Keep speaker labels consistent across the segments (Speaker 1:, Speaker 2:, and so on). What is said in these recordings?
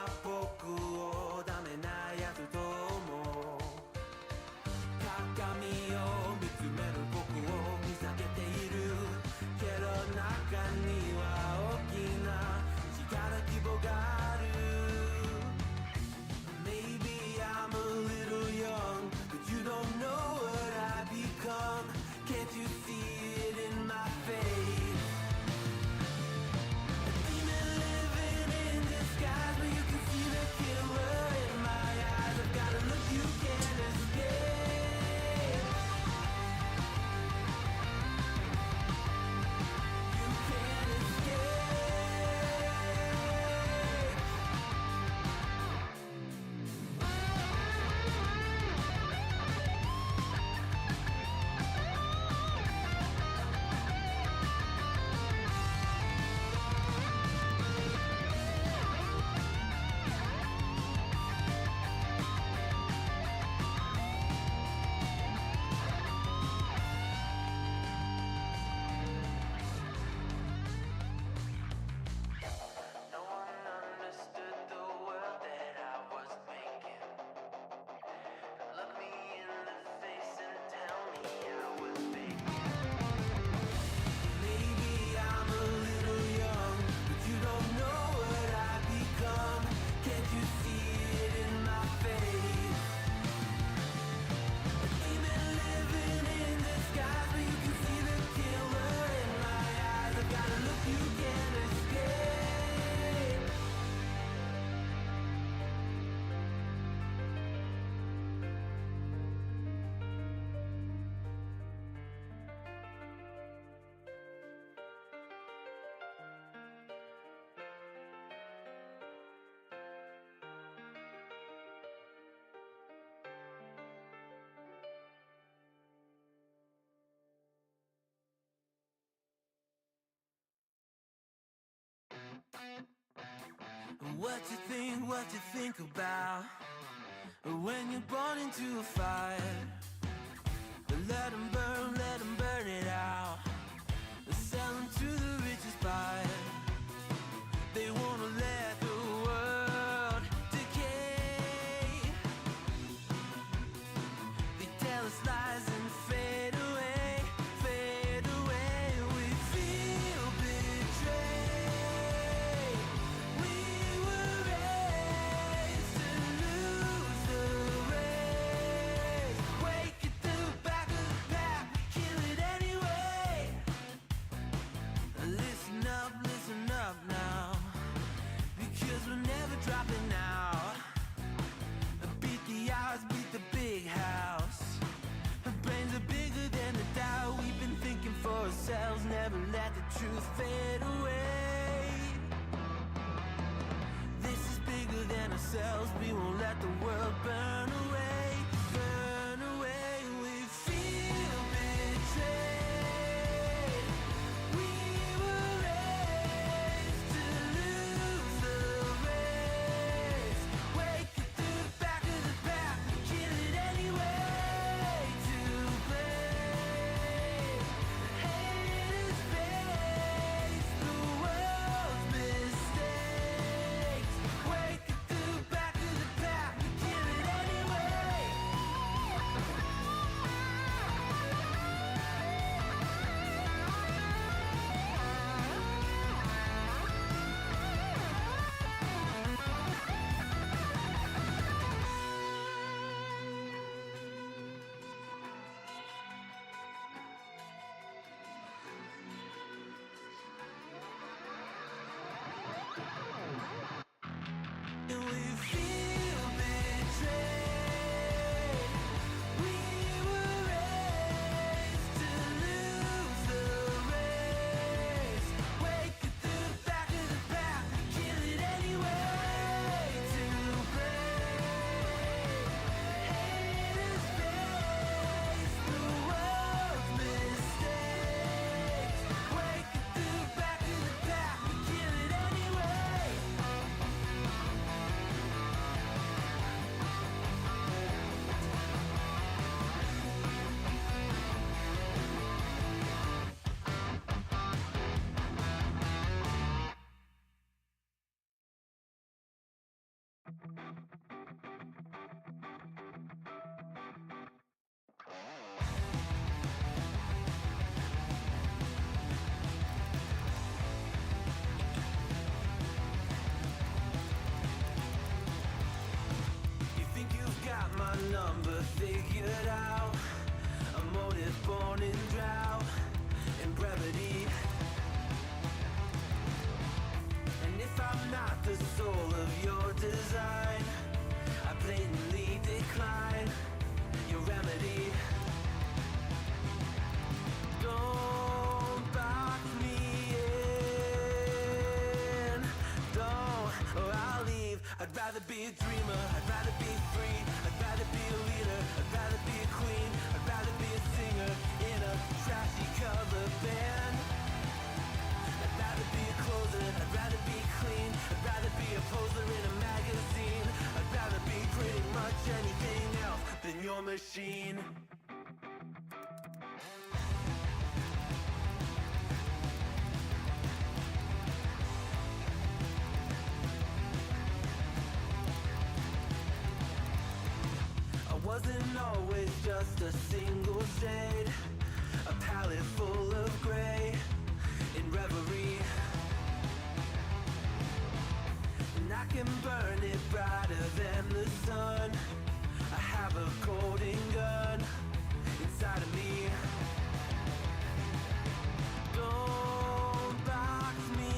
Speaker 1: は僕をダメなやつと思う。鏡を見つめる僕を見下げているけど、中には大きな力希望がある。 Maybe I'm a little young, but you don't know what I become. Can't you see it in my face? A demon living in disguise, but you can see the killer in my eyes. I've got a look you can't escape. You can't escape. No one understood the world that I was making. Look me in the face and tell me I was faking. Maybe I'm a little young, but you don't know what I become. Can't you see it in my face? A demon living in disguise, but you can see the killer in my eyes. I've got a look you can't escape. What you think about when you're born into a fire? Let 'em burn it out. Sell 'em to the richest buyer. They wanna let the world decay. They tell us lies and fade away, fade away. We feel betrayed. We were raised to lose the race. Wake at the back of the pack, kill it anyway. Listen up now, because we're never dropping out. Beat the odds, beat the big house. Our brains are bigger than the doubt. We've been thinking for ourselves, never let the truth fade away. This is bigger than ourselves, we won't let the world burn away, burn away. We feel betrayed. We were raised to lose the race. Wake at the back of the pack, kill it anyway. To blame, haters face the world's mistakes. Wake at the back of the pack, kill it anyway. You think you've got my number figured out? A motive born in drought and brevity. And if I'm not the soul of your design, I blatantly decline your remedy. Don't box me in, don't, or I'll leave. I'd rather be a dreamer, I'd rather be free, I'd rather be a leader, I'd rather be a queen, I'd rather be a singer in a trashy cover band. I'd rather be a closer, I'd rather be clean, I'd rather be a poser in a magazine, I'd rather be pretty much anything else than your machine. I wasn't always just a single shade, a palette full of gray in reverie. And I can burn it brighter than the sun. I have a golden gun inside of me. Don't box me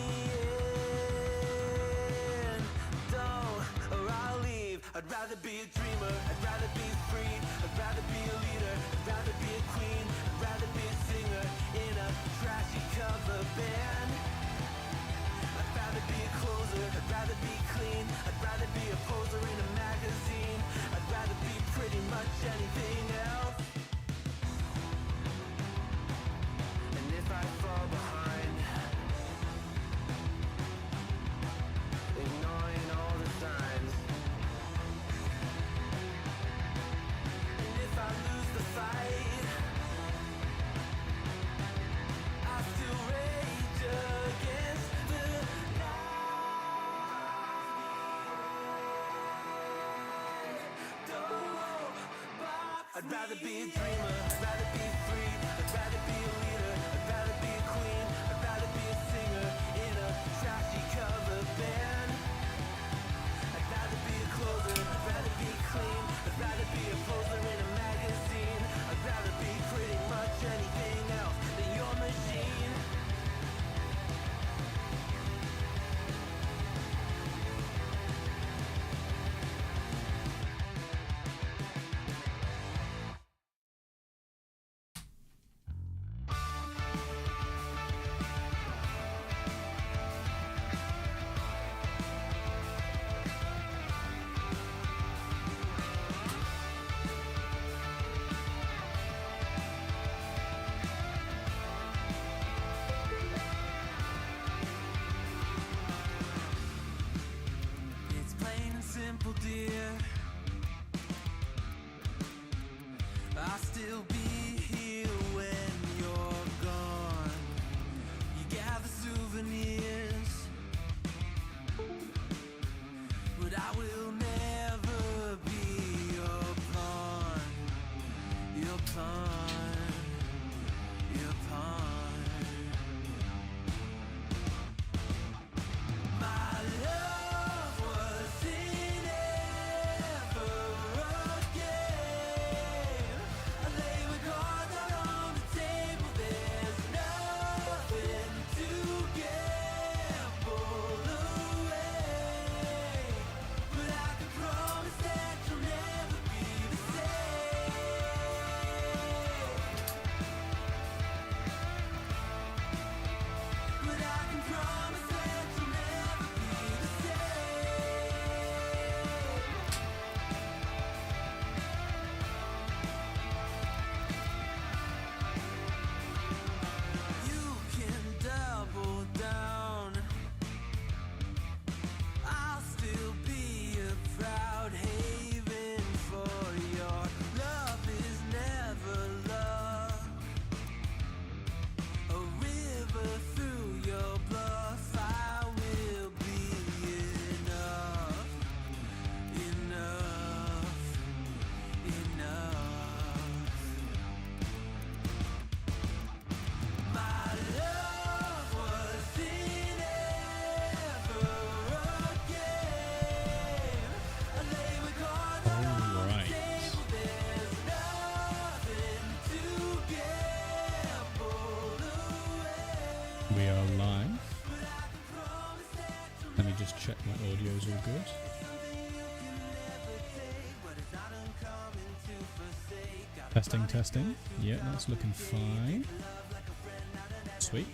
Speaker 1: in, don't, or I'll leave. I'd rather be a dreamer, I'd rather be free, I'd rather be a leader, I'd rather be a queen, I'd rather be a singer in a trashy cover band. I'd rather be a closer, I'd rather be clean, I'd rather be a poser in a magazine, I'd rather be pretty much anything else. And if I fall behind, ignoring all the signs, and if I lose the fight, I still rage against the I'd rather be a dreamer, I'd rather be free, I'd rather be a leader, I'd rather be a queen, I'd rather be a singer in a trashy cover band. I'd rather be a closer, I'd rather be clean, I'd rather be a poser in a magazine, I'd rather be pretty much anything else than your machine. It's plain and simple, dear. I'll still be here when you're gone. You gather souvenirs, but I will never be your pawn, your pawn, your pawn. My love wasn't ever a game. I lay with
Speaker 2: Alright. We are live. Let me just check my audio's all good. Testing, testing. Yeah, that's looking fine. Sweet.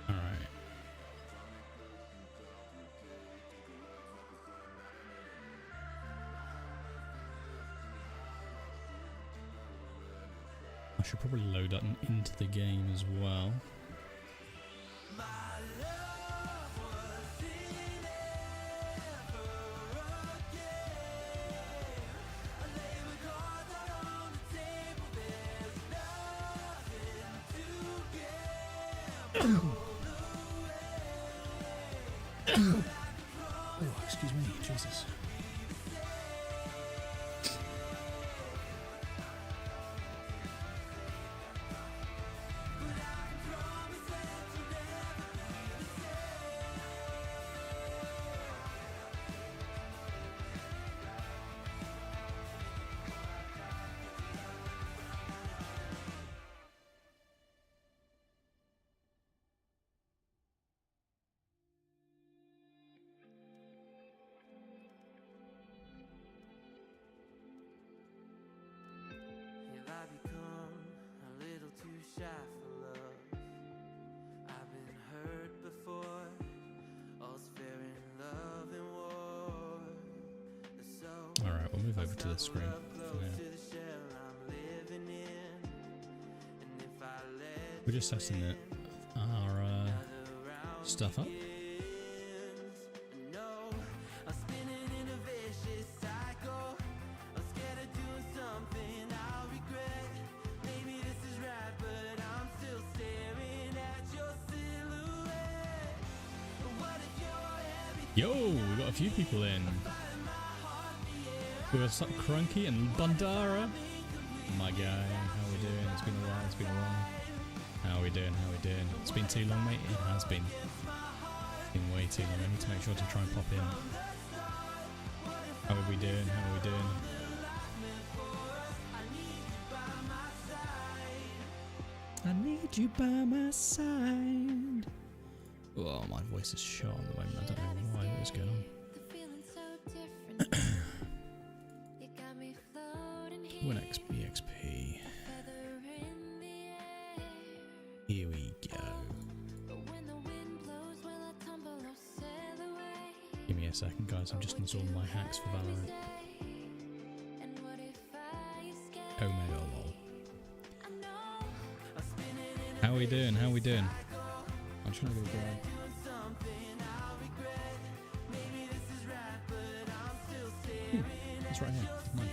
Speaker 2: Alright. I should probably load that into the game as well. Oh, excuse me, Jesus.
Speaker 1: Have I become a little too shy for love? I've been hurt before. All's fair in love and war. So
Speaker 2: Alright, we'll move over to the screen for now.
Speaker 1: to the shell I'm living in. And if I let
Speaker 2: We're just setting our stuff up.
Speaker 1: no, I'm spinning in a vicious cycle. I'm scared of doing something I'll regret. Maybe this is right, but I'm still staring at your silhouette. What if you're everything?
Speaker 2: Yo, we got a few people in. We got Crunky and Bandara. My guy, how we doing? It's been a while, it's been a while. How we doing, how we doing? It's been too long, mate? It has been. It's been way too long. I need to make sure to try and pop in. How are we doing, how are we doing? I need you by my side. Oh, my voice is shot at the moment. I don't know why. What is going on? Win XP, XP. Here we go. Give me a second, guys. I'm just installing my hacks for Valorant. Omega lol. How are we doing? How are we doing? I'm trying to go grab. It's right here. Mine.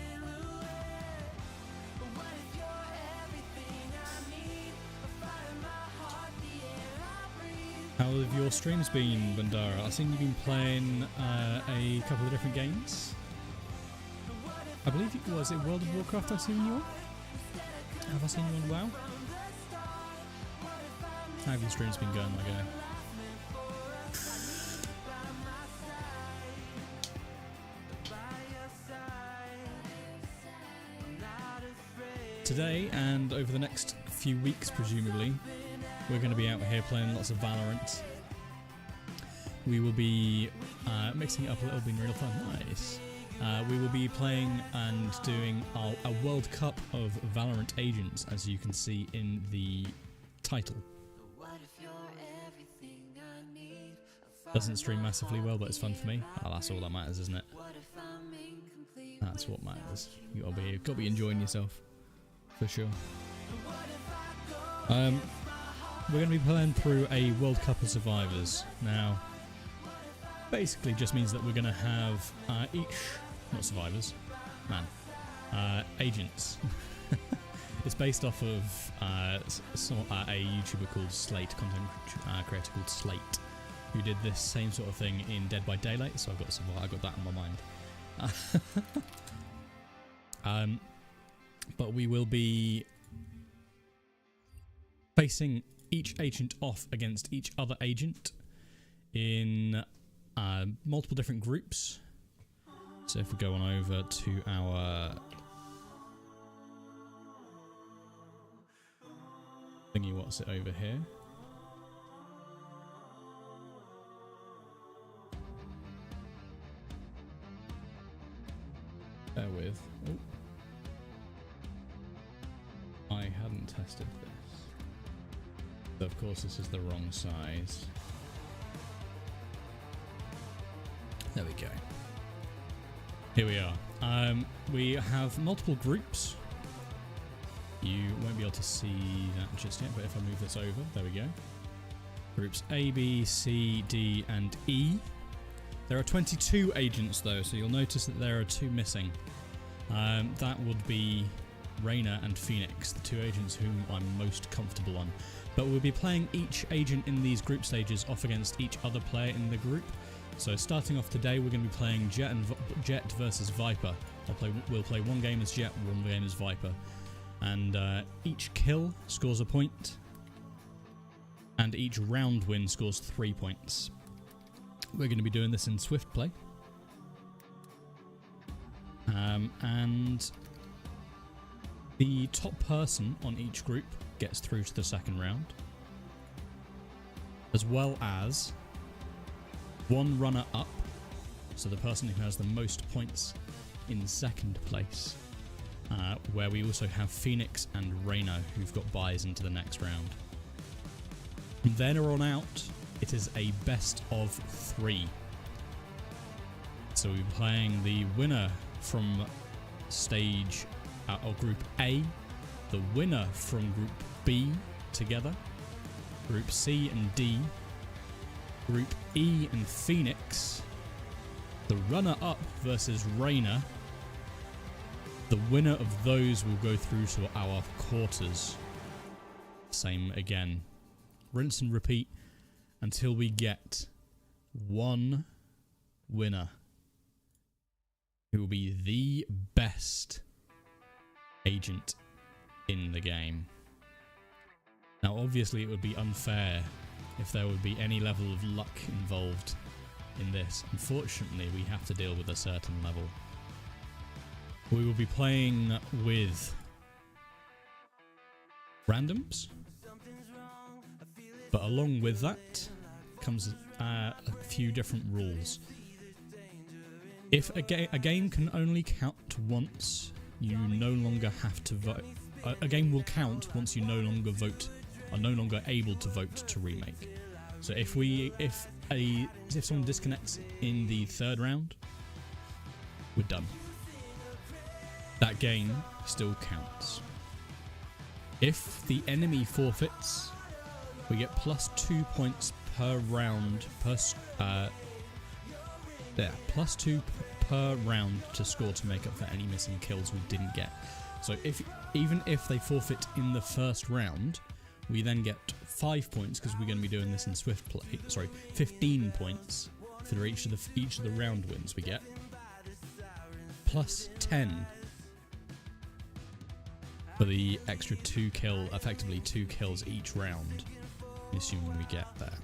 Speaker 2: How have your streams been, Bandara? I've seen you've been playing a couple of different games. I believe it was World of Warcraft I've seen you on? Have I seen you on WoW? How have your streams been going, my guy? Today and over the next few weeks, presumably, we're going to be out here playing lots of Valorant. We will be mixing it up a little, being real fun. Nice. We will be playing and doing a World Cup of Valorant agents, as you can see in the title. Doesn't stream massively well, but it's fun for me. Oh, that's all that matters, isn't it? That's what matters. You gotta be enjoying yourself, for sure. We're going to be playing through a World Cup of Survivors. Now, basically just means that we're going to have not survivors, man, agents. It's based off of a YouTuber called Slate, content creator called Slate, who did this same sort of thing in Dead by Daylight, so I got that on my mind. But we will be facing each agent off against each other agent in multiple different groups. So if we go on over to our thingy, what's it over here? Bear with. Oh. I hadn't tested this. So of course this is the wrong size. There we go. Here we are. We have multiple groups. You won't be able to see that just yet, but if I move this over, there we go. Groups A, B, C, D, and E. There are 22 agents though, so you'll notice that there are 2 missing. That would be Reyna and Phoenix, the 2 agents whom I'm most comfortable on. But we'll be playing each agent in these group stages off against each other player in the group. So starting off today, we're going to be playing Jet versus Viper. We'll play 1 game as Jet, 1 game as Viper. And each kill scores a point, and each round win scores 3 points. We're going to be doing this in swift play. And the top person on each group gets through to the second round, as well as 1 runner-up, so the person who has the most points in second place, where we also have Phoenix and Reyna, who've got buys into the next round. From then on out, it is a best of 3. So we're playing the winner from stage or group A, the winner from group B together, group C and D, group E and Phoenix, the runner-up versus Reyna. The winner of those will go through to our quarters. Same again. Rinse and repeat until we get 1 winner, who will be the best agent in the game. Now obviously it would be unfair if there would be any level of luck involved in this. Unfortunately, we have to deal with a certain level. We will be playing with randoms, but along with that comes a few different rules. If a game can only count once, you no longer have to vote. A game will count once you no longer are no longer able to vote to remake. So if someone disconnects in the 3rd round, we're done. That game still counts. If the enemy forfeits, we get +2 points per round +2 per round to score to make up for any missing kills we didn't get. So even if they forfeit in the 1st round, we then get 5 points because we're going to be doing this in swift play. Sorry, 15 points for each of the round wins we get, +10 for the extra 2 kills each round, assuming we get there.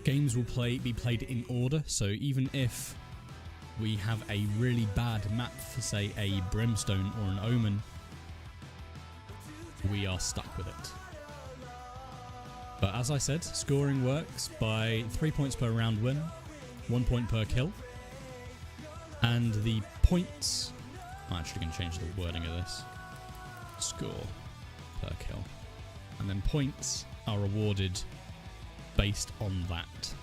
Speaker 2: Games will be played in order, so even if we have a really bad map for, say, a Brimstone or an Omen, we are stuck with it. But as I said, scoring works by 3 points per round win, 1 point per kill, and the points... I'm actually going to change the wording of this. Score per kill. And then points are awarded based on that.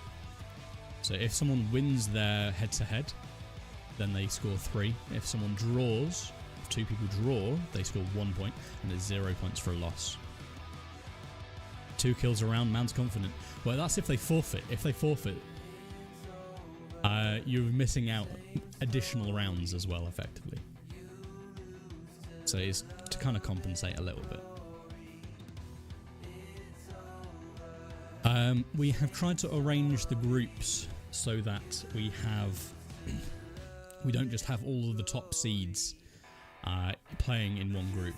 Speaker 2: So if someone wins their head-to-head, then they score 3. If someone draws, if 2 people draw, they score 1 point, and there's 0 points for a loss. 2 kills around, man's confident. Well, that's if they forfeit. If they forfeit, you're missing out additional rounds as well, effectively. So it's to kind of compensate a little bit. We have tried to arrange the groups so that we have We don't just have all of the top seeds playing in one group.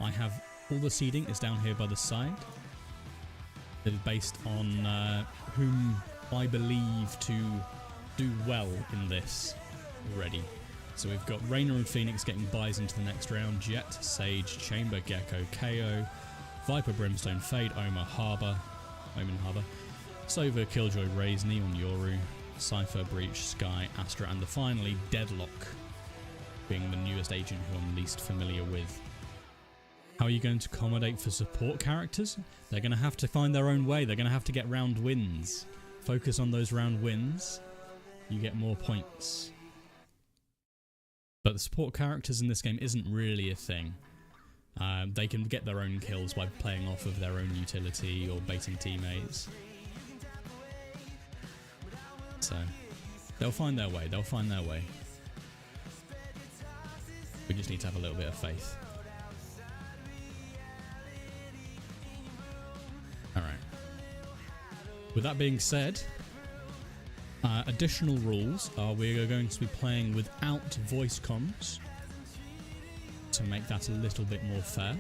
Speaker 2: I have all the seeding is down here by the side. It is based on whom I believe to do well in this already. So we've got Reyna and Phoenix getting buys into the next round. Jet, Sage, Chamber, Gecko, KO, Viper, Brimstone, Fade, Omen, Harbour, Sova, Killjoy, Raze, Neon, Yoru, Cypher, Breach, Sky, Astra, and finally Deadlock, being the newest agent who I'm least familiar with. How are you going to accommodate for support characters? They're going to have to find their own way. They're going to have to get round wins. Focus on those round wins. You get more points. But the support characters in this game isn't really a thing. They can get their own kills by playing off of their own utility or baiting teammates. So, they'll find their way. They'll find their way. We just need to have a little bit of faith. Alright. With that being said, additional rules are we are going to be playing without voice comms to make that a little bit more fair.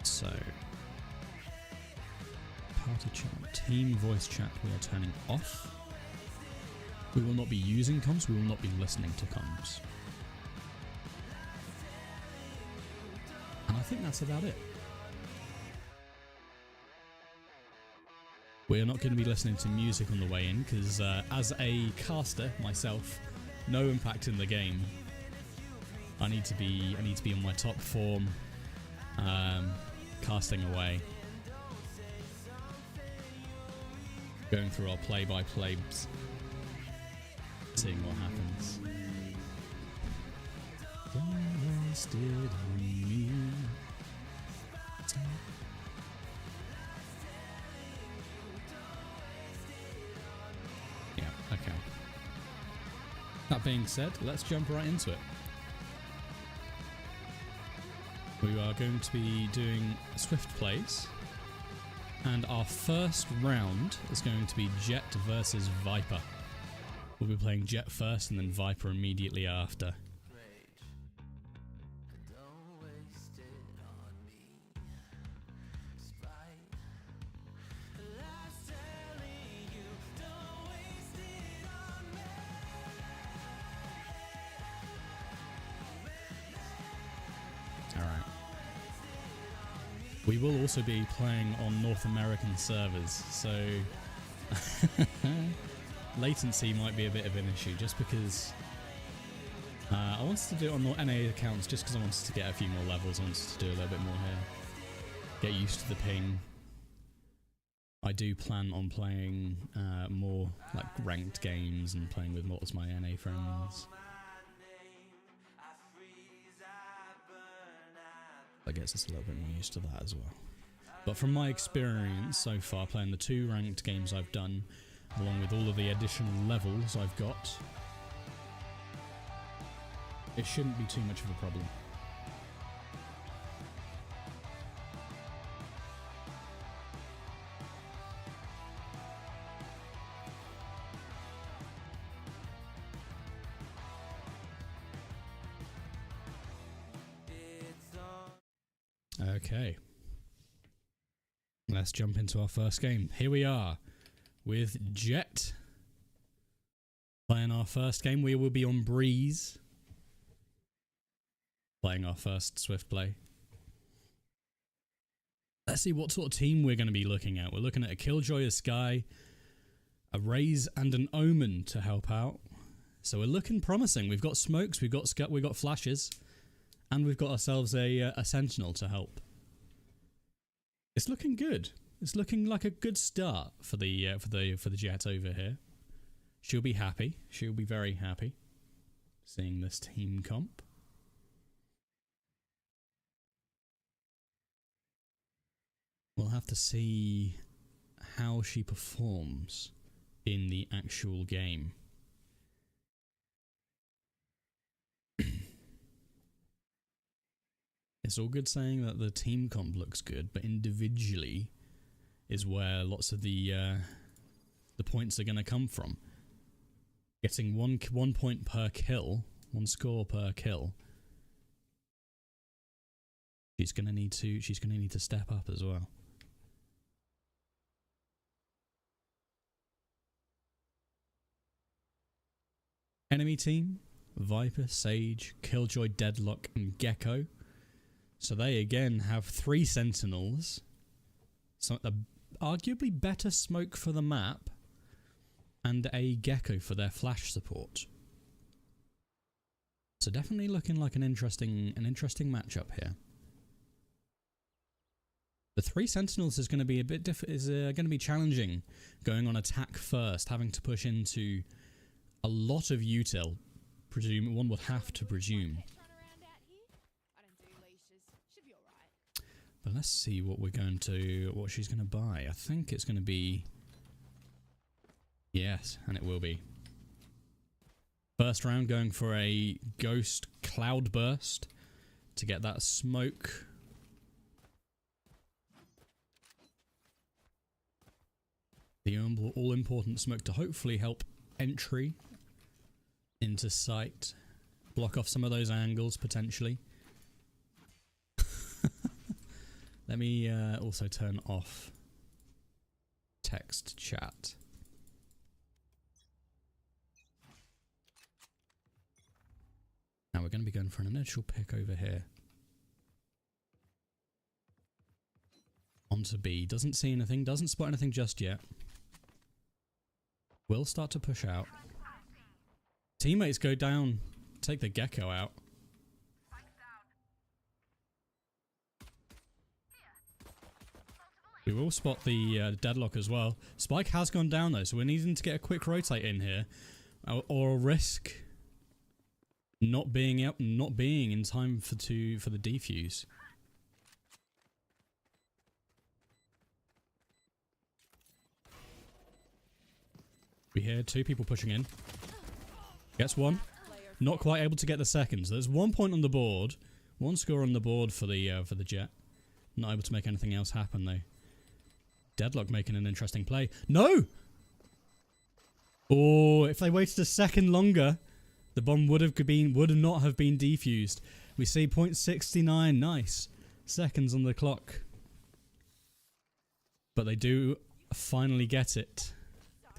Speaker 2: So, party chat, team voice chat we are turning off. We will not be using comms, we will not be listening to comms. And I think that's about it. We're not going to be listening to music on the way in because as a caster myself, no impact in the game. I need to be on my top form, casting away, going through our play-by-plays, seeing what happens. Don't waste it on me. Okay. That being said, let's jump right into it. We are going to be doing swift plays, and our first round is going to be Jet versus Viper. We'll be playing Jet first and then Viper immediately after. We will also be playing on North American servers, so latency might be a bit of an issue just because I wanted to do it on NA accounts just because I wanted to get a few more levels. I wanted to do a little bit more here, get used to the ping. I do plan on playing more like ranked games and playing with more of my NA friends. That gets us a little bit more used to that as well. But from my experience so far, playing the 2 ranked games I've done, along with all of the additional levels I've got, it shouldn't be too much of a problem. Okay, let's jump into our first game. Here we are with Jet. Playing our first game, we will be on Breeze. Playing our first swift play. Let's see what sort of team we're going to be looking at. We're looking at a Killjoy, a Sky, a Raze, and an Omen to help out. So we're looking promising. We've got smokes, we've got we've got flashes. And we've got ourselves a Sentinel to help. It's looking good. It's looking like a good start for the Jet over here. She'll be happy. She'll be very happy seeing this team comp. We'll have to see how she performs in the actual game. It's all good saying that the team comp looks good, but individually is where lots of the points are going to come from. Getting one point per kill, 1 score per kill. She's gonna need to step up as well. Enemy team: Viper, Sage, Killjoy, Deadlock, and Gecko. So they again have 3 Sentinels. So arguably better smoke for the map, and a Gecko for their flash support. So definitely looking like an interesting matchup here. The 3 Sentinels is going to be a bit going to be challenging, going on attack first, having to push into a lot of util. One would have to presume. But let's see what she's going to buy. I think it's going to be... Yes, and it will be. First round going for a Ghost Cloud Burst to get that smoke. The all-important smoke to hopefully help entry into sight. Block off some of those angles, potentially. Let me also turn off text chat. Now we're going to be going for an initial pick over here. Onto B. Doesn't see anything, doesn't spot anything just yet. Will start to push out. Teammates go down, take the Gecko out. We will spot the Deadlock as well. Spike has gone down though, so we're needing to get a quick rotate in here, or risk not being in time for the defuse. We hear 2 people pushing in. Gets 1. Not quite able to get the second. So there's 1 point on the board. 1 score on the board for the Jet. Not able to make anything else happen though. Deadlock making an interesting play. No! Oh, if they waited a second longer, the bomb would not have been defused. We see 0.69. Nice. Seconds on the clock. But they do finally get it.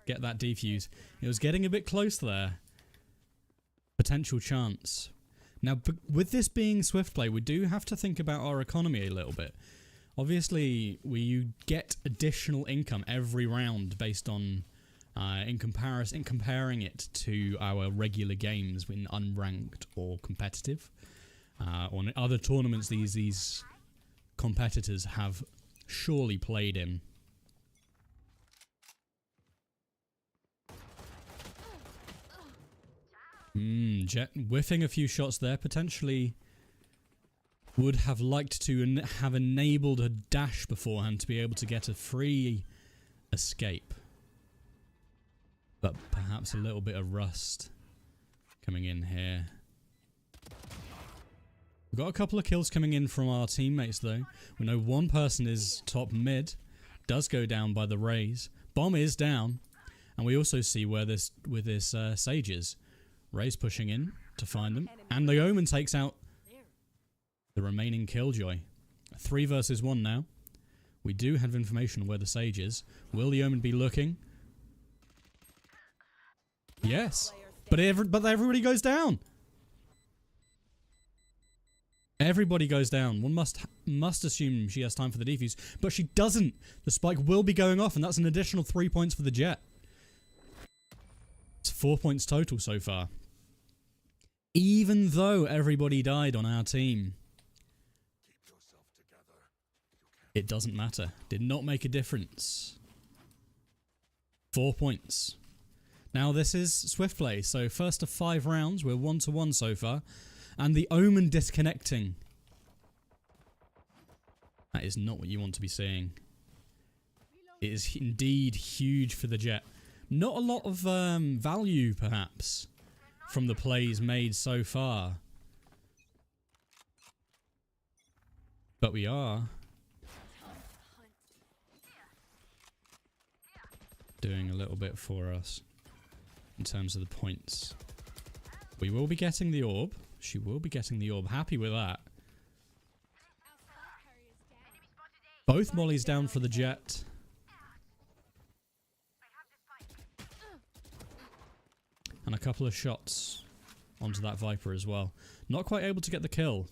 Speaker 2: Get that defuse. It was getting a bit close there. Potential chance. Now, with this being swift play, we do have to think about our economy a little bit. Obviously, you get additional income every round based on in comparing it to our regular games when unranked or competitive. On other tournaments, these competitors have surely played in. Jet whiffing a few shots there, potentially would have liked to have enabled a dash beforehand to be able to get a free escape. But perhaps a little bit of rust coming in here. We've got a couple of kills coming in from our teammates though. We know 1 person is top mid, does go down by the raise. Bomb is down, and we also see where this Sage is. Ray's pushing in to find them, and the Omen takes out the remaining Killjoy. 3 versus 1 now. We do have information on where the Sage is. Will the Omen be looking? Yes, but everybody goes down. Everybody goes down. One must assume she has time for the defuse, but she doesn't. The spike will be going off, and that's an additional 3 points for the Jet. It's 4 points total so far. Even though everybody died on our team. It doesn't matter. Did not make a difference. 4 points. Now this is swift play, so first of 5 rounds, we're 1-1 so far. And the Omen disconnecting. That is not what you want to be seeing. It is indeed huge for the Jet. Not a lot of value, perhaps, from the plays made so far. But we are doing a little bit for us. in terms of the points. We will be getting the orb. She will be getting the orb. Happy with that. Both mollies down for the Jet. And a couple of shots onto that Viper as well. Not quite able to get the kill.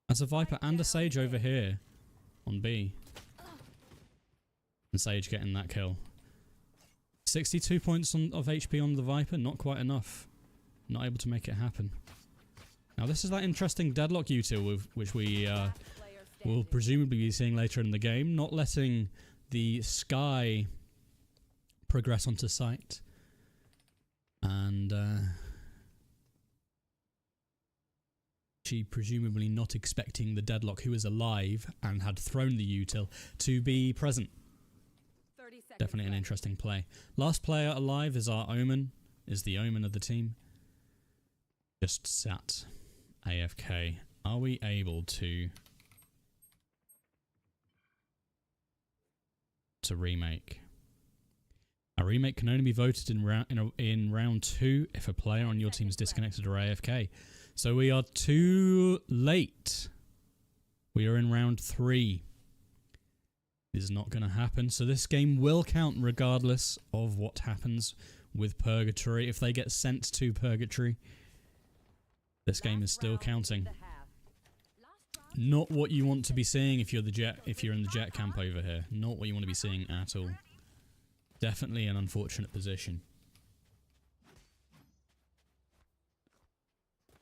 Speaker 2: That's a Viper and a Sage over here on B. And Sage getting that kill. 62 points of HP on the Viper, not quite enough. Not able to make it happen. Now this is that interesting deadlock util which we will presumably be seeing later in the game. Not letting the Sky progress onto site. And she presumably not expecting the deadlock, who is alive and had thrown the util, to be present. Definitely an interesting play. Last player alive is our Omen, is the Omen of the team. Just sat AFK. Are we able to remake? A remake can only be voted in round 2 if a player on your team is disconnected or AFK. So we are too late. We are in round 3. This is not going to happen. So this game will count regardless of what happens with Purgatory. If they get sent to Purgatory, this game is still counting. Not what you want to be seeing if you're in the Jet camp over here. Not what you want to be seeing at all. Definitely an unfortunate position.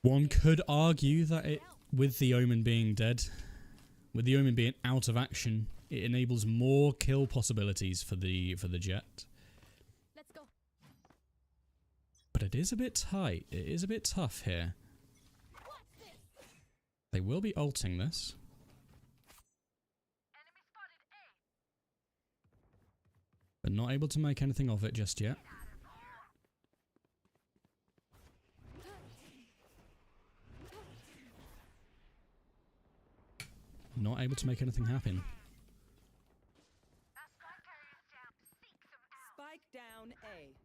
Speaker 2: One could argue that with the Omen being dead, with the Omen being out of action, it enables more kill possibilities for the Jet.
Speaker 3: Let's go.
Speaker 2: But it is a bit tight. It is a bit tough here. They will be ulting this. But not able to make anything of it just yet. Not able to make anything happen.
Speaker 3: Spike down A.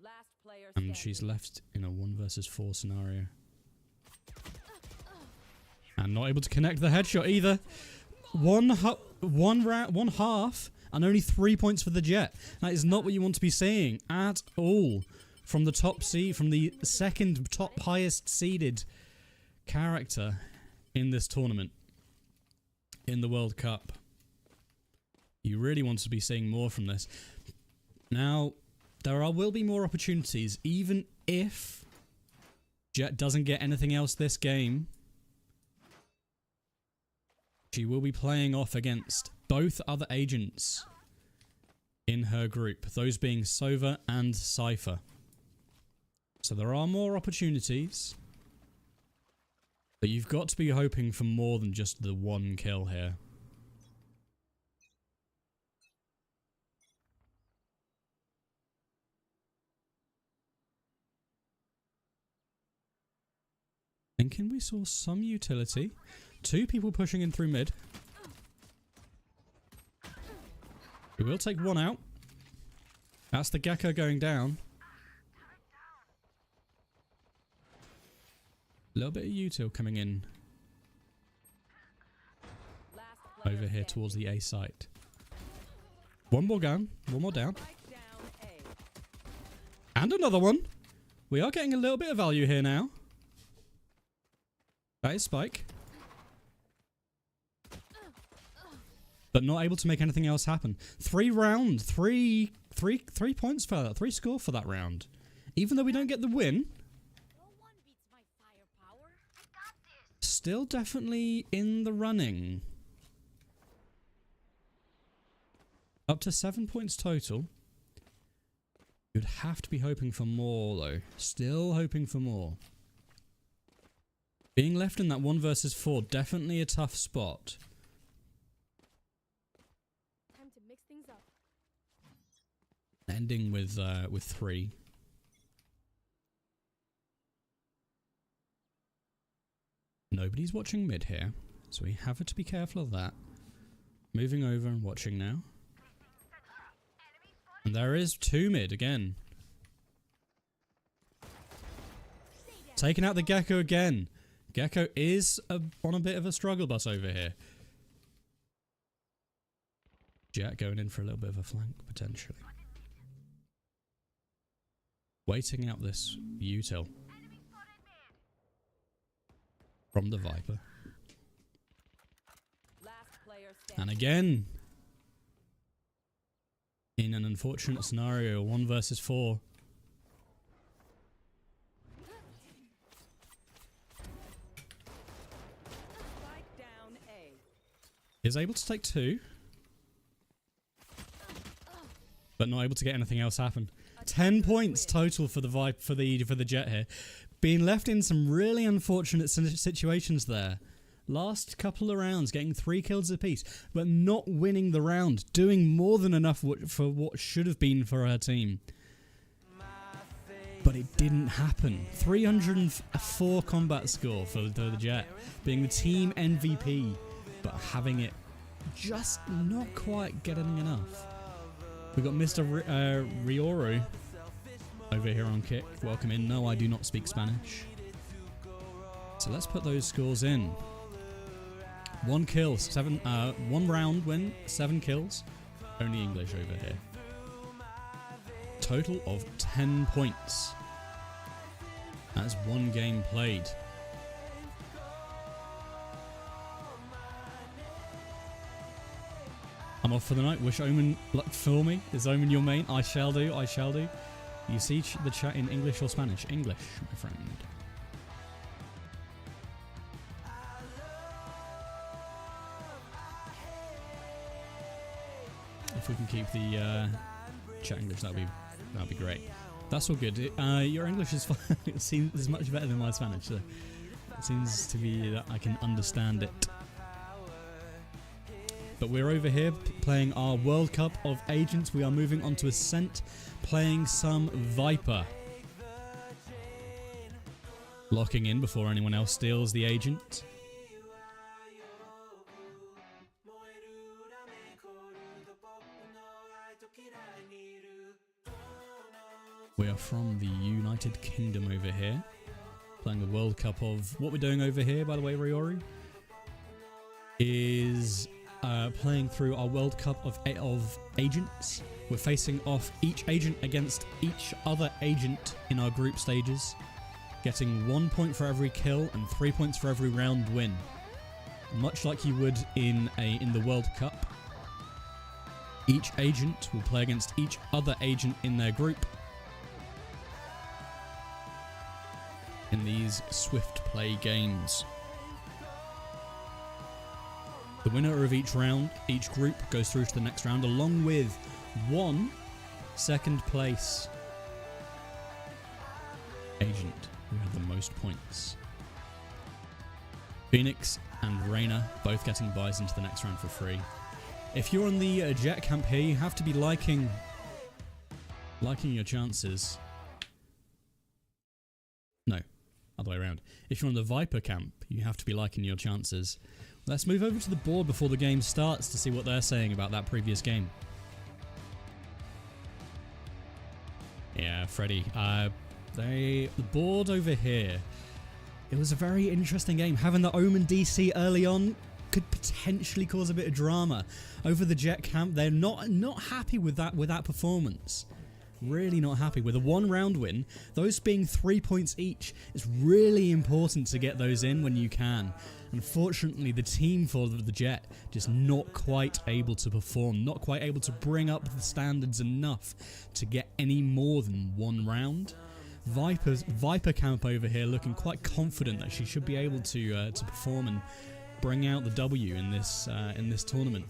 Speaker 3: Last player
Speaker 2: And
Speaker 3: standing.
Speaker 2: she's left in a 1 versus 4 scenario. And not able to connect the headshot either. One half, and only 3 points for the Jet. That is not what you want to be seeing at all. From the top seed, from the second top highest seeded character in this tournament. In the World Cup. You really want to be seeing more from this. Now, will be more opportunities, even if Jet doesn't get anything else this game. She will be playing off against both other agents in her group, those being Sova and Cypher. So there are more opportunities, but you've got to be hoping for more than just the 1 kill here. Thinking we saw some utility. 2 people pushing in through mid. We will take 1 out. That's the Gecko going down. A little bit of util coming in over here towards the A site. 1 more gun, 1 more down. And another one. We are getting a little bit of value here now. That is Spike. But not able to make anything else happen. 3 round, 3 points for that, 3 score for that round. Even though we don't get the win, still definitely in the running. Up to 7 points total. You'd have to be hoping for more though. Still hoping for more. Being left in that 1 versus 4, definitely a tough spot.
Speaker 3: Time to mix things up.
Speaker 2: Ending with 3. Nobody's watching mid here, so we have to be careful of that. Moving over and watching now. And there is 2 mid again. Taking out the Gecko again. Gecko is on a bit of a struggle bus over here. Jet going in for a little bit of a flank, potentially. Waiting out this util from the Viper. And again, in an unfortunate scenario, 1 versus 4. Is able to take 2, but not able to get anything else happen. 10 points total for the Vibe for the Jet here. Being left in some really unfortunate situations there. Last couple of rounds, getting 3 kills apiece, but not winning the round, doing more than enough for what should have been for her team. But it didn't happen. 304 combat score for the Jet, being the team MVP, but having it just not quite getting enough. We've got Mr. Rioru over here on kick. Welcome in. No, I do not speak Spanish. So let's put those scores in. 1 kill, 1 round win, 7 kills. Only English over here. Total of 10 points. That's 1 game played. I'm off for the night. Wish Omen luck for me. Is Omen your main? I shall do. I shall do. You see the chat in English or Spanish? English, my friend. If we can keep the chat English, that'd be great. That's all good. Your English is fine. It seems much better than my Spanish. So it seems to be that I can understand it. But we're over here playing our World Cup of Agents. We are moving on to Ascent, playing some Viper. Locking in before anyone else steals the Agent. We are from the United Kingdom over here, playing the World Cup of... What we're doing over here, by the way, Riori, is... playing through our World Cup of Agents. We're facing off each agent against each other agent in our group stages, getting 1 point for every kill and 3 points for every round win. Much like you would in the World Cup, each agent will play against each other agent in their group in these swift play games. The winner of each round, each group, goes through to the next round, along with 1 second place agent who had the most points. Phoenix and Reyna both getting buys into the next round for free. If you're on the Jet camp here, you have to be liking your chances. No, other way around. If you're on the Viper camp, you have to be liking your chances. Let's move over to the board before the game starts to see what they're saying about that previous game. Yeah, Freddy. The board over here, it was a very interesting game. Having the Omen DC early on could potentially cause a bit of drama. Over the Jet camp, they're not happy with that performance. Really not happy with a 1 round win. Those being 3 points each. It's really important to get those in when you can. Unfortunately, the team for the Jet just not quite able to perform, not quite able to bring up the standards enough to get any more than 1 round. Viper camp over here looking quite confident that she should be able to perform and bring out the W in this tournament.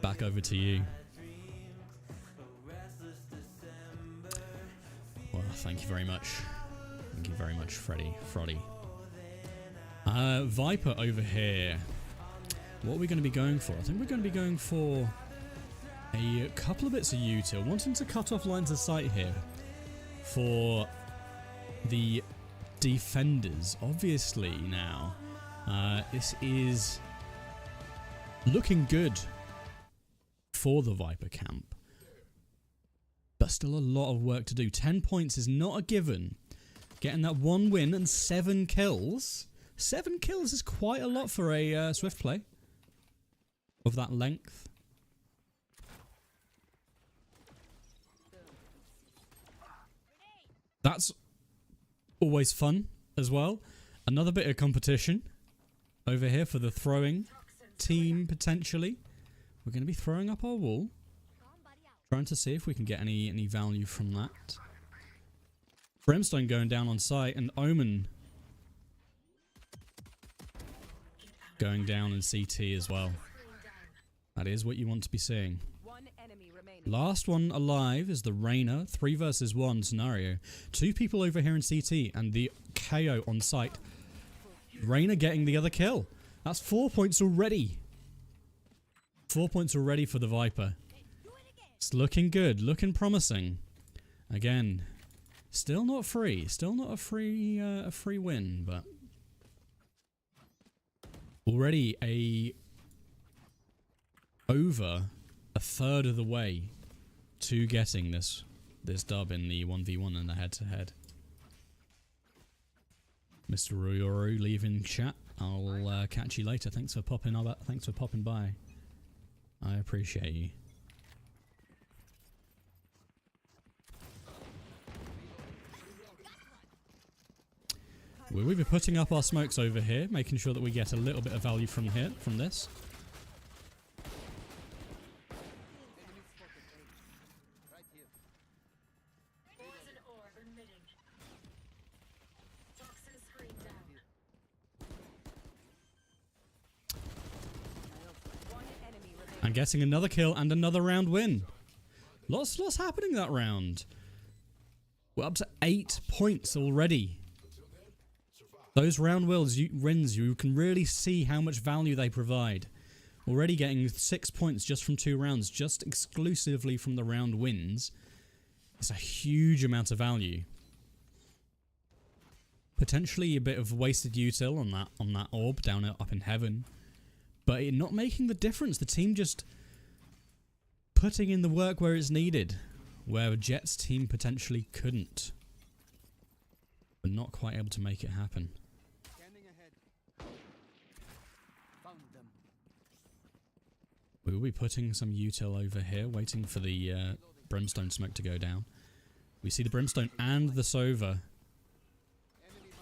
Speaker 2: Back over to you. Well, thank you very much. Thank you very much, Froddy. Viper over here. What are we going to be going for? I think we're going to be going for a couple of bits of util. Wanting to cut off lines of sight here for the defenders. Obviously now, this is looking good for the Viper camp. But still a lot of work to do. 10 points is not a given. Getting that 1 win and 7 kills. 7 kills is quite a lot for a Swift play of that length. That's always fun as well. Another bit of competition over here for the throwing team, potentially. We're going to be throwing up our wall. Trying to see if we can get any value from that. Brimstone going down on site, and Omen going down in CT as well. That is what you want to be seeing. Last one alive is the Reyna 3 versus 1 scenario. 2 people over here in CT and the KO on site. Reyna getting the other kill. That's 4 points already. 4 points already for the Viper. It's looking good, looking promising. Again, still not free. Still not a free win, but already over a third of the way to getting this dub in the 1v1 and the head-to-head. Mr. Ruyoru leaving chat. I'll catch you later. Thanks for popping by. I appreciate you. We will be putting up our smokes over here, making sure that we get a little bit of value from this. And getting another kill and another round win. Lots happening that round. We're up to 8 points already. Those round wins, you can really see how much value they provide. Already getting 6 points just from 2 rounds, just exclusively from the round wins. It's a huge amount of value. Potentially a bit of wasted util on that orb down up in heaven. But it not making the difference. The team just putting in the work where it's needed. Where Jet's team potentially couldn't. But not quite able to make it happen. We will be putting some util over here, waiting for the Brimstone smoke to go down. We see the Brimstone and the Sova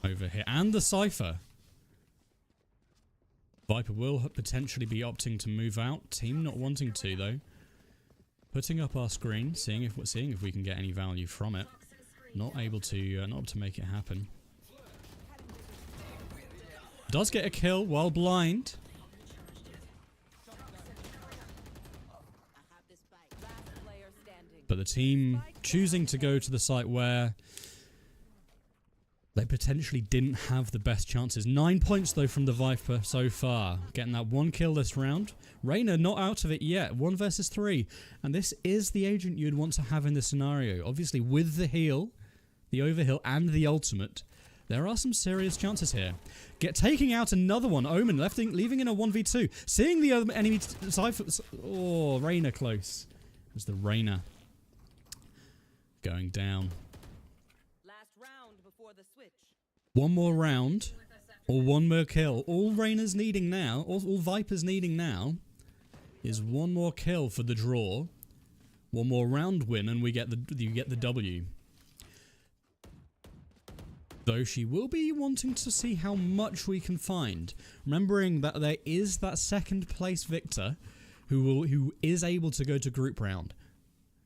Speaker 2: over here. And the Cypher. Viper will potentially be opting to move out. Team not wanting to though. Putting up our screen, seeing if we can get any value from it. Not able to make it happen. Does get a kill while blind. But the team choosing to go to the site where they potentially didn't have the best chances. 9 points though from the Viper so far. Getting that 1 kill this round. Reyna not out of it yet. 1 versus 3. And this is the agent you'd want to have in this scenario. Obviously with the heal, the overheal and the ultimate, there are some serious chances here. Taking out another one. Omen leaving in a 1v2. Seeing the other enemy Cypher. Oh, Reyna close. It was the Reyna. Going down.
Speaker 3: Last round before the switch.
Speaker 2: One more round or one more kill. All Reyna's needing now, all Viper's needing now is one more kill for the draw. One more round win and you get the W. Though she will be wanting to see how much we can find. Remembering that there is that second place victor who is able to go to group round.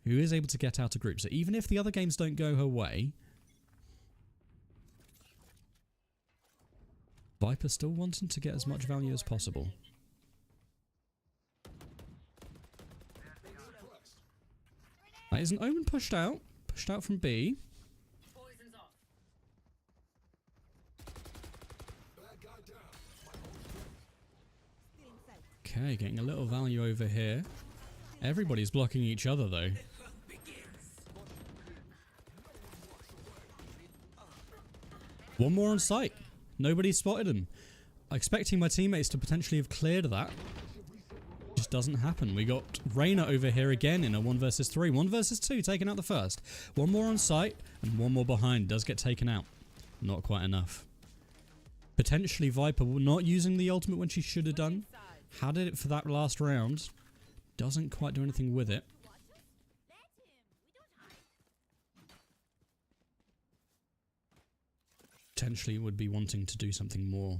Speaker 2: Who is able to get out of group. So even if the other games don't go her way, Viper still wanting to get as much value as possible. That is an Omen pushed out. Pushed out from B. Okay, getting a little value over here. Everybody's blocking each other though. One more on site. Nobody spotted him. Expecting my teammates to potentially have cleared that. just doesn't happen. We got Reyna over here again in a 1 versus 3. 1 versus 2, taking out the first. One more on site, and one more behind. Does get taken out. Not quite enough. Potentially Viper not using the ultimate when she should have done. Had it for that last round. Doesn't quite do anything with it. Potentially would be wanting to do something more.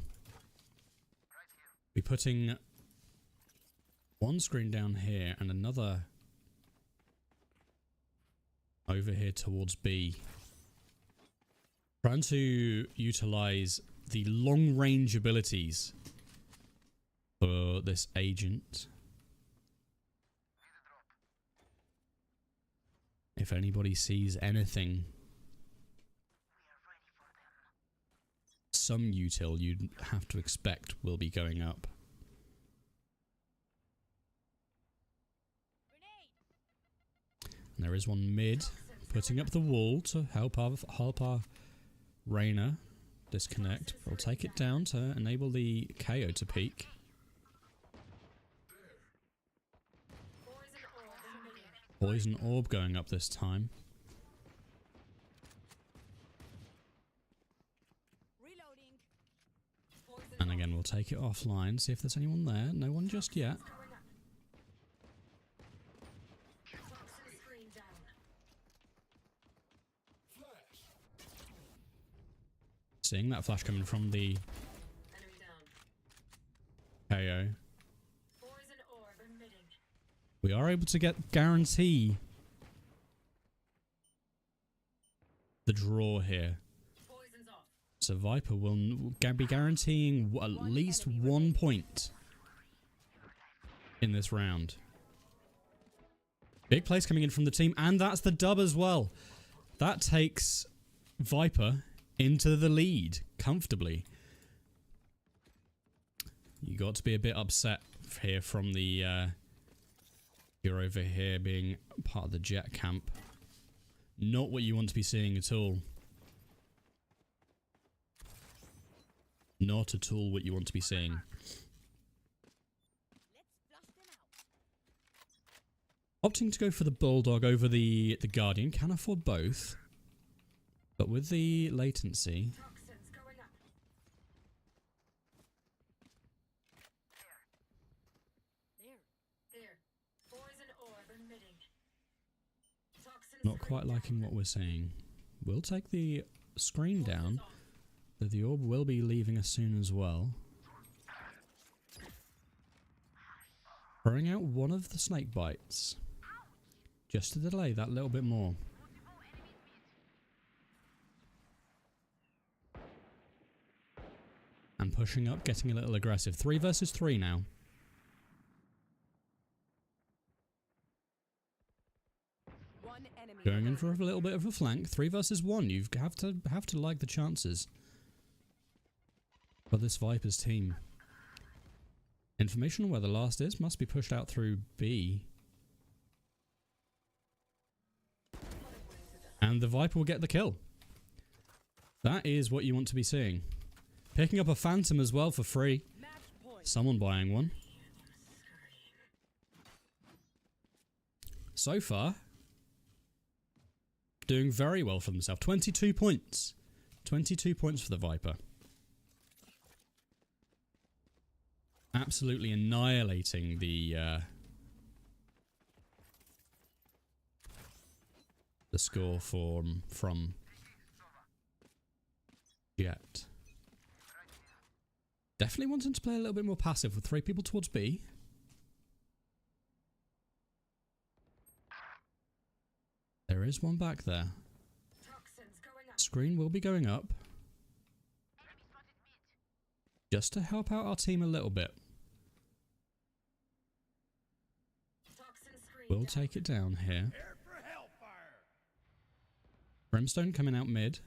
Speaker 2: Be putting one screen down here and another over here towards B. Trying to utilize the long range abilities for this agent. If anybody sees anything, some util you'd have to expect will be going up. And there is one mid putting up the wall to help our Reyna disconnect. We'll take it down to enable the KO to peek. Poison orb going up this time. And again, we'll take it offline, see if there's anyone there. No one just yet. Seeing that flash coming from the KO. We are able to guarantee the draw here. So Viper will be guaranteeing at least 1 point in this round. Big plays coming in from the team, and that's the dub as well. That takes Viper into the lead comfortably. You got to be a bit upset here from the you're over here being part of the jet camp. Not what you want to be seeing at all. Not at all what you want to be seeing. Opting to go for the Bulldog over the Guardian. Can afford both. But with the latency... Not quite liking what we're seeing. We'll take the screen down. The orb will be leaving us soon as well. Throwing out one of the snake bites. Just to delay that little bit more. And pushing up, getting a little aggressive. 3 versus 3 now. Going in for a little bit of a flank. 3 versus 1. You have to like the chances. For this Viper's team. Information on where the last is must be pushed out through B. And the Viper will get the kill. That is what you want to be seeing. Picking up a Phantom as well for free. Someone buying one. So far, doing very well for themselves. 22 points. 22 points for the Viper. Absolutely annihilating the score from Jet. Definitely wanting to play a little bit more passive with 3 people towards B. There is one back there. Screen will be going up. Just to help out our team a little bit. We'll take it down here. Brimstone coming out mid.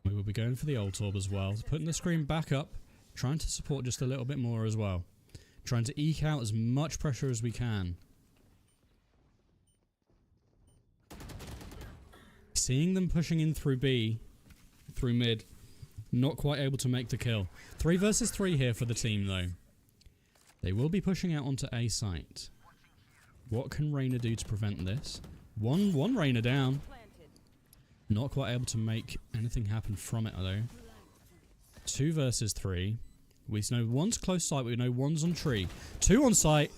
Speaker 2: We will be going for the ult orb as well. Putting the screen back up. Trying to support just a little bit more as well. Trying to eke out as much pressure as we can. Seeing them pushing in through B. Through mid. Not quite able to make the kill. 3 versus 3 here for the team, though. They will be pushing out onto A site. What can Reyna do to prevent this? One Reyna down. Not quite able to make anything happen from it, though. 2 versus 3. We know one's close sight. We know one's on tree. 2 on site.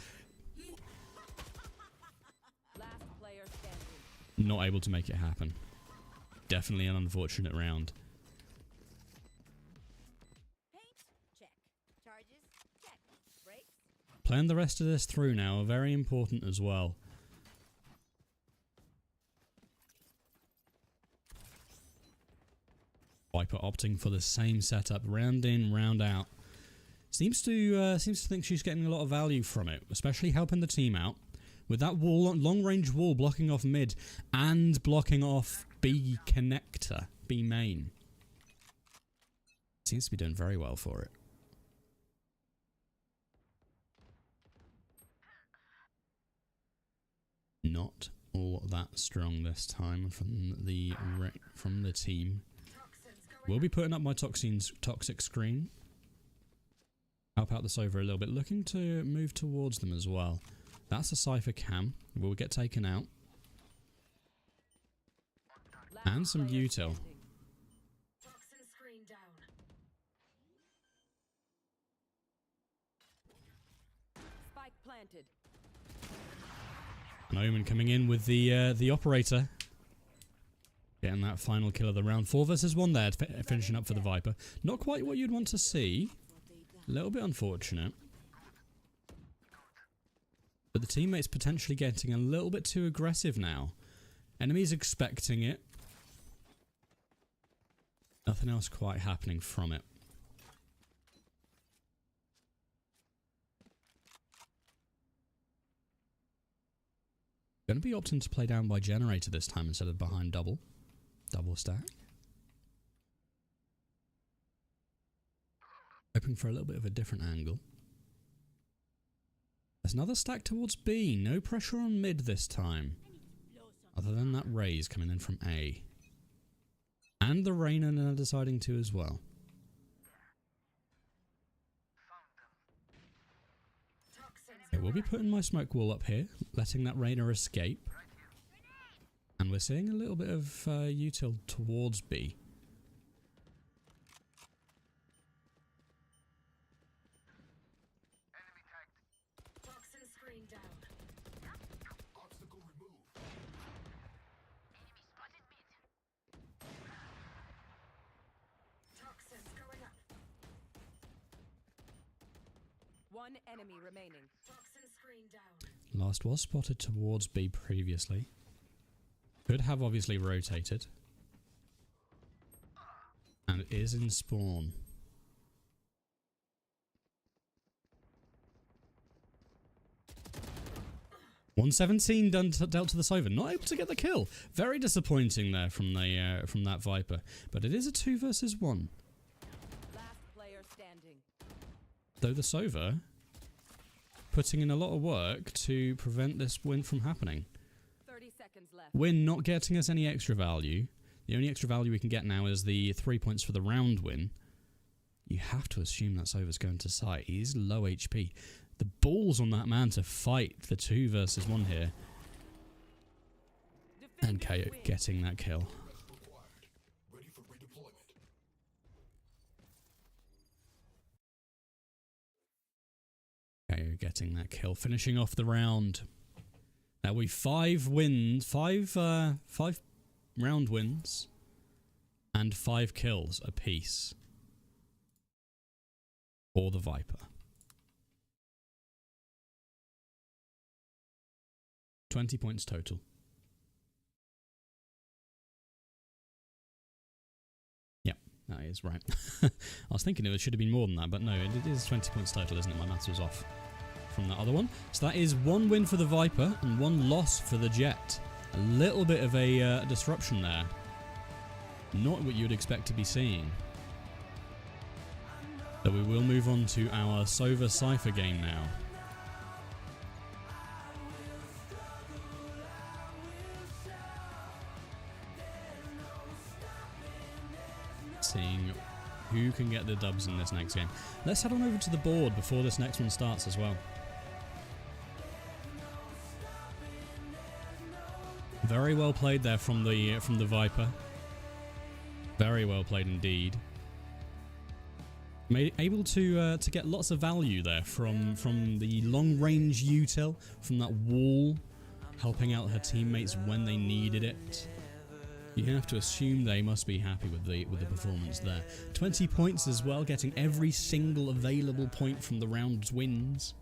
Speaker 3: Last player standing.
Speaker 2: Not able to make it happen. Definitely an unfortunate round.
Speaker 4: Paint, check. Charges, check. Brakes.
Speaker 2: Playing the rest of this through now are very important as well. Viper opting for the same setup, round in, round out. Seems to think she's getting a lot of value from it, especially helping the team out with that wall, long range wall blocking off mid and blocking off B connector, B main. Seems to be doing very well for it. Not all that strong this time from the team. We'll be putting up my toxic screen. Help out the Sova a little bit. Looking to move towards them as well. That's a Cypher cam. Will get taken out. And some util.
Speaker 4: Toxin screen down.
Speaker 3: Spike planted.
Speaker 2: An Omen coming in with the operator. Getting that final kill of the round. 4 versus 1 there, finishing up for the Viper. Not quite what you'd want to see. A little bit unfortunate. But the teammates potentially getting a little bit too aggressive now. Enemies expecting it. Nothing else quite happening from it. Going to be opting to play down by generator this time instead of behind double stack. Hoping for a little bit of a different angle. There's another stack towards B. No pressure on mid this time. Other than that raise coming in from A. And the Reyna now deciding to as well. Okay, we'll be putting my smoke wall up here, letting that Reyna escape. And we're seeing a little bit of util towards B.
Speaker 4: Toxin screen down.
Speaker 5: Obstacle removed. Enemy spotted mid.
Speaker 4: Toxins going up.
Speaker 3: One enemy remaining.
Speaker 4: Toxin screen down.
Speaker 2: Last was spotted towards B previously. Could have obviously rotated. And is in spawn. $117 dealt to the Sova. Not able to get the kill. Very disappointing there from that Viper. But it is a 2 versus 1.
Speaker 3: Last player standing.
Speaker 2: Though the Sova putting in a lot of work to prevent this win from happening.
Speaker 3: 30 seconds left.
Speaker 2: Win not getting us any extra value. The only extra value we can get now is the 3 points for the round win. You have to assume that Sova's going to site. He's low HP. The balls on that man to fight the 2 versus 1 here. And KO getting that kill.
Speaker 5: Ready for redeployment.
Speaker 2: KO getting that kill. Finishing off the round. Now we 5 wins. 5 round wins. And 5 kills apiece. For the Viper. 20 points total. Yep, that is right. I was thinking it should have been more than that, but no, it is 20 points total, isn't it? My maths was off from that other one. So that is 1 win for the Viper and 1 loss for the Jet. A little bit of a disruption there. Not what you would expect to be seeing. So we will move on to our Sova Cypher game now. Seeing who can get the dubs in this next game. Let's head on over to the board before this next one starts as well. Very well played there from the Viper. Very well played indeed. Able to get lots of value there from the long range util, from that wall, helping out her teammates when they needed it. You have to assume they must be happy with the performance there. 20 points as well, getting every single available point from the round's wins.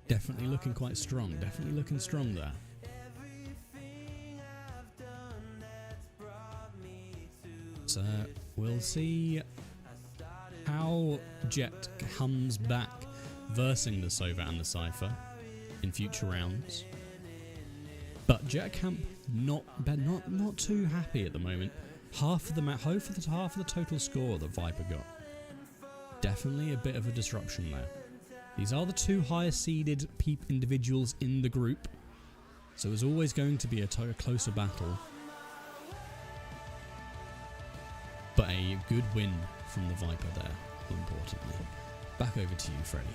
Speaker 2: Definitely looking quite strong. Definitely looking strong there. So we'll see how Jet comes back versing the Sova and the Cypher in future rounds. But Jet Camp not too happy at the moment. Half of the total score that Viper got. Definitely a bit of a disruption there. These are the two highest seeded individuals in the group, so it's always going to be a closer battle. But a good win from the Viper there, importantly. Back over to you, Freddy.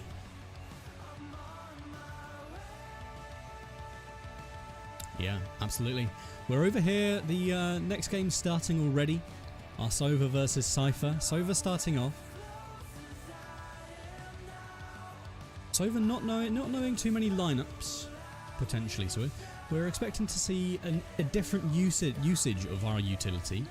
Speaker 2: Yeah, absolutely. We're over here. The next game's starting already. Our Sova versus Cypher. Sova starting off. Sova not knowing too many lineups, potentially. So we're expecting to see a different usage of our utility.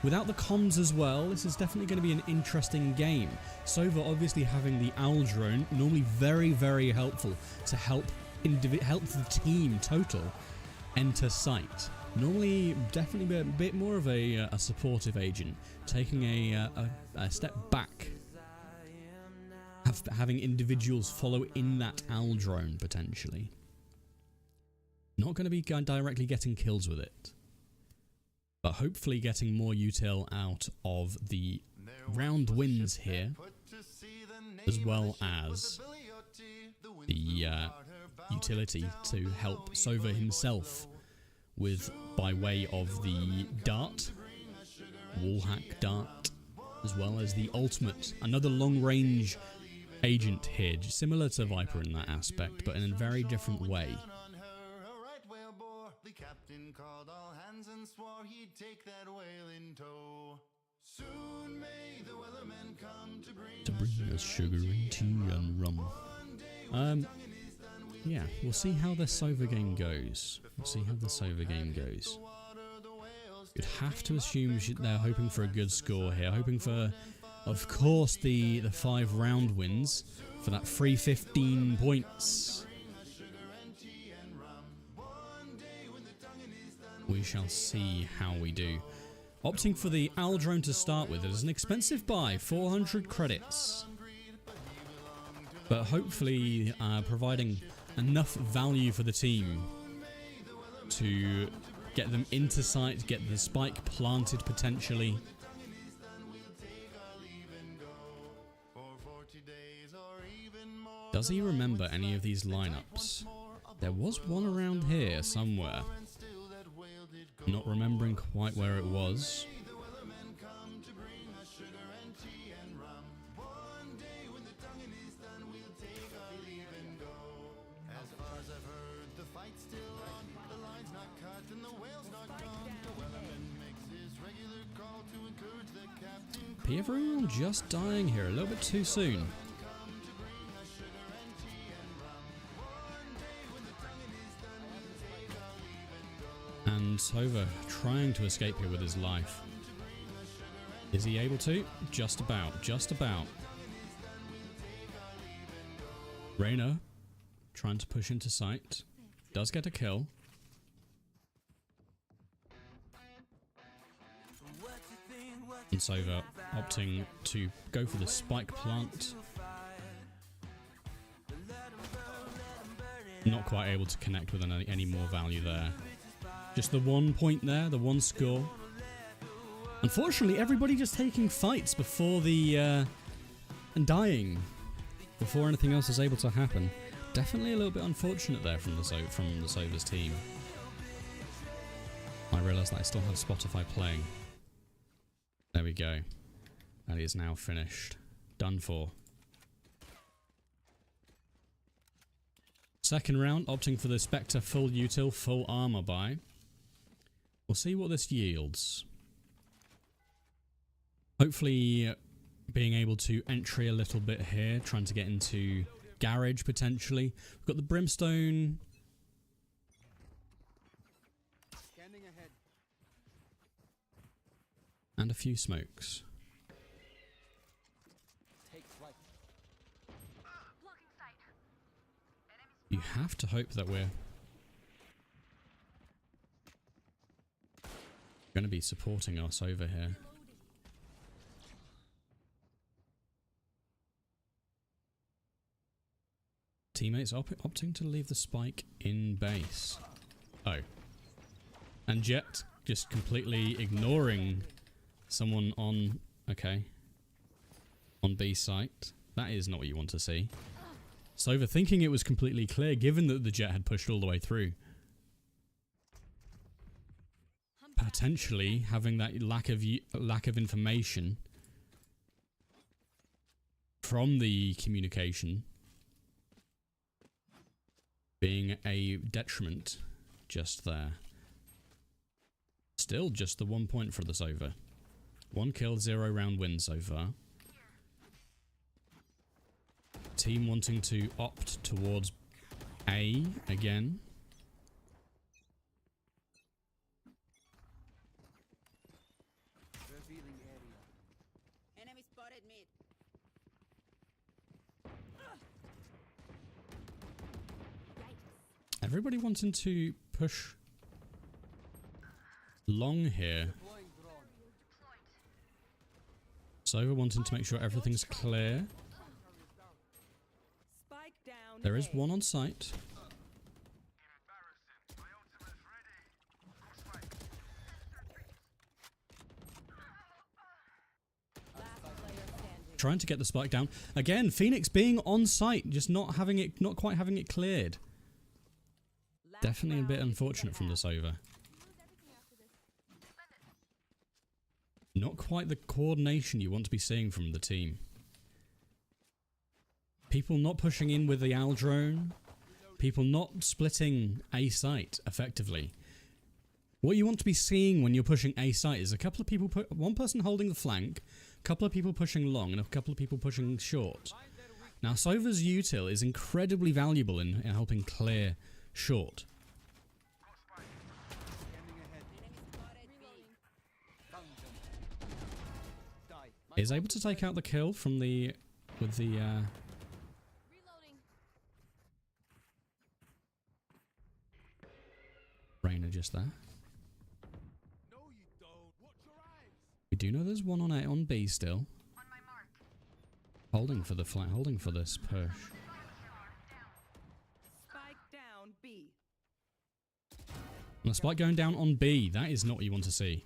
Speaker 2: Without the comms as well, this is definitely going to be an interesting game. Sova obviously having the Owl drone, normally very, very helpful to help the team total enter site. Normally, definitely a bit more of a supportive agent, taking a step back, having individuals follow in that Owl drone potentially. Not going to be directly getting kills with it, but hopefully getting more util out of the round wins here, as well as the utility to help Sova himself with by way of the dart, wallhack dart, as well as the ultimate, another long range agent here, similar to Viper in that aspect, but in a very different way.
Speaker 6: The captain called all hands and swore he'd take that whale in tow. Soon may the weathermen come to bring
Speaker 2: us sugar and tea and rum. Yeah, we'll see how the Sova game goes. You'd have to assume they're hoping for a good score here, hoping for, of course, the 5 round wins for that free 15 points. We shall see how we do. Opting for the Owl drone to start with. It is an expensive buy, 400 credits. But hopefully providing enough value for the team to get them into sight, get the spike planted potentially. Does he remember any of these lineups? There was one around here somewhere. Not remembering quite where it was. Everyone just dying here a little bit too soon. And Sova trying to escape here with his life. Is he able to? Just about. Reyna trying to push into sight. Does get a kill. And Sova opting to go for the spike plant. Not quite able to connect with any more value there. Just the 1 point there, the 1 score. Unfortunately, everybody just taking fights before the and dying before anything else is able to happen. Definitely a little bit unfortunate there from the Sova's team. I realised that I still have Spotify playing. There we go. That is now finished. Done for. Second round, opting for the Spectre full util, full armor buy. We'll see what this yields. Hopefully being able to entry a little bit here, trying to get into garage potentially. We've got the brimstone.
Speaker 7: Scanning ahead.
Speaker 2: And a few smokes.
Speaker 7: Take flight.
Speaker 2: You have to hope that we're going to be supporting us over here. Teammates opting to leave the spike in base. Oh. And Jet just completely ignoring someone on... Okay. On B site. That is not what you want to see. Sova thinking it was completely clear, given that the Jet had pushed all the way through. Potentially having that lack of information from the communication being a detriment just there. Still just the 1 point for the Sova. 1 kill, 0 round win so far. Team wanting to opt towards A again.
Speaker 7: Revealing area.
Speaker 8: Enemy spotted mid.
Speaker 2: Everybody wanting to push long here.
Speaker 7: Deploying drone.
Speaker 2: Sova wanting to make sure everything's clear.
Speaker 3: Spike down.
Speaker 2: There is
Speaker 3: A.
Speaker 2: one on site.
Speaker 3: Last player standing.
Speaker 2: Trying to get the spike down. Again, Phoenix being on site, just not quite having it cleared.
Speaker 3: Last
Speaker 2: Definitely a bit
Speaker 3: round
Speaker 2: unfortunate from the Sova. Not quite the coordination you want to be seeing from the team. People not pushing in with the AL drone. People not splitting A site effectively. What you want to be seeing when you're pushing A site is a couple of people, one person holding the flank, a couple of people pushing long, and a couple of people pushing short. Now Sova's util is incredibly valuable in helping clear short.
Speaker 7: Scanning ahead.
Speaker 8: Enemy spotted B.
Speaker 7: Found them. Die.
Speaker 2: Is able to take out the kill from the with the
Speaker 8: Reloading.
Speaker 2: Rainer just there.
Speaker 7: No, you don't. Watch your eyes.
Speaker 2: We do know there's one on A on B still. Holding for the flank, holding for this push.
Speaker 3: Spike down B.
Speaker 2: And a spike going down on B. That is not what you want to see.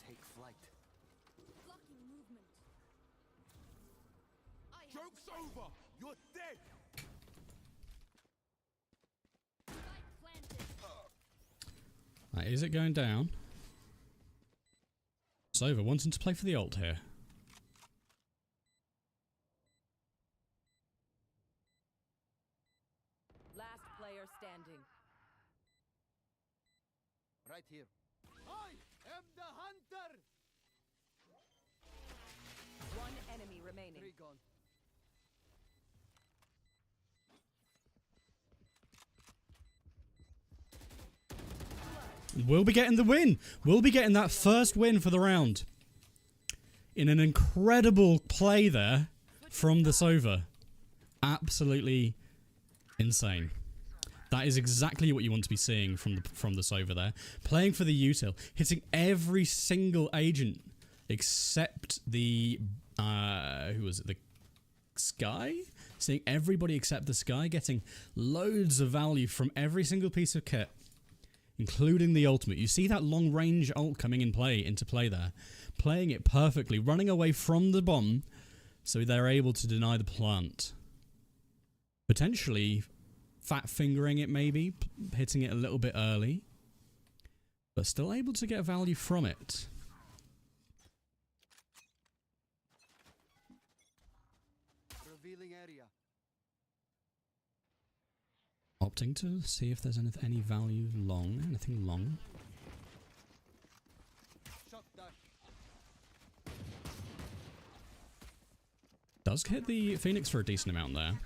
Speaker 7: Take flight.
Speaker 8: Blocking movement.
Speaker 7: Joke's over. You're dead.
Speaker 8: Spike planted.
Speaker 2: Is it going down? Sova wanting to play for the ult here.
Speaker 3: Last player standing.
Speaker 7: Right here. I am the hunter.
Speaker 3: One enemy remaining.
Speaker 7: 3 gone.
Speaker 2: We'll be getting the win. We'll be getting that first win for the round. In an incredible play there from the Sova. Absolutely insane. That is exactly what you want to be seeing from the Sova there. Playing for the util, hitting every single agent except the who was it? The Sky? Seeing everybody except the Sky, getting loads of value from every single piece of kit, including the ultimate. You see that long range ult coming into play there, playing it perfectly, running away from the bomb, so they're able to deny the plant. Potentially fat fingering it, maybe hitting it a little bit early, but still able to get value from it.
Speaker 7: Revealing area.
Speaker 2: Opting to see if there's any value long, anything long.
Speaker 7: Shock dash.
Speaker 2: Does hit the Phoenix for a decent amount there.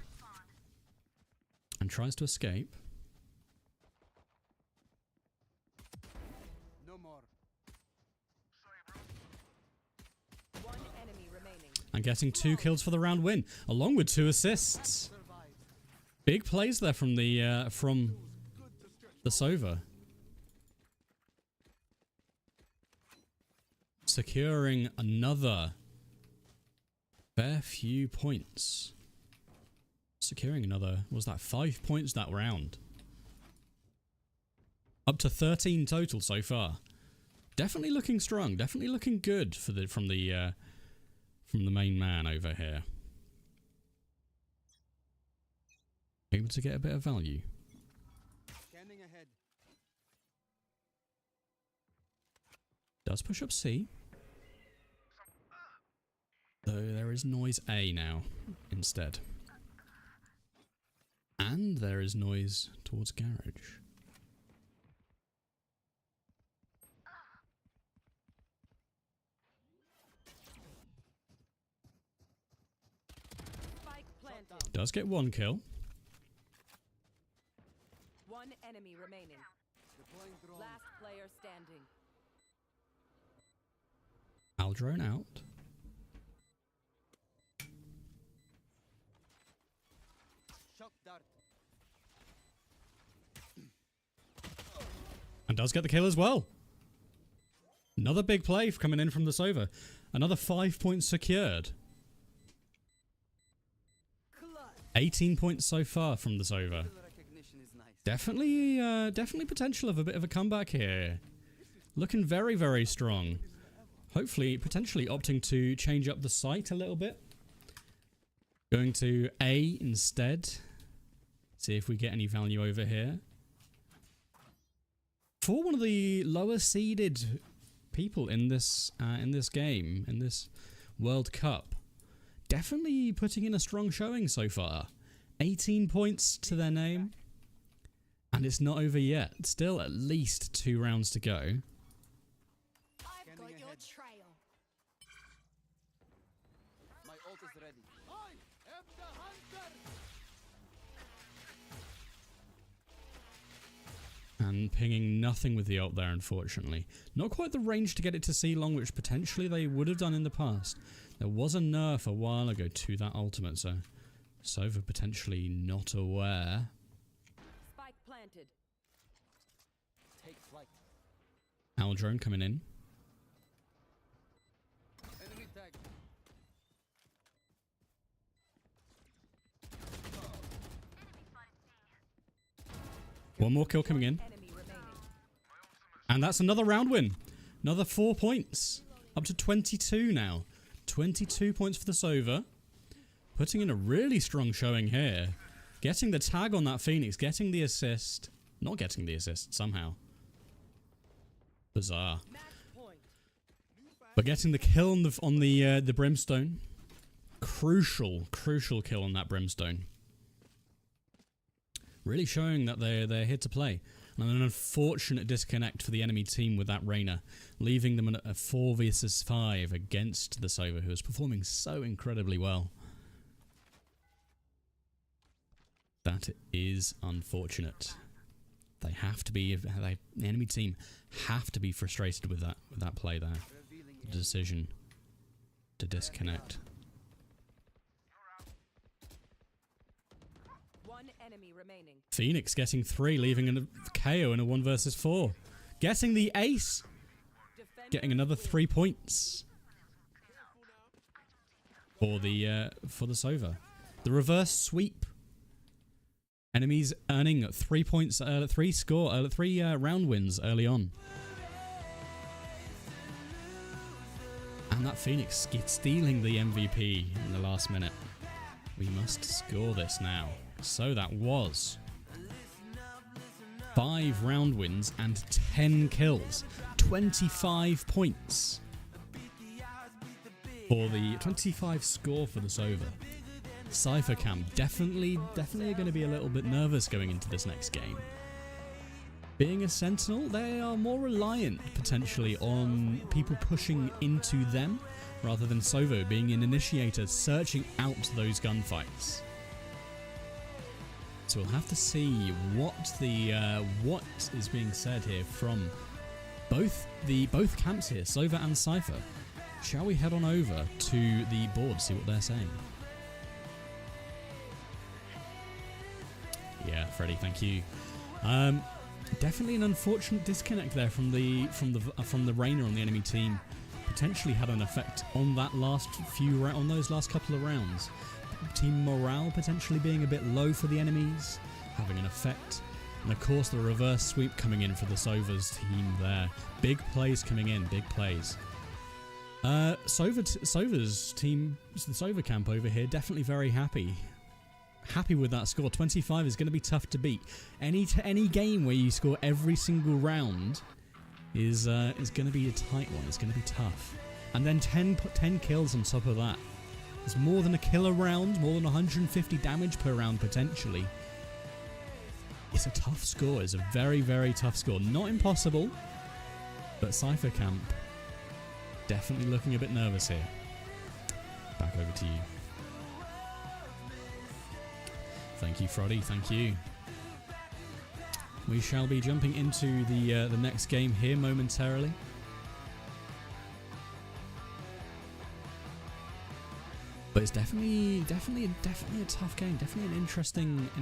Speaker 2: And tries to escape.
Speaker 7: No more.
Speaker 3: One enemy remaining.
Speaker 2: And getting 2 kills for the round win, along with 2 assists.
Speaker 7: Survive.
Speaker 2: Big plays there from the Sova. Securing another fair few points. Securing another, what was that 5 points that round? Up to 13 total so far. Definitely looking strong. Definitely looking good for the from the main man over here. Able to get a bit of value.
Speaker 7: Scanning ahead.
Speaker 2: Does push up C. Though there is noise A now instead. And there is noise towards garage.
Speaker 3: Spike planted.
Speaker 2: Does get 1 kill.
Speaker 3: One enemy remaining.
Speaker 7: Deploying drone.
Speaker 3: Last player standing.
Speaker 2: Aldrone out.
Speaker 7: Shock dart.
Speaker 2: And does get the kill as well. Another big play coming in from the Sova. Another 5 points secured. 18 points so far from the Sova.
Speaker 7: Recognition is nice.
Speaker 2: Definitely potential of a bit of a comeback here. Looking very, very strong. Hopefully, potentially opting to change up the site a little bit. Going to A instead. See if we get any value over here. For one of the lower seeded people in this game, in this World Cup, definitely putting in a strong showing so far. 18 points to their name. And it's not over yet. Still at least 2 rounds to go.
Speaker 8: I've got your trail.
Speaker 7: My ult is ready. I am the hunter.
Speaker 2: And pinging nothing with the ult there, unfortunately. Not quite the range to get it to C long, which potentially they would have done in the past. There was a nerf a while ago to that ultimate, so Sova potentially not aware.
Speaker 3: Spike planted.
Speaker 7: Take flight.
Speaker 2: Aldrone coming in.
Speaker 7: Enemy tag.
Speaker 2: One more kill coming in.
Speaker 3: Enemy remaining.
Speaker 2: And that's another round win. Another 4 points. Up to 22 now. 22 points for the Sova. Putting in a really strong showing here. Getting the tag on that Phoenix. Getting the assist. Not getting the assist somehow. Bizarre.
Speaker 3: Match point.
Speaker 2: But getting the kill on the Brimstone. Crucial kill on that Brimstone. Really showing that they're here to play. And an unfortunate disconnect for the enemy team with that Reyna, leaving them at a 4 versus 5 against the Sova, who is performing so incredibly well. That is unfortunate. They have to be. The enemy team have to be frustrated with that play there.
Speaker 7: Revealing
Speaker 2: The decision to disconnect.
Speaker 3: One enemy remaining.
Speaker 2: Phoenix getting 3, leaving a KO in a 1 versus 4. Getting the ace.
Speaker 3: Defender
Speaker 2: Getting another 3 points for the Sova. The reverse sweep. Enemies earning 3 points, 3 round wins early on. And that Phoenix stealing the MVP in the last minute. We must score this now. So that was 5 round wins and 10 kills. 25 points for the 25 score for the Sova. Cypher camp definitely are going to be a little bit nervous going into this next game. Being a sentinel, they are more reliant potentially on people pushing into them rather than Sovo being an initiator searching out those gunfights. So we'll have to see what is being said here from both camps here, Sova and Cypher. Shall we head on over to the board, see what they're saying? Yeah, Freddy, thank you. Definitely an unfortunate disconnect there from the Reyna on the enemy team. Potentially had an effect on that on those last couple of rounds. Team morale potentially being a bit low for the enemies, having an effect. And of course the reverse sweep coming in for the Sova's team there. Big plays coming in, big plays. Sova's team, the Sova camp over here, definitely very happy. Happy with that score. 25 is going to be tough to beat. Any game where you score every single round is going to be a tight one. It's going to be tough. And then 10 kills on top of that. It's more than a kill a round, more than 150 damage per round potentially. It's a tough score. It's a very, very tough score. Not impossible, but Cypher camp definitely looking a bit nervous here. Back over to you. Thank you, Froddy. Thank you. We shall be jumping into the next game here momentarily. But it's definitely a tough game. Definitely an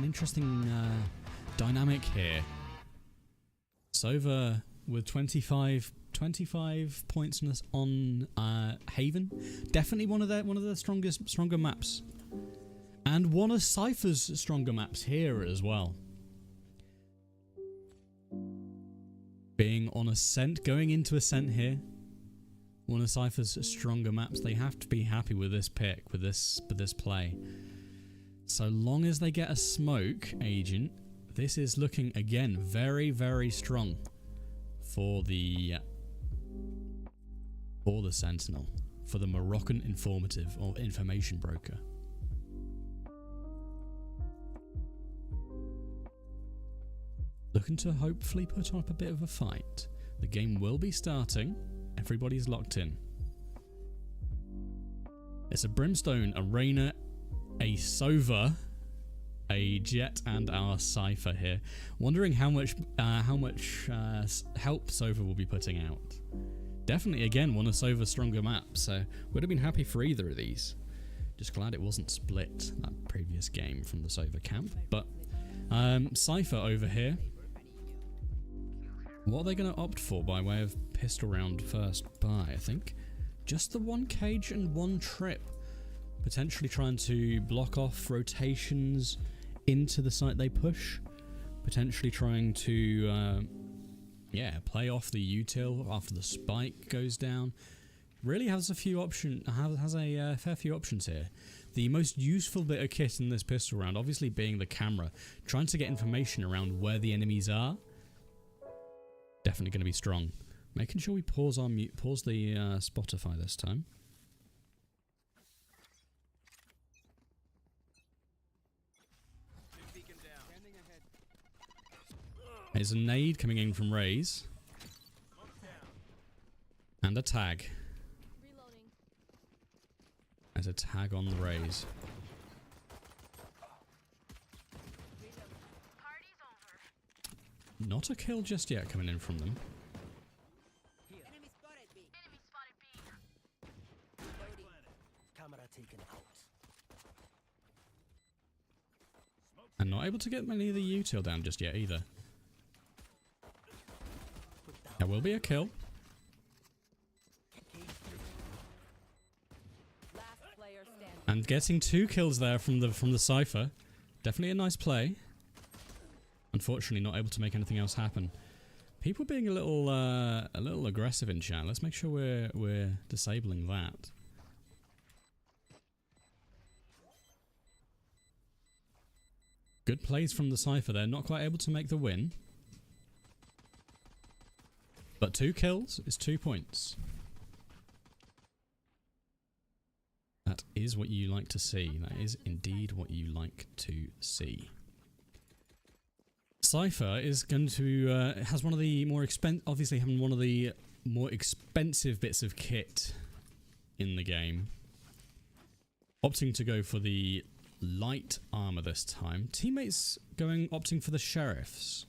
Speaker 2: interesting dynamic here. Sova with 25 points on Haven. Definitely one of the stronger maps. And one of Cypher's stronger maps here as well. Being on Ascent, going into Ascent here. One of Cypher's stronger maps. They have to be happy with this pick, with this play. So long as they get a smoke agent, this is looking again very, very strong for the Sentinel, for the Moroccan informative or information broker. Looking to hopefully put up a bit of a fight. The game will be starting. Everybody's locked in. It's a Brimstone, a Reyna, a Sova, a Jet, and our Cypher here. Wondering how much help Sova will be putting out. Definitely, again, one of Sova's stronger maps, so would have been happy for either of these. Just glad it wasn't split, that previous game from the Sova camp. But Cypher over here. What are they going to opt for by way of pistol round first buy, I think? Just the one cage and one trip. Potentially trying to block off rotations into the site they push. Potentially trying to, play off the util after the spike goes down. Really has a fair few options here. The most useful bit of kit in this pistol round, obviously being the camera. Trying to get information around where the enemies are. Definitely going to be strong. Making sure we pause the Spotify this time. There's a nade coming in from Raze. And a tag.
Speaker 8: Reloading.
Speaker 2: There's a tag on the Raze. Not a kill just yet coming in from them.
Speaker 7: Enemy spotted B. Enemy spotted B. Camera taken out.
Speaker 2: And not able to get many of the util down just yet either. There will be a kill.
Speaker 3: Last player standing.
Speaker 2: And getting 2 kills there from the Cypher. Definitely a nice play. Unfortunately, not able to make anything else happen. People being a little aggressive in chat. Let's make sure we're disabling that. Good plays from the Cypher there. Not quite able to make the win. But 2 kills is 2 points. That is what you like to see. That is indeed what you like to see. Cypher is going to has one of the more obviously having one of the more expensive bits of kit in the game. Opting to go for the light armor this time. Teammates opting for the sheriffs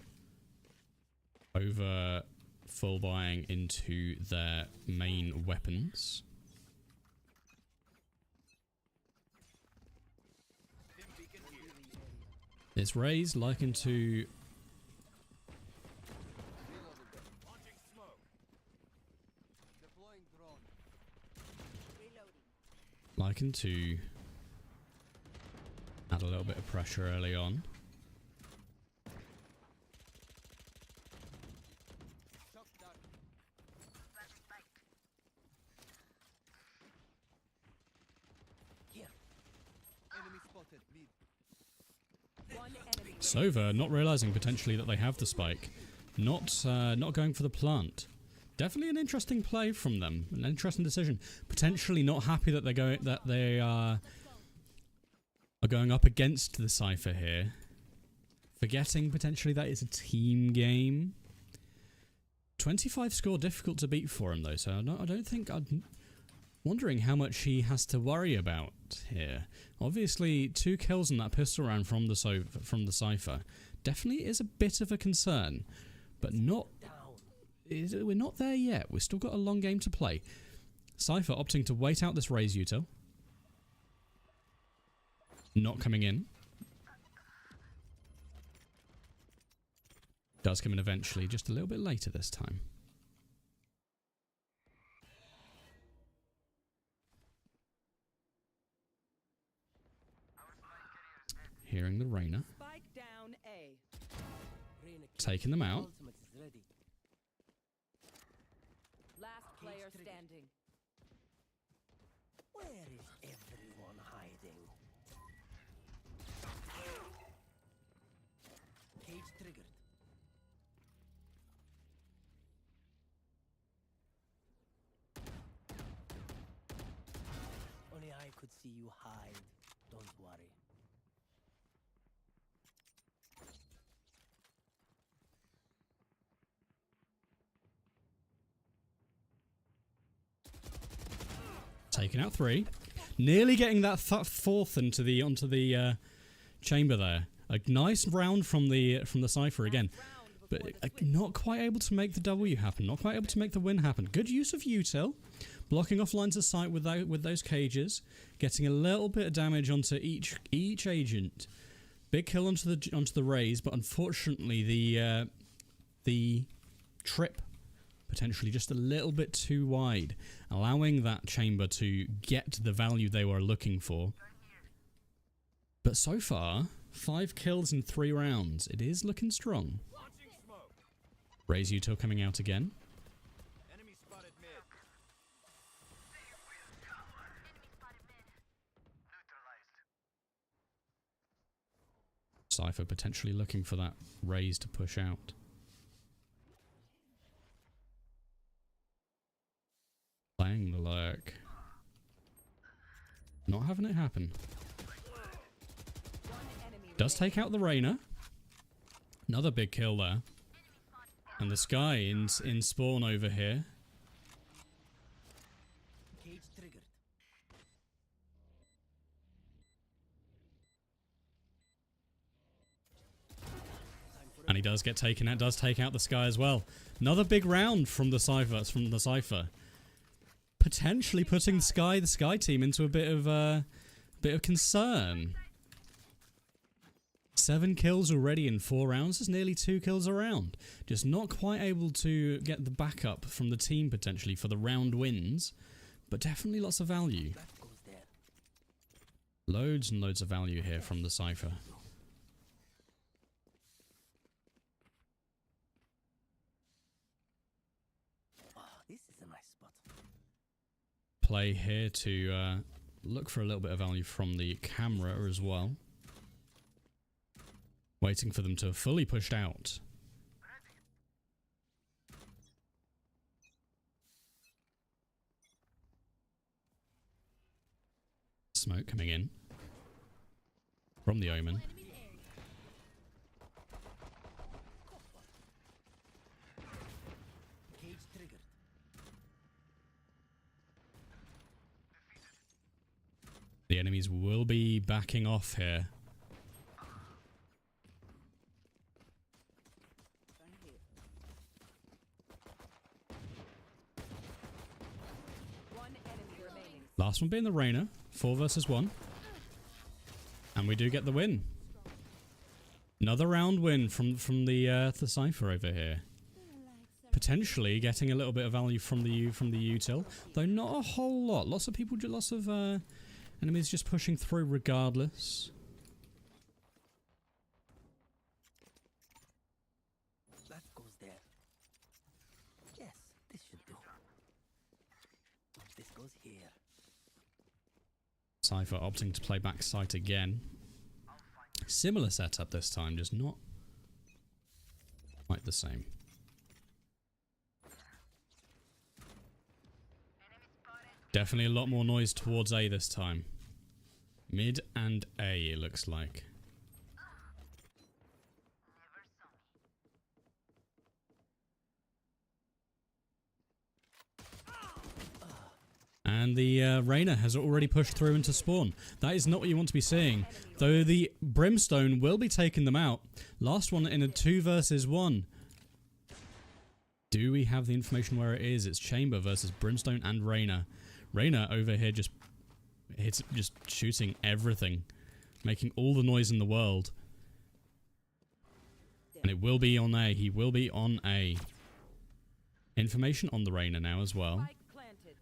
Speaker 2: over full buying into their main weapons. It's Raze likened to add a little bit of pressure early on. Sova not realizing potentially that they have the spike, not going for the plant. Definitely an interesting play from them, an interesting decision. Potentially not happy that they are going up against the Cypher here, forgetting potentially that it's a team game. 25 score difficult to beat for him though, so I don't think I'm wondering how much he has to worry about here. Obviously, 2 kills in that pistol round from the Cypher definitely is a bit of a concern, but we're not there yet. We've still got a long game to play. Cypher opting to wait out this Raze util. Not coming in. Does come in eventually, just a little bit later this time. Hearing the Reyna.
Speaker 3: Spike down A.
Speaker 2: Taking them out.
Speaker 3: Last player standing.
Speaker 9: Where is everyone hiding? Cage triggered. Only I could see you hide. Don't worry.
Speaker 2: Taking out 3. Nearly getting that fourth onto the chamber there. A nice round from the Cypher again. But not quite able to make the W happen. Not quite able to make the win happen. Good use of util. Blocking off lines of sight with those cages. Getting a little bit of damage onto each agent. Big kill onto the Raze, but unfortunately the trip potentially just a little bit too wide, allowing that chamber to get the value they were looking for. But so far, 5 kills in 3 rounds. It is looking strong. Raze util coming out again.
Speaker 7: Enemy spotted mid.
Speaker 2: Cypher potentially looking for that Raze to push out. Playing the lurk. Not having it happen. Does take out the Reyna. Another big kill there. And this guy in spawn over here.
Speaker 9: Cage triggered.
Speaker 2: And he does get taken out, does take out the Sky as well. Another big round from the Cypher. Potentially putting the Sky team into a bit of concern. 7 kills already in 4 rounds. That's nearly 2 kills a round. Just not quite able to get the backup from the team potentially for the round wins. But definitely lots of value. Loads and loads of value here from the Cypher.
Speaker 9: This is a nice spot.
Speaker 2: Play here to look for a little bit of value from the camera as well. Waiting for them to have fully pushed out. smoke coming in from the Omen.
Speaker 9: Cage triggered.
Speaker 2: The enemies will be backing off here.
Speaker 3: One enemy remaining.
Speaker 2: Last one being the Reyna. 4 versus 1. And we do get the win. Another round win from the Cypher over here. Potentially getting a little bit of value from the util, though not a whole lot. Lots of people, lots of enemies just pushing through regardless.
Speaker 9: That goes there. Yes, this should do. This goes here.
Speaker 2: Cypher opting to play back site again. Similar setup this time, just not quite the same. Definitely a lot more noise towards A this time. Mid and A, it looks like. And the Reyna has already pushed through into spawn. That is not what you want to be seeing. Though the Brimstone will be taking them out. Last one in a 2 versus 1. Do we have the information where it is? It's Chamber versus Brimstone and Reyna. Reyna over here just shooting everything. Making all the noise in the world. And it will be on A. He will be on A. Information on the Reyna now as well.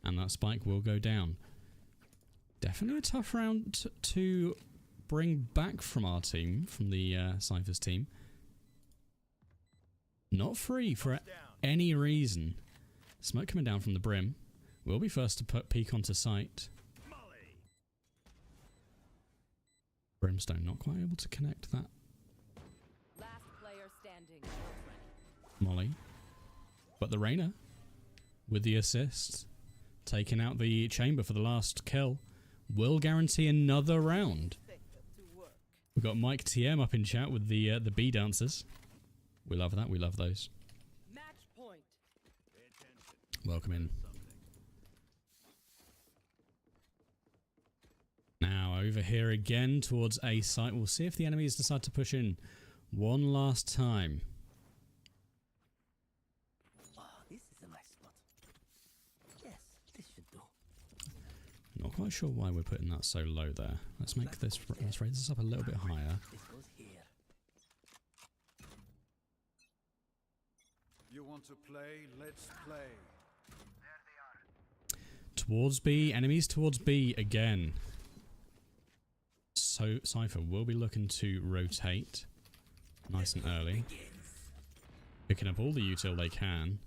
Speaker 2: And that spike will go down. Definitely a tough round to bring back from our team, from the Cypher's team. Not free for any reason. Smoke coming down from the Brim. Will be first to put peek onto site. Brimstone not quite able to connect that.
Speaker 3: Last player standing.
Speaker 2: Molly. But the Reyna, with the assist, taking out the Chamber for the last kill, will guarantee another round. We've got Mike TM up in chat with the B dancers. We love that. We love those.
Speaker 3: Match point.
Speaker 2: Welcome in. Now over here again towards A site. We'll see if the enemies decide to push in one last time.
Speaker 9: Oh, this is a nice spot. Yes, this should do.
Speaker 2: Not quite sure why we're putting that so low there. Let's make this. Let's raise this up a little bit higher.
Speaker 9: This goes here.
Speaker 7: You want to play? Let's play.
Speaker 2: Towards B. Enemies towards B again. So Cypher will be looking to rotate nice and early. Picking up all the util they can.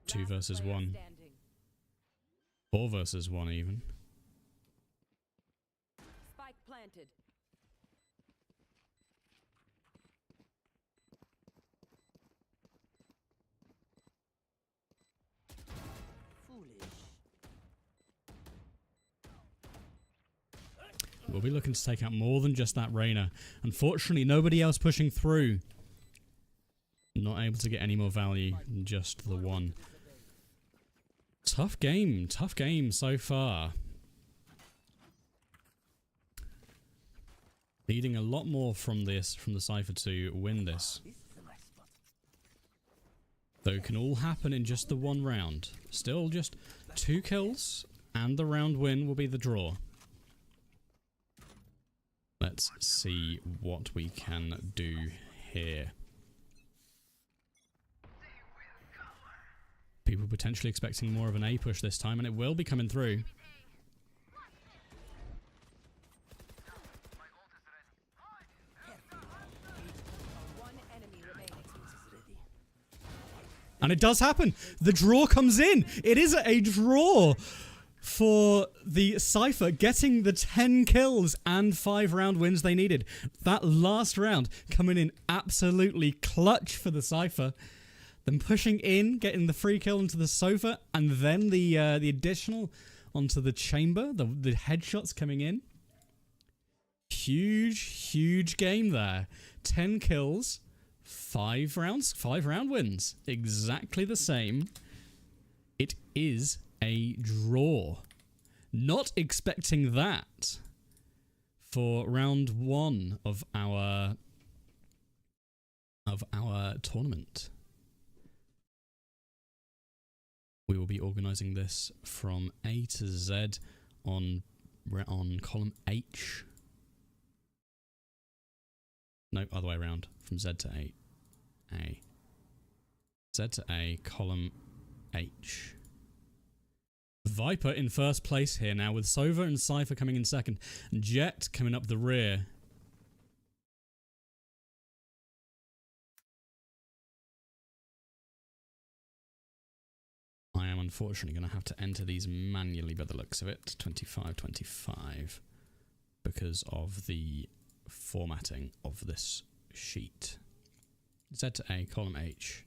Speaker 2: Two
Speaker 3: Last
Speaker 2: versus
Speaker 3: player
Speaker 2: 1.
Speaker 3: standing.
Speaker 2: 4 versus 1 even.
Speaker 3: Spike planted.
Speaker 9: Foolish.
Speaker 2: We'll be looking to take out more than just that Reyna. Unfortunately, nobody else pushing through. Not able to get any more value than just the one. Tough game so far. Needing a lot more from the Cypher to win this.
Speaker 9: This is a nice spot.
Speaker 2: Though it can all happen in just the one round. Still just 2 kills and the round win will be the draw. Let's see what we can do here. People potentially expecting more of an A push this time, and it will be coming through.
Speaker 3: One enemy remaining.
Speaker 2: And it does happen. The draw comes in. It is a draw for the Cypher, getting the 10 kills and 5 round wins they needed. That last round coming in absolutely clutch for the Cypher. Then pushing in, getting the free kill into the sofa, and then the additional onto the chamber. The headshots coming in. Huge game there. 10 kills, 5 rounds, 5 round wins. Exactly the same. It is a draw. Not expecting that for round 1 of our tournament. We will be organising this from A to Z on column H. No, other way around. From Z to A. Z to A, column H. Viper in first place here now, with Sova and Cypher coming in second. Jet coming up the rear. I am unfortunately going to have to enter these manually by the looks of it. 25 because of the formatting of this sheet. Z to A, column H.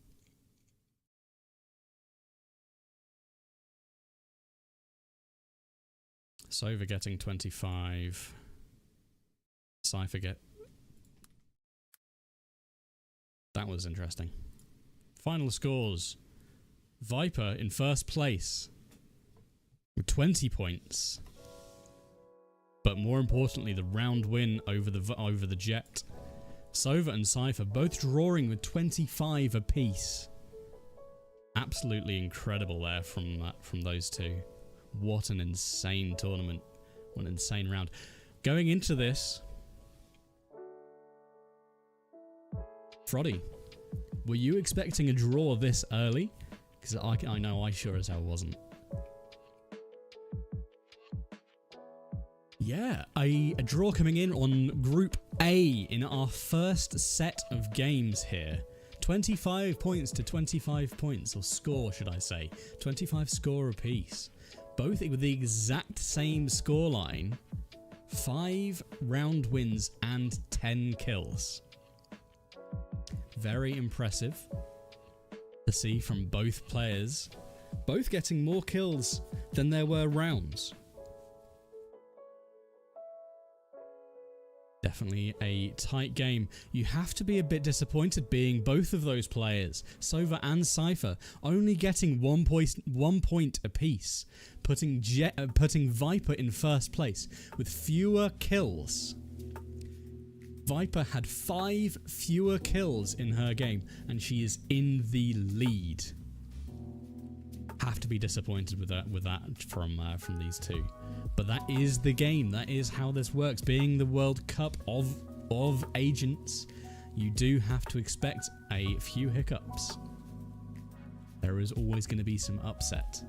Speaker 2: Sova getting 25. Cypher get... That was interesting. Final scores. Viper in first place with 20 points. But more importantly, the round win over the Jet. Sova and Cypher both drawing with 25 apiece. Absolutely incredible there from those two. What an insane tournament. What an insane round. Going into this, Froddy, were you expecting a draw this early? Because I know I sure as hell wasn't. Yeah, a draw coming in on Group A in our first set of games here. 25 points to 25 points, or score should I say. 25 score apiece. Both with the exact same scoreline. 5 round wins and 10 kills. Very impressive to see from both players. Both getting more kills than there were rounds. Definitely a tight game. You have to be a bit disappointed being both of those players, Sova and Cypher, only getting 1 point apiece, putting Viper in first place with fewer kills. Viper had 5 fewer kills in her game, and she is in the lead. Have to be disappointed with that from these two, but that is the game. That is how this works. Being the World Cup of agents, you do have to expect a few hiccups. There is always going to be some upset.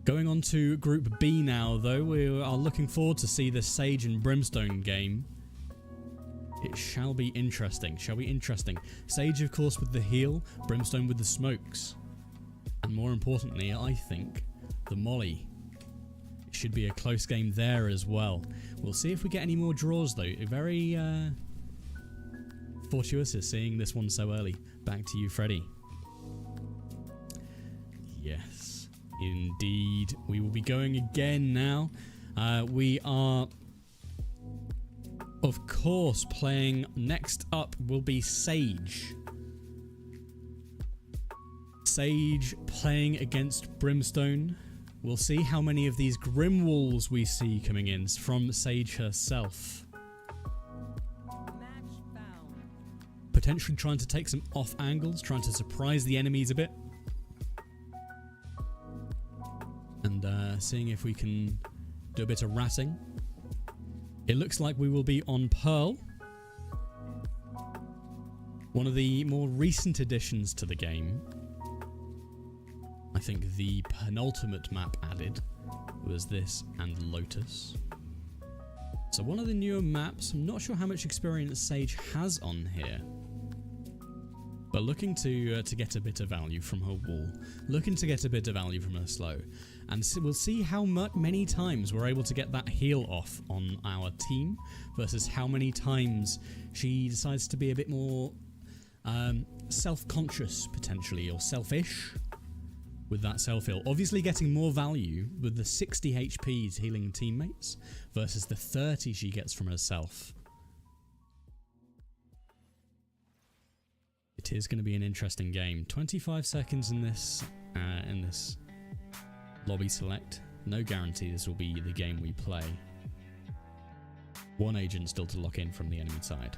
Speaker 2: Going on to Group B now, though, we are looking forward to see the Sage and Brimstone game. It shall be interesting. Sage, of course, with the heal, Brimstone with the smokes. And more importantly, I think, the Molly. It should be a close game there as well. We'll see if we get any more draws, though. Very fortuitous seeing this one so early. Back to you, Freddy. Yes, indeed. We will be going again now. We are, of course, playing... Next up will be Sage. Sage playing against Brimstone. We'll see how many of these Grim Walls we see coming in from Sage herself.
Speaker 3: Match found.
Speaker 2: Potentially trying to take some off angles, trying to surprise the enemies a bit. And seeing if we can do a bit of ratting. It looks like we will be on Pearl. One of the more recent additions to the game. I think the penultimate map added was this and Lotus. So one of the newer maps. I'm not sure how much experience Sage has on here, but looking to get a bit of value from her wall, looking to get a bit of value from her slow, and so we'll see how many times we're able to get that heal off on our team versus how many times she decides to be a bit more self-conscious potentially, or selfish with that self-heal. Obviously getting more value with the 60 HPs healing teammates versus the 30 she gets from herself. It is going to be an interesting game. 25 seconds in this lobby select. No guarantee this will be the game we play. One agent still to lock in from the enemy side.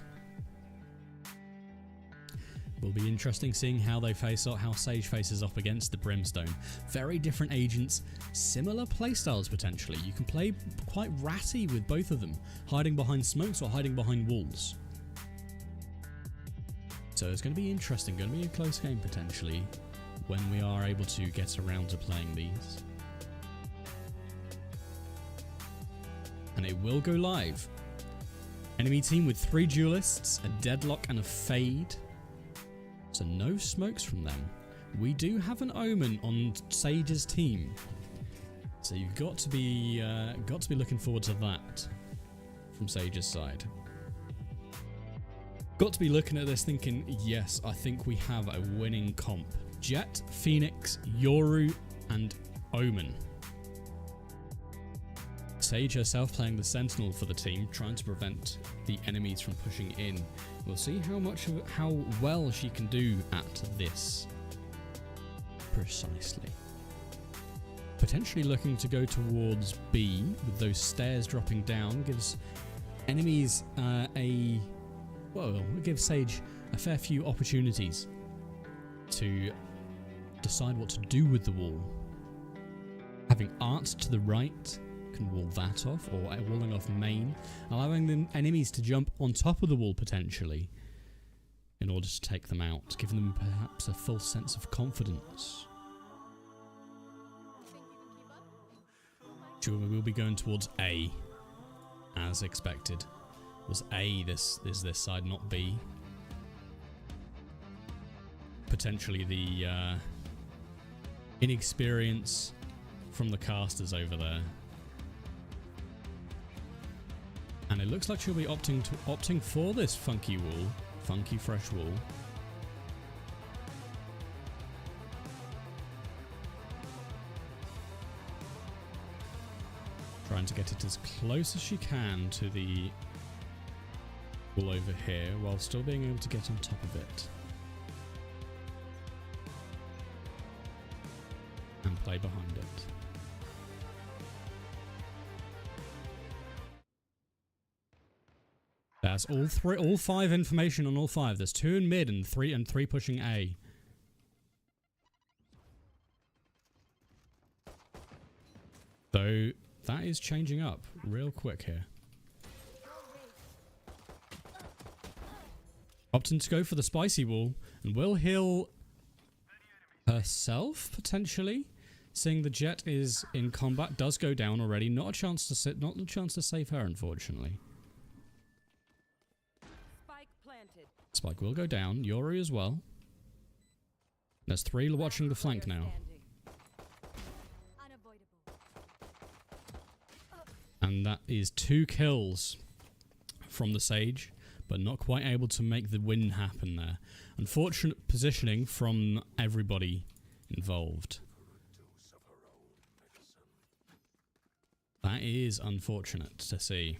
Speaker 2: Will be interesting seeing how they face up, how Sage faces up against the Brimstone. Very different agents, similar playstyles potentially. You can play quite ratty with both of them, hiding behind smokes or hiding behind walls. So it's going to be interesting, going to be a close game potentially when we are able to get around to playing these. And it will go live. Enemy team with 3 duelists, a deadlock and a fade. So no smokes from them. We do have an omen on Sage's team, so you've got to be looking forward to that from Sage's side. Got to be looking at this thinking, yes, I think we have a winning comp. Jett, Phoenix, Yoru, and Omen. Sage herself playing the Sentinel for the team, trying to prevent the enemies from pushing in. We'll see how well she can do at this. Precisely. Potentially looking to go towards B with those stairs dropping down gives enemies it gives Sage a fair few opportunities to decide what to do with the wall. Having Art to the right can wall that off, or walling off main, allowing the enemies to jump on top of the wall potentially in order to take them out, giving them perhaps a full sense of confidence. Sure, we will be going towards A, as expected. It was A this side, not B. Potentially the inexperience from the casters over there. And it looks like she'll be opting for this funky wall, funky fresh wall. Trying to get it as close as she can to the wall over here, while still being able to get on top of it. And play behind it. That's all 5 information on all 5. There's 2 in mid and 3 pushing A. So that is changing up real quick here. Opting to go for the spicy wall and will heal herself potentially. Seeing the Jett is in combat, does go down already. Not a chance to save her, unfortunately. Spike will go down. Yoru as well. There's 3 watching the flank now. And that is 2 kills from the Sage, but not quite able to make the win happen there. Unfortunate positioning from everybody involved. That is unfortunate to see.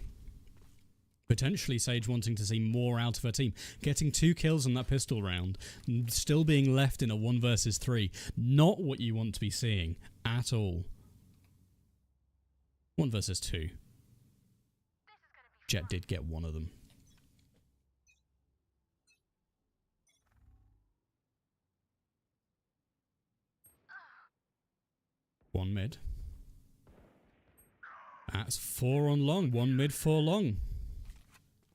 Speaker 2: Potentially Sage wanting to see more out of her team. Getting 2 kills on that pistol round. Still being left in a 1 versus 3. Not what you want to be seeing at all. 1 versus 2. Jett did get 1 of them. One mid. That's 4 on long. 1 mid, 4 long.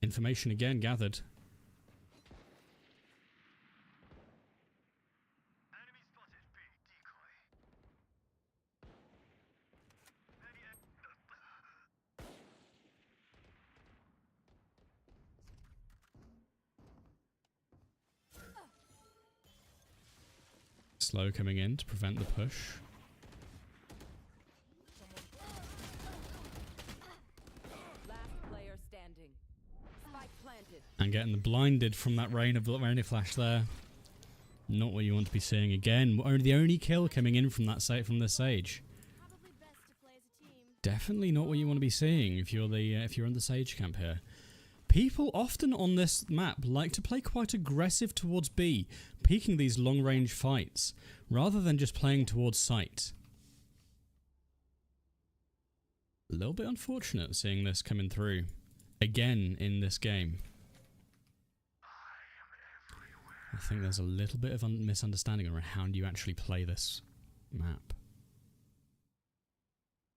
Speaker 2: Information again gathered.
Speaker 7: Enemy spotted B decoy.
Speaker 2: Slow coming in to prevent the push.
Speaker 3: Last player standing. Spike planted. planted.
Speaker 2: And getting blinded from that rain flash there. Not what you want to be seeing again. The only kill coming in from that from the Sage.
Speaker 8: Probably best to play as a team.
Speaker 2: Definitely not what you want to be seeing if you're in the Sage camp here. People often on this map like to play quite aggressive towards B, peeking these long-range fights, rather than just playing towards site. A little bit unfortunate seeing this coming through again in this game. I think there's a little bit of misunderstanding around how do you actually play this map.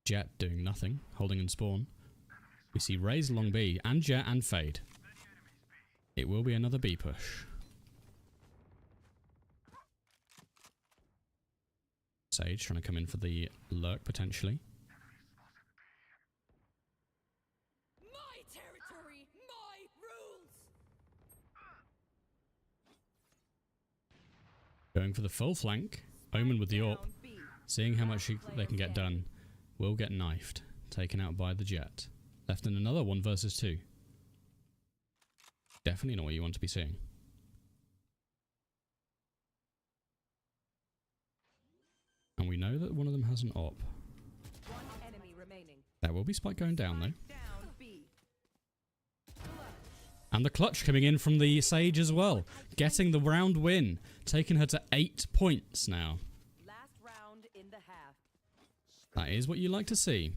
Speaker 2: Jet doing nothing, holding in spawn. We see Raze along B, and Jet and Fade. It will be another B push. Sage trying to come in for the lurk potentially.
Speaker 8: My territory, my rules.
Speaker 2: Going for the full flank. Omen with the AWP.
Speaker 3: Down B.
Speaker 2: Seeing how much they can get done. Will get knifed. Taken out by the Jet. Left in another 1 versus 2. Definitely not what you want to be seeing. And we know that one of them has an AWP.
Speaker 3: One enemy remaining.
Speaker 2: There will be spike going down though.
Speaker 3: Down B.
Speaker 2: And the clutch coming in from the Sage as well. Getting the round win. Taking her to 8 points now.
Speaker 3: Last round in the half.
Speaker 2: That is what you like to see.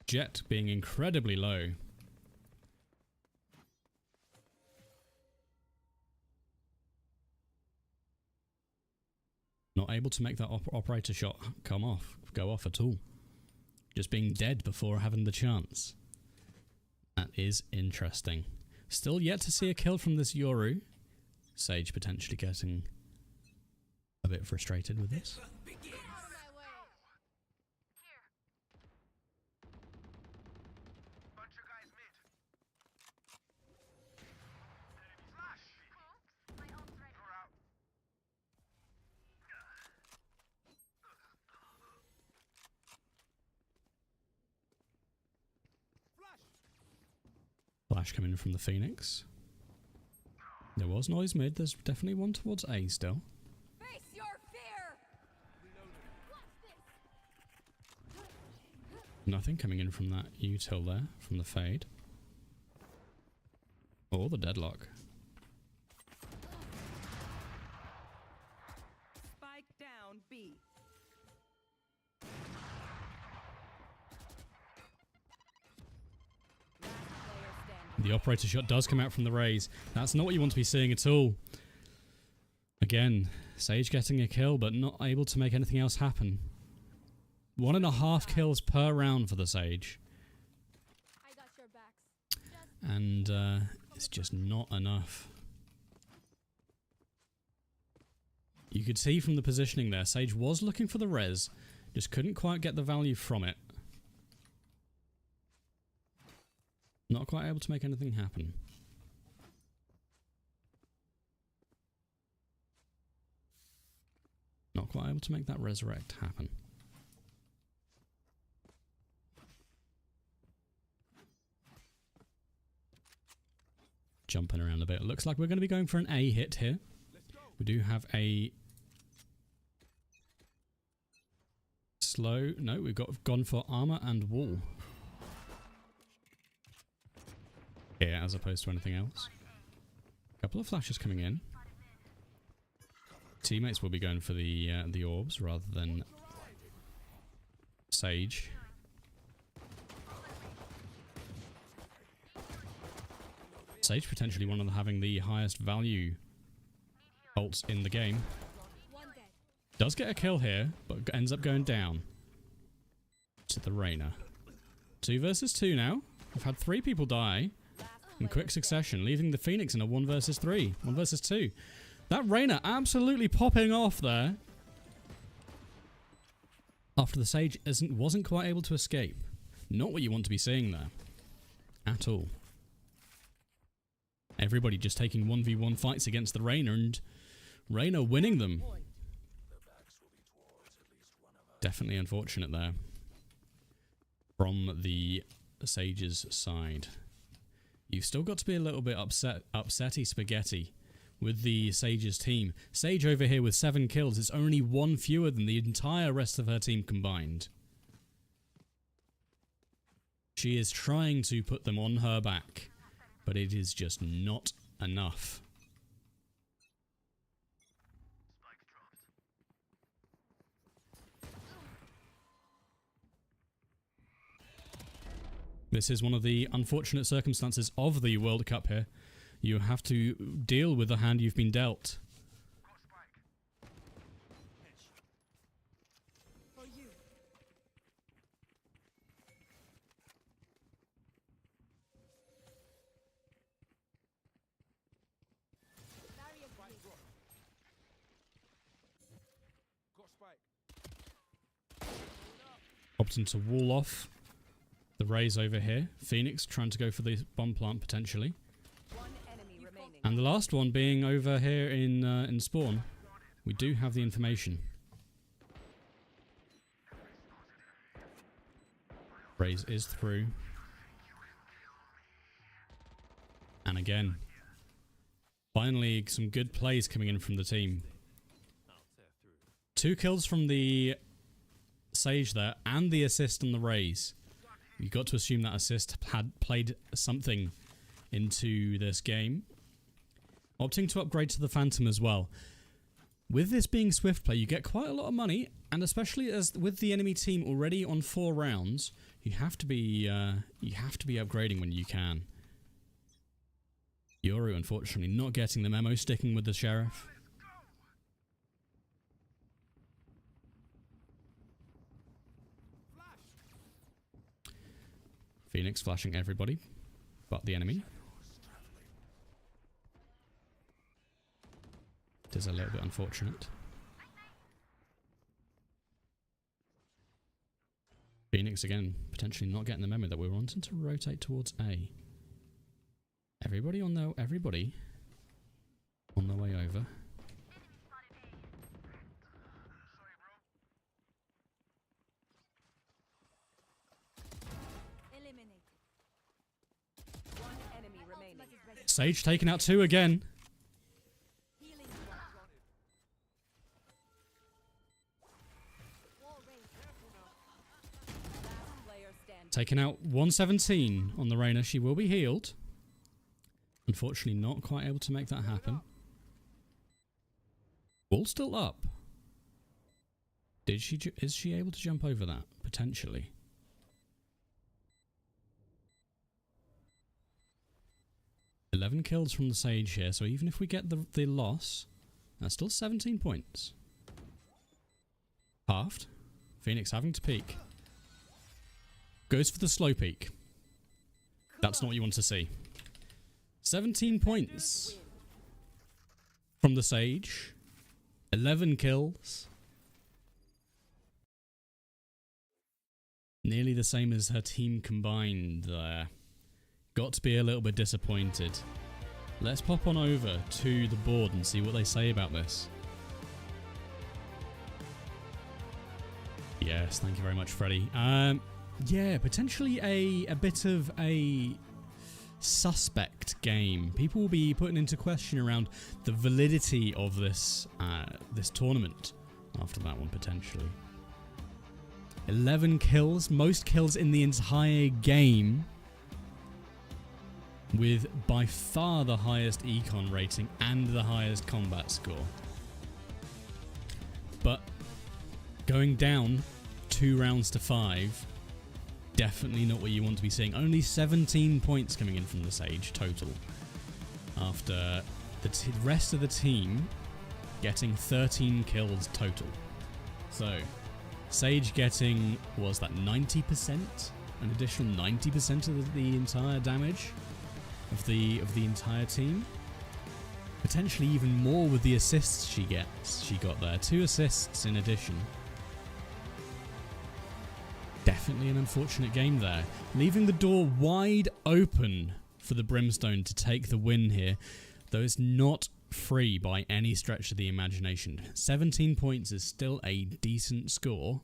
Speaker 2: Jet being incredibly low. Not able to make that operator shot go off at all. Just being dead before having the chance. That is interesting. Still yet to see a kill from this Yoru. Sage potentially getting a bit frustrated with this. Flash coming from the Phoenix. There was noise mid. There's definitely one towards A still.
Speaker 8: Face your fear.
Speaker 2: Nothing coming in from that util there, from the Fade. Or the Deadlock.
Speaker 3: Spike down B. Last player standing.
Speaker 2: The operator shot does come out from the Raze. That's not what you want to be seeing at all. Again, Sage getting a kill, but not able to make anything else happen. 1.5 kills per round for the Sage.
Speaker 8: I got your backs.
Speaker 2: And it's just not enough. You could see from the positioning there, Sage was looking for the res, just couldn't quite get the value from it. Not quite able to make anything happen. Not quite able to make that resurrect happen. Jumping around a bit. Looks like we're going to be going for an A hit here. We do have a slow. No, we've gone for armor and wall here as opposed to anything else. A couple of flashes coming in. Teammates will be going for the orbs rather than Sage. Sage potentially one of having the highest value ults in the game.
Speaker 8: One dead.
Speaker 2: Does get a kill here, but ends up going down to the Reyna. 2 versus 2 now. We've had 3 people die in quick succession, leaving the Phoenix in a 1 versus 3. 1 versus 2. That Reyna absolutely popping off there. After the Sage wasn't quite able to escape. Not what you want to be seeing there. At all. Everybody just taking 1v1 fights against the Reyna and Reyna winning them. Definitely unfortunate there. From the Sage's side. you've still got to be a little bit upsetty spaghetti with the Sage's team. Sage over here with 7 kills is only 1 fewer than the entire rest of her team combined. She is trying to put them on her back, but it is just not enough. This is one of the unfortunate circumstances of the World Cup here. You have to deal with the hand you've been dealt.
Speaker 8: For you. Barrier
Speaker 7: Spike drop. Got spike.
Speaker 2: Opting to wall off the Rays over here. Phoenix trying to go for the bomb plant potentially.
Speaker 3: One enemy remaining.
Speaker 2: And the last one being over here in spawn. We do have the information. Rays is through. And again, finally some good plays coming in from the team. 2 kills from the Sage there and the assist on the Rays. You've got to assume that assist had played something into this game. Opting to upgrade to the Phantom as well. With this being Swift play, you get quite a lot of money, and especially as with the enemy team already on 4 rounds, you have to be upgrading when you can. Yoru, unfortunately, not getting the memo, sticking with the Sheriff. Phoenix flashing everybody but the enemy. It is a little bit unfortunate. Phoenix again, potentially not getting the memo that we're wanting to rotate towards A. Everybody on their way over.
Speaker 8: eliminated.
Speaker 3: One enemy remaining.
Speaker 8: Ultimate is ready.
Speaker 2: Sage taking out 2 again.
Speaker 8: Healing. Wall raised.
Speaker 3: Last player standing.
Speaker 2: Taking out 117 on the Reyna. She will be healed. Unfortunately, not quite able to make that happen. Wall still up. Is she able to jump over that? Potentially. $11 kills from the Sage here, so even if we get the loss, that's still 17 points. Halved. Phoenix having to peek. Goes for the slow peek. That's not what you want to see. 17 points from the Sage. 11 kills. Nearly the same as her team combined there. Got to be a little bit disappointed. Let's pop on over to the board and see what they say about this. Yes, thank you very much, Freddie. Yeah, potentially a bit of a suspect game. People will be putting into question around the validity of this this tournament after that one, potentially. 11 kills, most kills in the entire game, with by far the highest econ rating and the highest combat score. But going down 2 rounds to 5, definitely not what you want to be seeing. Only 17 points coming in from the Sage total, after the rest of the team getting 13 kills total. So Sage getting, was that 90%? An additional 90% of the entire damage of the entire team. Potentially even more with the assists she gets. She got there 2 assists in addition. Definitely an unfortunate game there, leaving the door wide open for the Brimstone to take the win here, though it's not free by any stretch of the imagination. 17 points is still a decent score.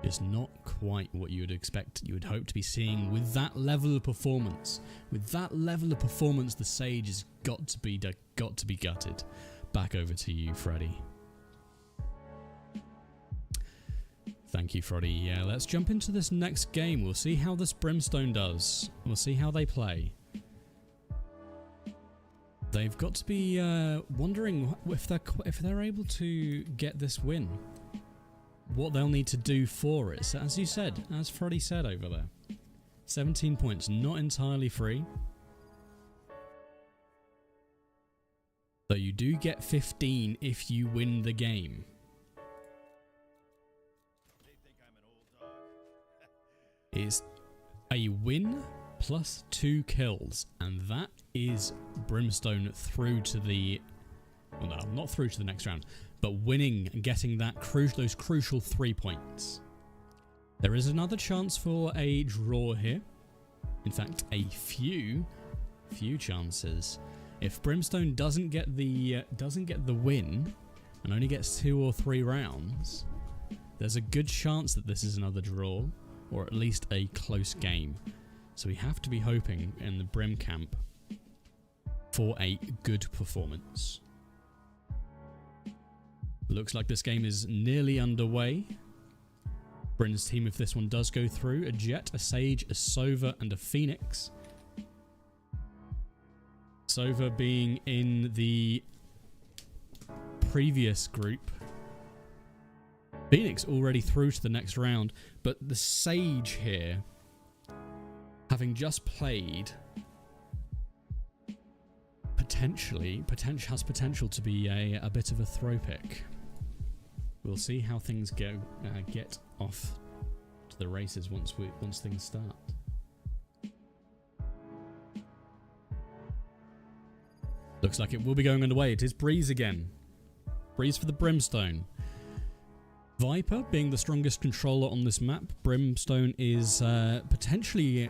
Speaker 2: Just not quite what you would expect, you would hope to be seeing with that level of performance. With that level of performance, the Sage has got to be gutted. Back over to you, Freddy. Thank you, Freddy. Yeah, let's jump into this next game. We'll see how this Brimstone does. We'll see how they play. They've got to be wondering if they're able to get this win. What they'll need to do for it. So as you said, as Freddy said over there, 17 points, not entirely free. So you do get 15 if you win the game. It's a win plus 2 kills, and that is Brimstone through to the... Well, no, not through to the next round, but winning and getting that those crucial 3 points. There is another chance for a draw here. In fact, a few chances. If Brimstone doesn't get the win and only gets 2 or 3 rounds, there's a good chance that this is another draw, or at least a close game. So we have to be hoping in the Brim camp for a good performance. Looks like this game is nearly underway. Brim's team, if this one does go through, a Jet, a Sage, a Sova, and a Phoenix. Sova being in the previous group. Phoenix already through to the next round, but the Sage here, having just played, has potential to be a bit of a throw pick. We'll see how things go. Get off to the races once things start. Looks like it will be going underway. It is Breeze again. Breeze for the Brimstone. Viper being the strongest controller on this map. Brimstone is potentially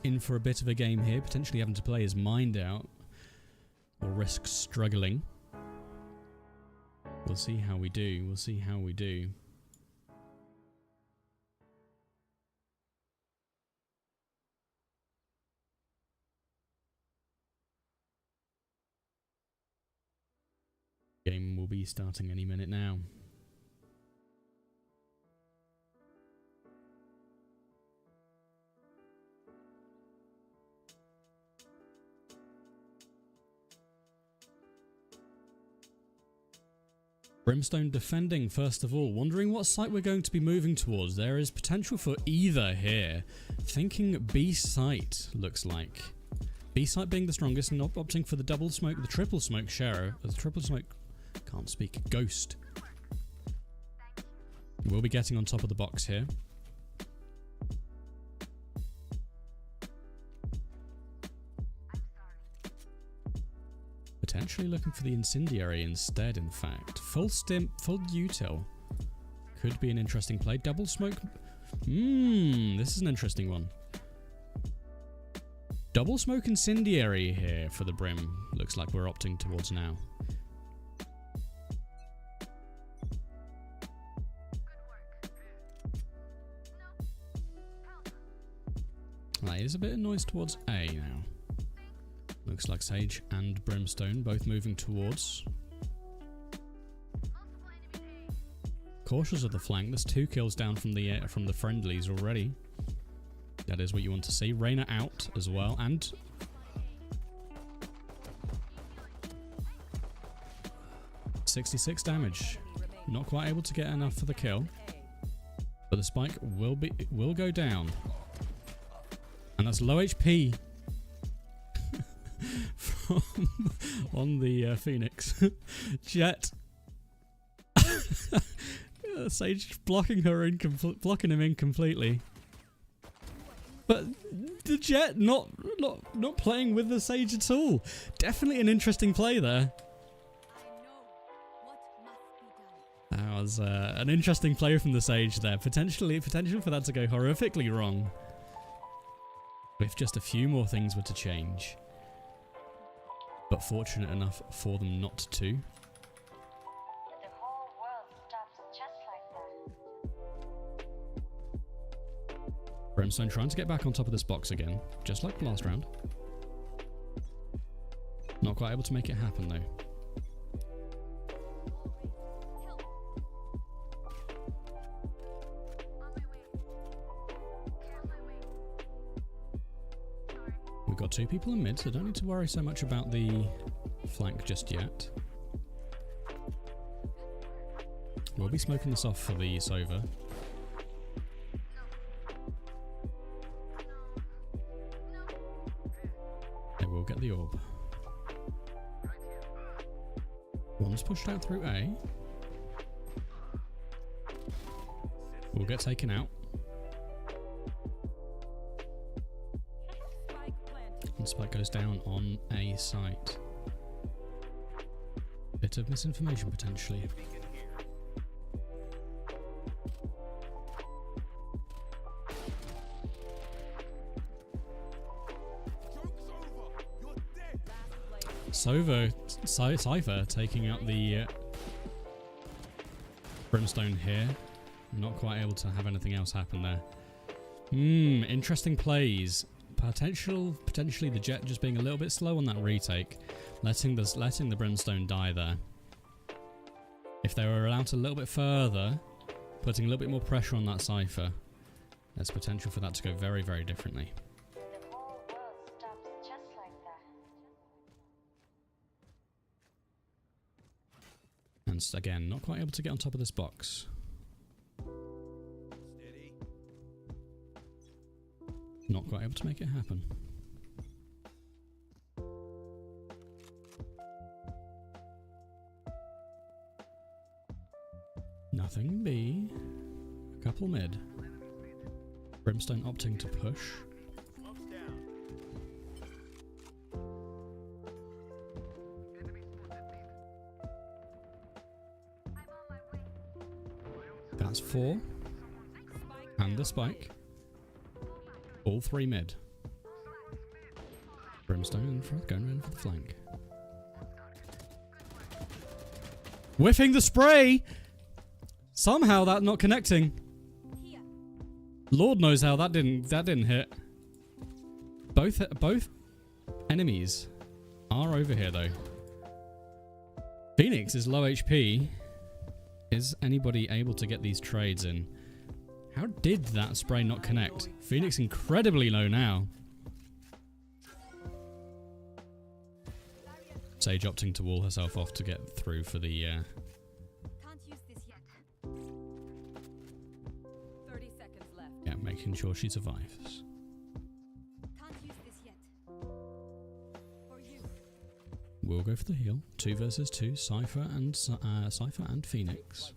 Speaker 2: in for a bit of a game here. Potentially having to play his mind out. Or risk struggling. We'll see how we do. We'll see how we do. Game will be starting any minute now. Brimstone defending first of all, wondering what site we're going to be moving towards. There is potential for either here. Thinking B site looks like. B site being the strongest and not opting for the double smoke, the triple smoke share. The triple smoke, can't speak, Ghost. We'll be getting on top of the box here. Potentially looking for the incendiary instead, in fact. Full stimp, full util. Could be an interesting play. Double smoke. This is an interesting one. Double smoke incendiary here for the Brim. Looks like we're opting towards now. That is a bit of noise towards A now. Looks like Sage and Brimstone both moving towards. Cautious of the flank. There's 2 kills down from the friendlies already. That is what you want to see. Reyna out as well, and 66 damage. Not quite able to get enough for the kill, but the spike will go down, and that's low HP. On the Phoenix. Jet. Sage blocking him in completely. But the Jet not playing with the Sage at all. Definitely an interesting play there. That was an interesting play from the Sage there. Potential for that to go horrifically wrong. If just a few more things were to change. But fortunate enough for them not to.
Speaker 10: The whole world stops just like that.
Speaker 2: Brimstone trying to get back on top of this box again, just like the last round. Not quite able to make it happen though. We've got 2 people in mid, so don't need to worry so much about the flank just yet. We'll be smoking this off for the Sova. They will get the orb. One's pushed out through A. Will get taken out. And Spike goes down on A site. Bit of misinformation potentially. Cypher taking out the Brimstone here. Not quite able to have anything else happen there. Interesting plays. Potentially the Jet just being a little bit slow on that retake, letting the Brimstone die there. If they were allowed a little bit further, putting a little bit more pressure on that Cypher, there's potential for that to go very, very differently.
Speaker 10: The whole world stops just like that.
Speaker 2: And again, not quite able to get on top of this box.
Speaker 7: Steady.
Speaker 2: Not quite able to make it happen. Nothing B. A couple mid. Brimstone opting to push.
Speaker 7: Smoke's down.
Speaker 2: That's 4. And the spike. All 3 mid. Brimstone in front, going in for the flank. Whiffing the spray! Somehow that not connecting.
Speaker 8: Here.
Speaker 2: Lord knows how that didn't hit. Both enemies are over here though. Phoenix is low HP. Is anybody able to get these trades in? How did that spray not connect? Phoenix incredibly low now. Sage opting to wall herself off to get through for the
Speaker 8: Can't use this yet.
Speaker 3: 30 seconds left.
Speaker 2: yeah, making sure she survives.
Speaker 8: Can't use this yet. For you.
Speaker 2: We'll go for the heal. 2 versus 2. Cypher and Phoenix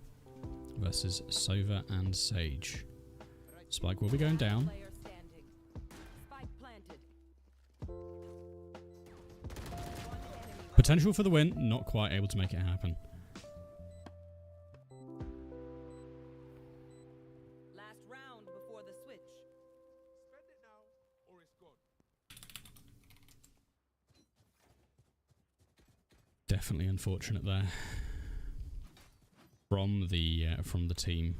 Speaker 2: versus Sova and Sage. Spike will be going down.
Speaker 3: Player standing. Spike planted. One enemy.
Speaker 2: Potential for the win. Not quite able to make it happen.
Speaker 3: Last round before the switch.
Speaker 7: Spend it now, or it's gone.
Speaker 2: Definitely unfortunate there from the team.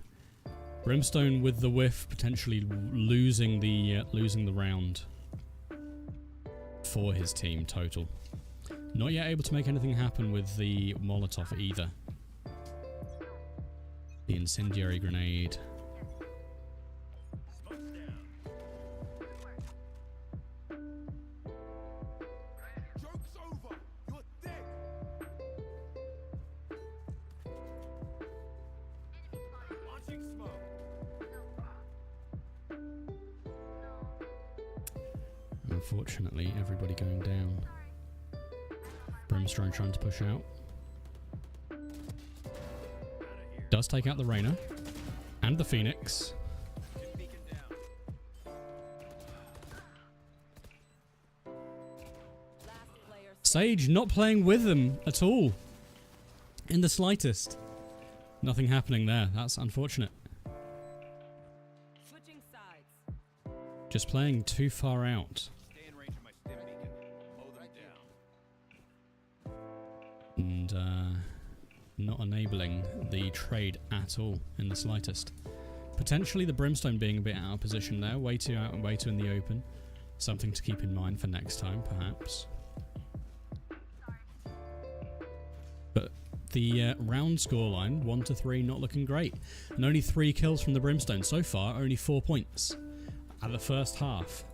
Speaker 2: Brimstone with the whiff, potentially losing the round for his team total. Not yet able to make anything happen with the Molotov either. The incendiary grenade.
Speaker 7: Smoke's down. Joke's over. You're dead. Launching smoke.
Speaker 2: Unfortunately, everybody going down. Brimstone trying to push out. Does take out the Reyna and the Phoenix.
Speaker 7: Get beacon down.
Speaker 3: Last player
Speaker 2: Sage not playing with them at all. In the slightest. Nothing happening there. That's unfortunate.
Speaker 3: switching sides.
Speaker 2: Just playing too far out.
Speaker 7: Stay in range of my stim beacon. Mow them down.
Speaker 2: And not enabling the trade at all in the slightest. Potentially the Brimstone being a bit out of position there, way too out and way too in the open. Something to keep in mind for next time, perhaps. But the round scoreline, 1-3, not looking great. And only 3 kills from the Brimstone. So far, only 4 points at the first half.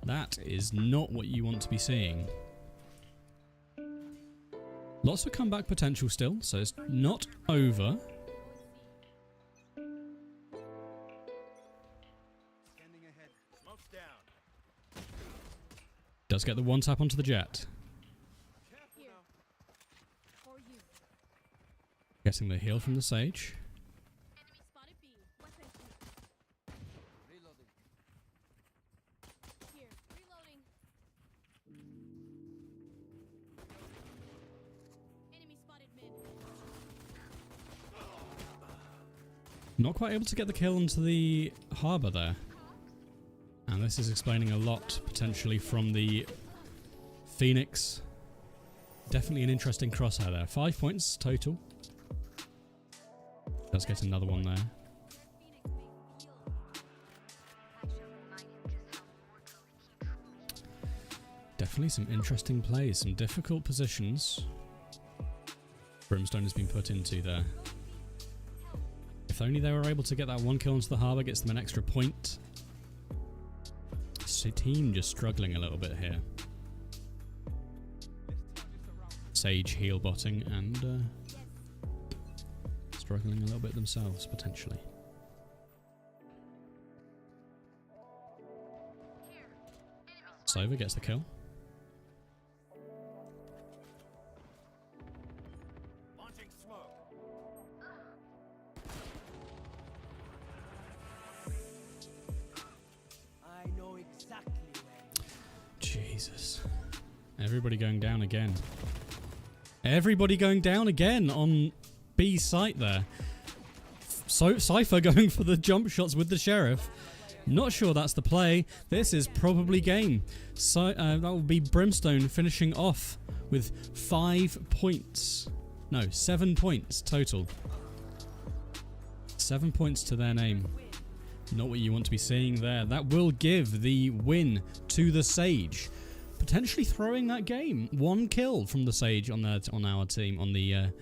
Speaker 2: That is not what you want to be seeing. Lots of comeback potential still, so it's not over. Does get the one tap onto the jet.
Speaker 8: Here. For you.
Speaker 2: Getting the heal from the Sage.
Speaker 8: Enemy spotted B. Weapons here.
Speaker 9: Reloading.
Speaker 8: Here. Reloading. Enemy spotted mid.
Speaker 2: Not quite able to get the kill into the harbour there. And this is explaining a lot, potentially, from the Phoenix. Definitely an interesting crosshair there. 5 points total. Does get another one there. Definitely some interesting plays, some difficult positions Brimstone has been put into there. If only they were able to get that one kill into the harbour, gets them an extra point. Team just struggling a little bit here. Sage heal botting and struggling a little bit themselves, potentially. Sova gets the kill.
Speaker 7: Launching smoke.
Speaker 9: I know exactly where.
Speaker 2: Jesus. Everybody going down again. Everybody going down again on B site there. So Cypher going for the jump shots with the Sheriff. Not sure that's the play. This is probably game. So that will be Brimstone finishing off with 5 points. No, 7 points total. 7 points to their name. Not what you want to be seeing there. That will give the win to the Sage. Potentially throwing that game. 1 kill from the Sage on our team, on the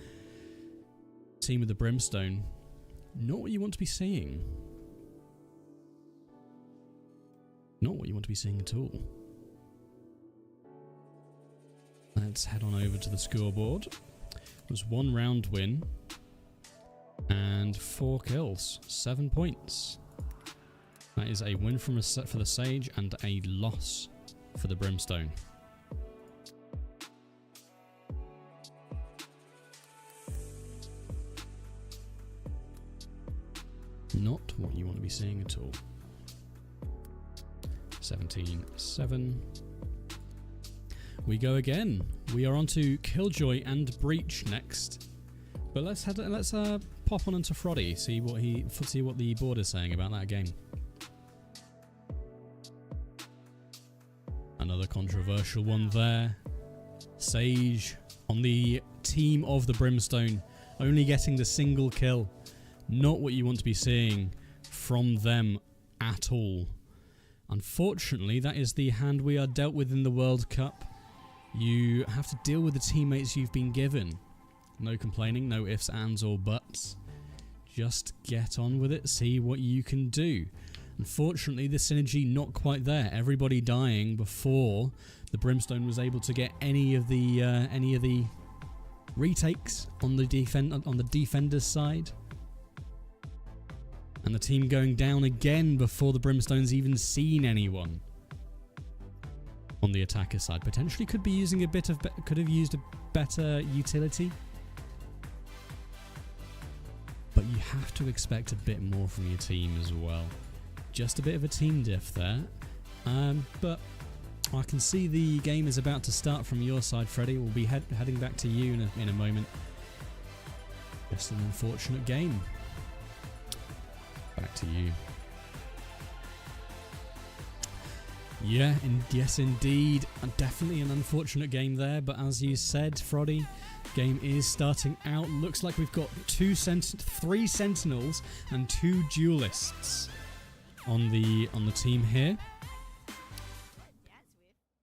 Speaker 2: team with the Brimstone. Not what you want to be seeing. Not what you want to be seeing at all. Let's head on over to the scoreboard. It was 1 round win and 4 kills, 7 points. That is a win from for the Sage and a loss for the Brimstone. Not what you want to be seeing at all. 17-7. We go again. We are on to Killjoy and Breach next. But let's pop on into Froddy, see what the board is saying about that game. Another controversial one there. Sage on the team of the Brimstone, only getting the single kill. Not what you want to be seeing from them at all. Unfortunately, that is the hand we are dealt with in the World Cup. You have to deal with the teammates you've been given. No complaining, no ifs, ands or buts. Just get on with it, see what you can do. Unfortunately, the synergy not quite there. Everybody dying before the Brimstone was able to get any of the retakes on the defender's side. And the team going down again before the Brimstone's even seen anyone. On the attacker side, potentially could be using could have used a better utility. But you have to expect a bit more from your team as well. Just a bit of a team diff there. But I can see the game is about to start from your side, Freddy. We'll be heading back to you in a moment. Just an unfortunate game. Back to you. Yes, indeed. Definitely an unfortunate game there, but as you said, Froddy, game is starting out. Looks like we've got 3 sentinels and 2 duelists on the team here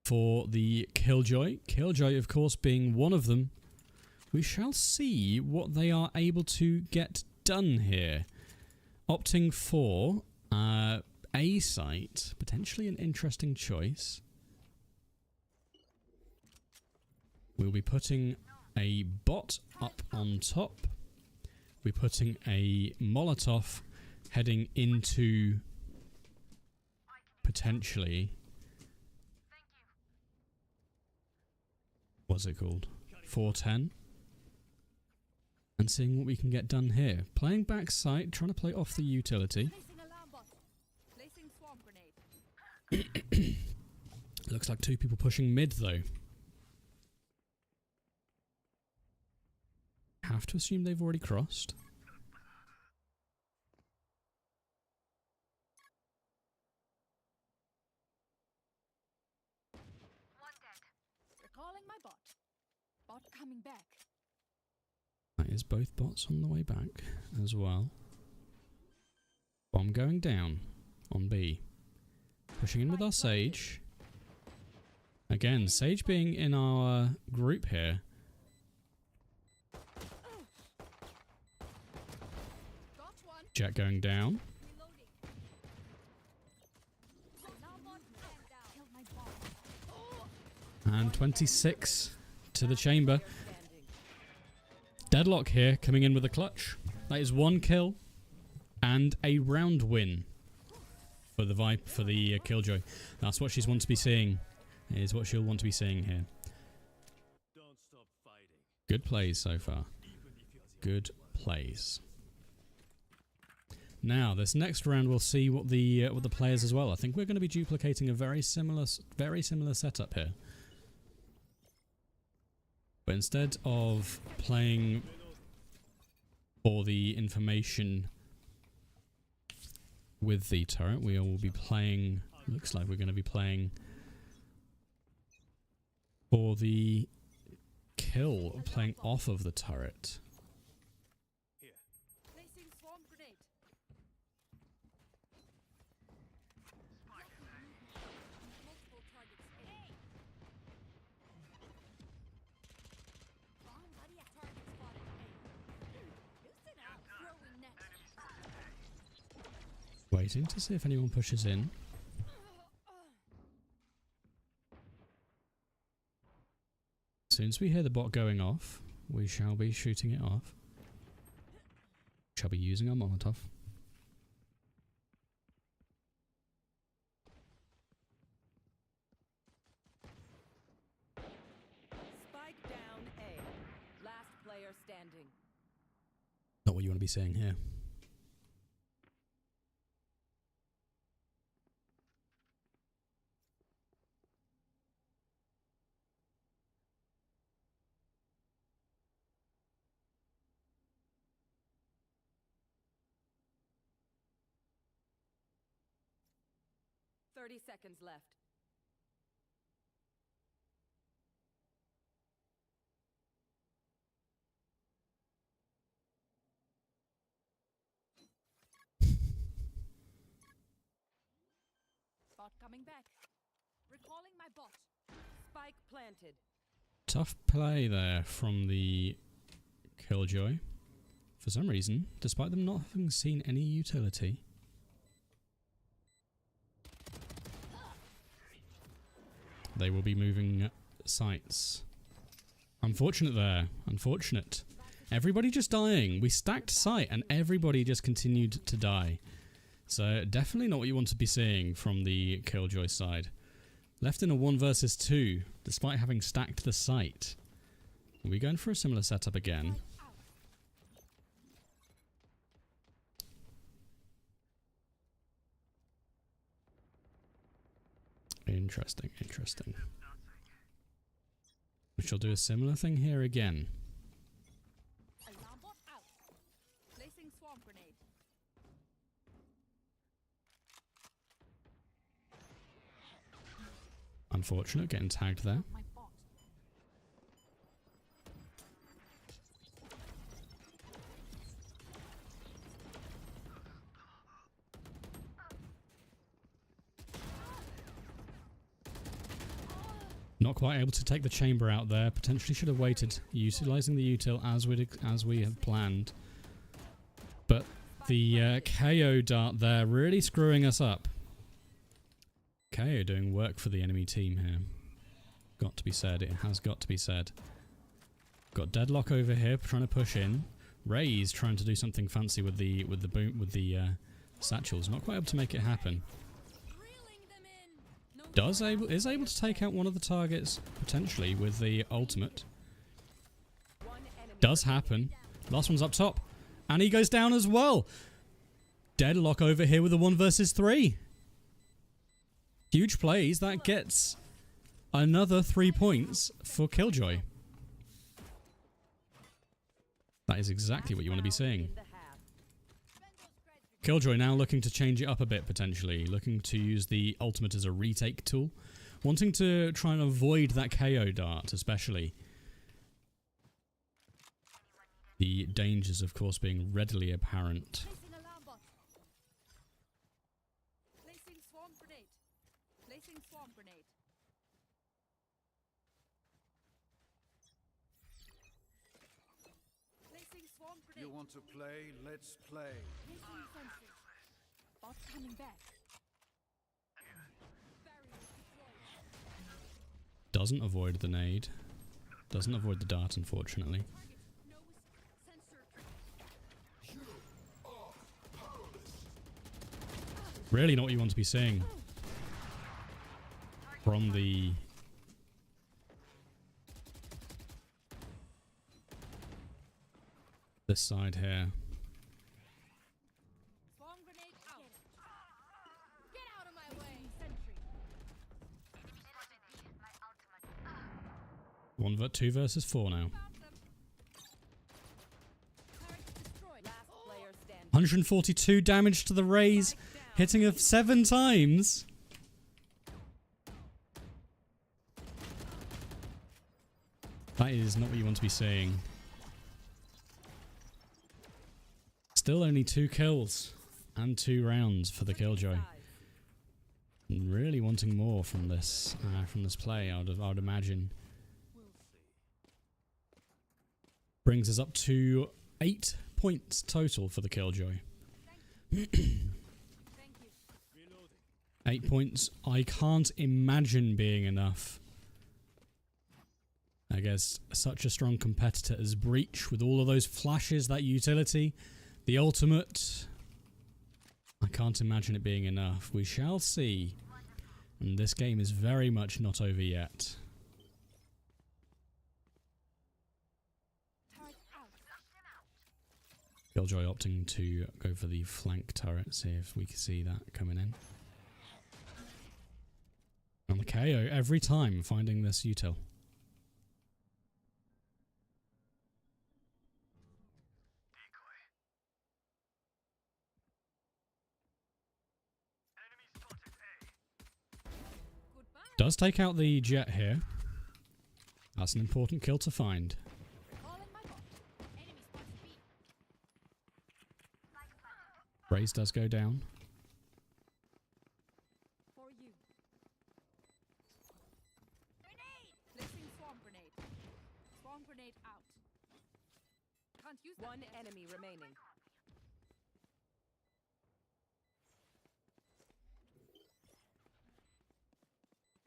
Speaker 2: for the Killjoy. Killjoy, of course, being one of them. We shall see what they are able to get done here. Opting for A site, potentially an interesting choice. We'll be putting a bot up on top. We're putting a Molotov heading into potentially, what's it called? 410. And seeing what we can get done here. Playing back site, trying to play off the utility.
Speaker 8: Placing alarm bot. Placing swarm grenade.
Speaker 2: Looks like 2 people pushing mid though. Have to assume they've already crossed.
Speaker 8: Recalling my bot. Bot coming back.
Speaker 2: That is both bots on the way back as well. Bomb going down on B. Pushing in with our Sage. Again, Sage being in our group here.
Speaker 8: Got one.
Speaker 2: Jet going down.
Speaker 8: Reloading. Alarm bot man down. Killed my bot.
Speaker 2: And 26 to the chamber.
Speaker 3: Standing.
Speaker 2: Deadlock here coming in with a clutch. That is 1 kill and a round win for the Killjoy. That's what she's want to be seeing. Is what she'll want to be seeing here.
Speaker 7: Don't stop fighting.
Speaker 2: Good plays so far. Good plays. Now this next round we'll see what the players as well. I think we're going to be duplicating a very similar setup here. But instead of playing for the information with the turret, we will be playing, looks like we're going to be playing for the kill, playing off of the turret.
Speaker 8: Placing swarm grenade. Multiple targets A. Bomb buddy at target spotted A. Loosen up. Throwing net.
Speaker 2: Waiting to see if anyone pushes in. As soon as we hear the bot going off, we shall be shooting it off. Shall be using our Molotov.
Speaker 3: Spike down A. Last player standing.
Speaker 2: Not what you want to be seeing here.
Speaker 3: Seconds left.
Speaker 8: Bot coming back. Recalling my bot.
Speaker 3: Spike planted.
Speaker 2: Tough play there from the Killjoy. For some reason, despite them not having seen any utility. They will be moving sites. Unfortunate there. Unfortunate. Everybody just dying. We stacked site and everybody just continued to die. So definitely not what you want to be seeing from the Killjoy side. Left in a 1 versus 2, despite having stacked the site. Are we going for a similar setup again? Interesting, interesting. We shall do a similar thing here again.
Speaker 8: Alarm bot out. Placing swarm grenade.
Speaker 2: Unfortunate, getting tagged there.
Speaker 8: My bot.
Speaker 2: Not quite able to take the chamber out there. Potentially should have waited, utilising the util as we had planned. But the KO dart there really screwing us up. KO doing work for the enemy team here. Got to be said. It has got to be said. Got Deadlock over here trying to push in. Ray's trying to do something fancy with the satchels. Not quite able to make it happen. Is able to take out one of the targets potentially with the ultimate. Does happen. Last one's up top, and he goes down as well. Deadlock over here with a 1 versus 3. Huge plays. That gets another 3 points for Killjoy. That is exactly what you want to be seeing. Killjoy now looking to change it up a bit, potentially. Looking to use the ultimate as a retake tool. Wanting to try and avoid that KO dart, especially. The dangers, of course, being readily apparent.
Speaker 8: Placing alarm bot. Placing swarm grenade. Placing swarm grenade. Placing swarm grenade.
Speaker 7: You want to play? Let's play.
Speaker 8: Placing sentry. Bot coming back. Barrier deployed.
Speaker 2: Doesn't avoid the nade. Doesn't avoid the dart, unfortunately. Really not what you want to be seeing from the this side here.
Speaker 8: Swarm grenade out. Get out of my way. Sentry.
Speaker 2: 2 versus 4 now.
Speaker 8: Turret destroyed.
Speaker 3: Last player standing.
Speaker 2: 142 damage to the Rays, hitting of 7 times. That is not what you want to be seeing. Still only 2 kills and 2 rounds for the Killjoy. Really wanting more from this play, I would imagine. Brings us up to 8 points total for the Killjoy. 8 points. I can't imagine being enough against such a strong competitor as Breach, with all of those flashes, that utility, the ultimate. I can't imagine it being enough. We shall see. And this game is very much not over yet. Killjoy opting to go for the flank turret, see if we can see that coming in. And the KO every time finding this util. Does take out the jet here. That's an important kill to find. Raze does go down.
Speaker 8: For you. Grenade! Placing swarm grenade. Swarm grenade out. Can't use that
Speaker 3: One
Speaker 8: yet.
Speaker 3: enemy remaining.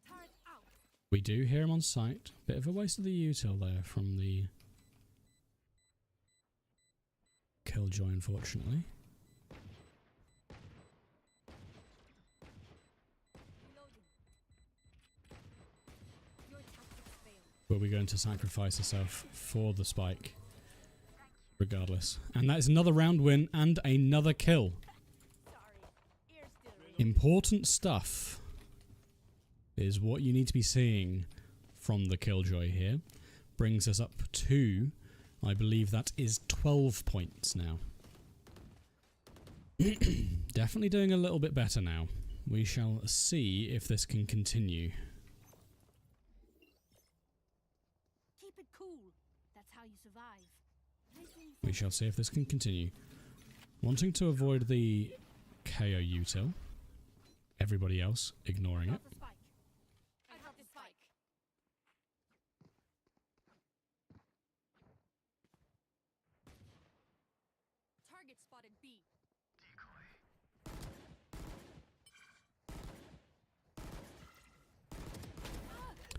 Speaker 8: Turret out.
Speaker 2: We do hear him on site. Bit of a waste of the util there from the Killjoy, unfortunately.
Speaker 8: Reloading. Your tactics failed.
Speaker 2: But we're going to sacrifice herself for the spike. Regardless. And that is another round win and another kill.
Speaker 8: Sorry. Ear still.
Speaker 2: Important stuff is what you need to be seeing from the Killjoy here. Brings us up to, I believe that is 12 points now. Definitely doing a little bit better now. We shall see if this can continue.
Speaker 8: Keep it cool. That's how you survive. Placing
Speaker 2: We shall see if this can continue. Wanting to avoid the KO util. Everybody else ignoring it.
Speaker 8: the spike. I got the spike.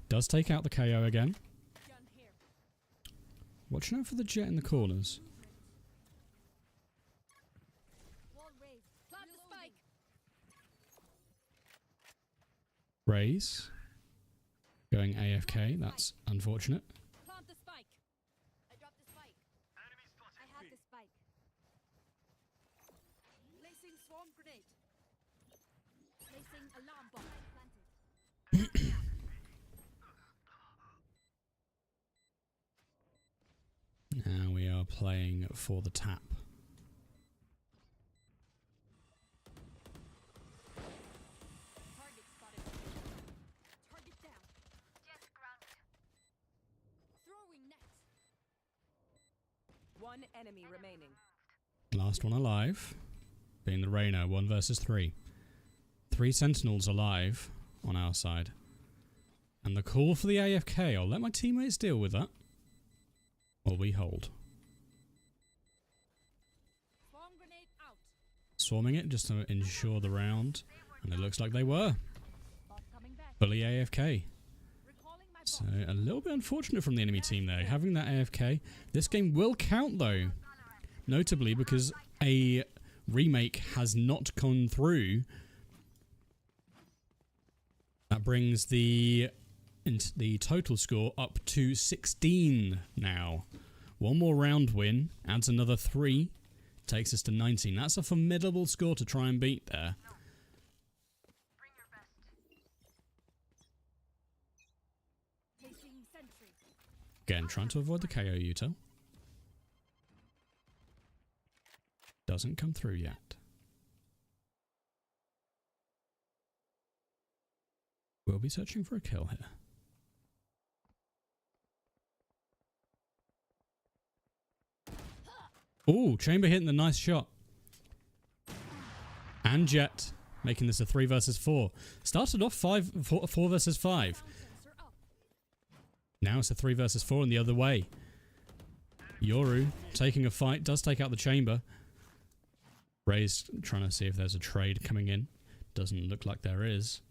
Speaker 2: Does take out the KO again.
Speaker 8: Gun here.
Speaker 2: Watching out for the jet in the corners.
Speaker 8: Wall raised. Plant the spike.
Speaker 2: Raise. Going AFK. That's unfortunate.
Speaker 8: Plant the spike. I dropped the spike. I have the spike. Placing swarm grenade. Placing alarm bomb. Planted.
Speaker 2: Now we are playing for the tap.
Speaker 8: Target spotted. Target down. Just grounded. Throwing net.
Speaker 3: One enemy remaining.
Speaker 2: Last one alive. Being the Reyna, 1 versus 3. 3 Sentinels alive on our side. And the call for the AFK, I'll let my teammates deal with that. While we hold.
Speaker 8: Swarm grenade out.
Speaker 2: Swarming it just to ensure the round. And it looks like they were.
Speaker 8: Bot coming back.
Speaker 2: Fully AFK.
Speaker 8: Recalling my
Speaker 2: So
Speaker 8: bot.
Speaker 2: a little bit unfortunate from the enemy team there. Having that AFK. This game will count though. Notably because a remake has not gone through. That brings the total score up to 16 now. One more round win, adds another 3, takes us to 19. That's a formidable score to try and beat there.
Speaker 8: Placing sentry.
Speaker 2: Again, trying to avoid the KO util. Doesn't come through yet. We'll be searching for a kill here. Oh, Chamber hitting the nice shot. And Jet making this a 3 versus 4. Started off 4 versus 5.
Speaker 8: Sensor up.
Speaker 2: Now it's a 3 versus 4 and the other way. Yoru taking a fight, does take out the Chamber. Ray's trying to see if there's a trade coming in. Doesn't look like there is.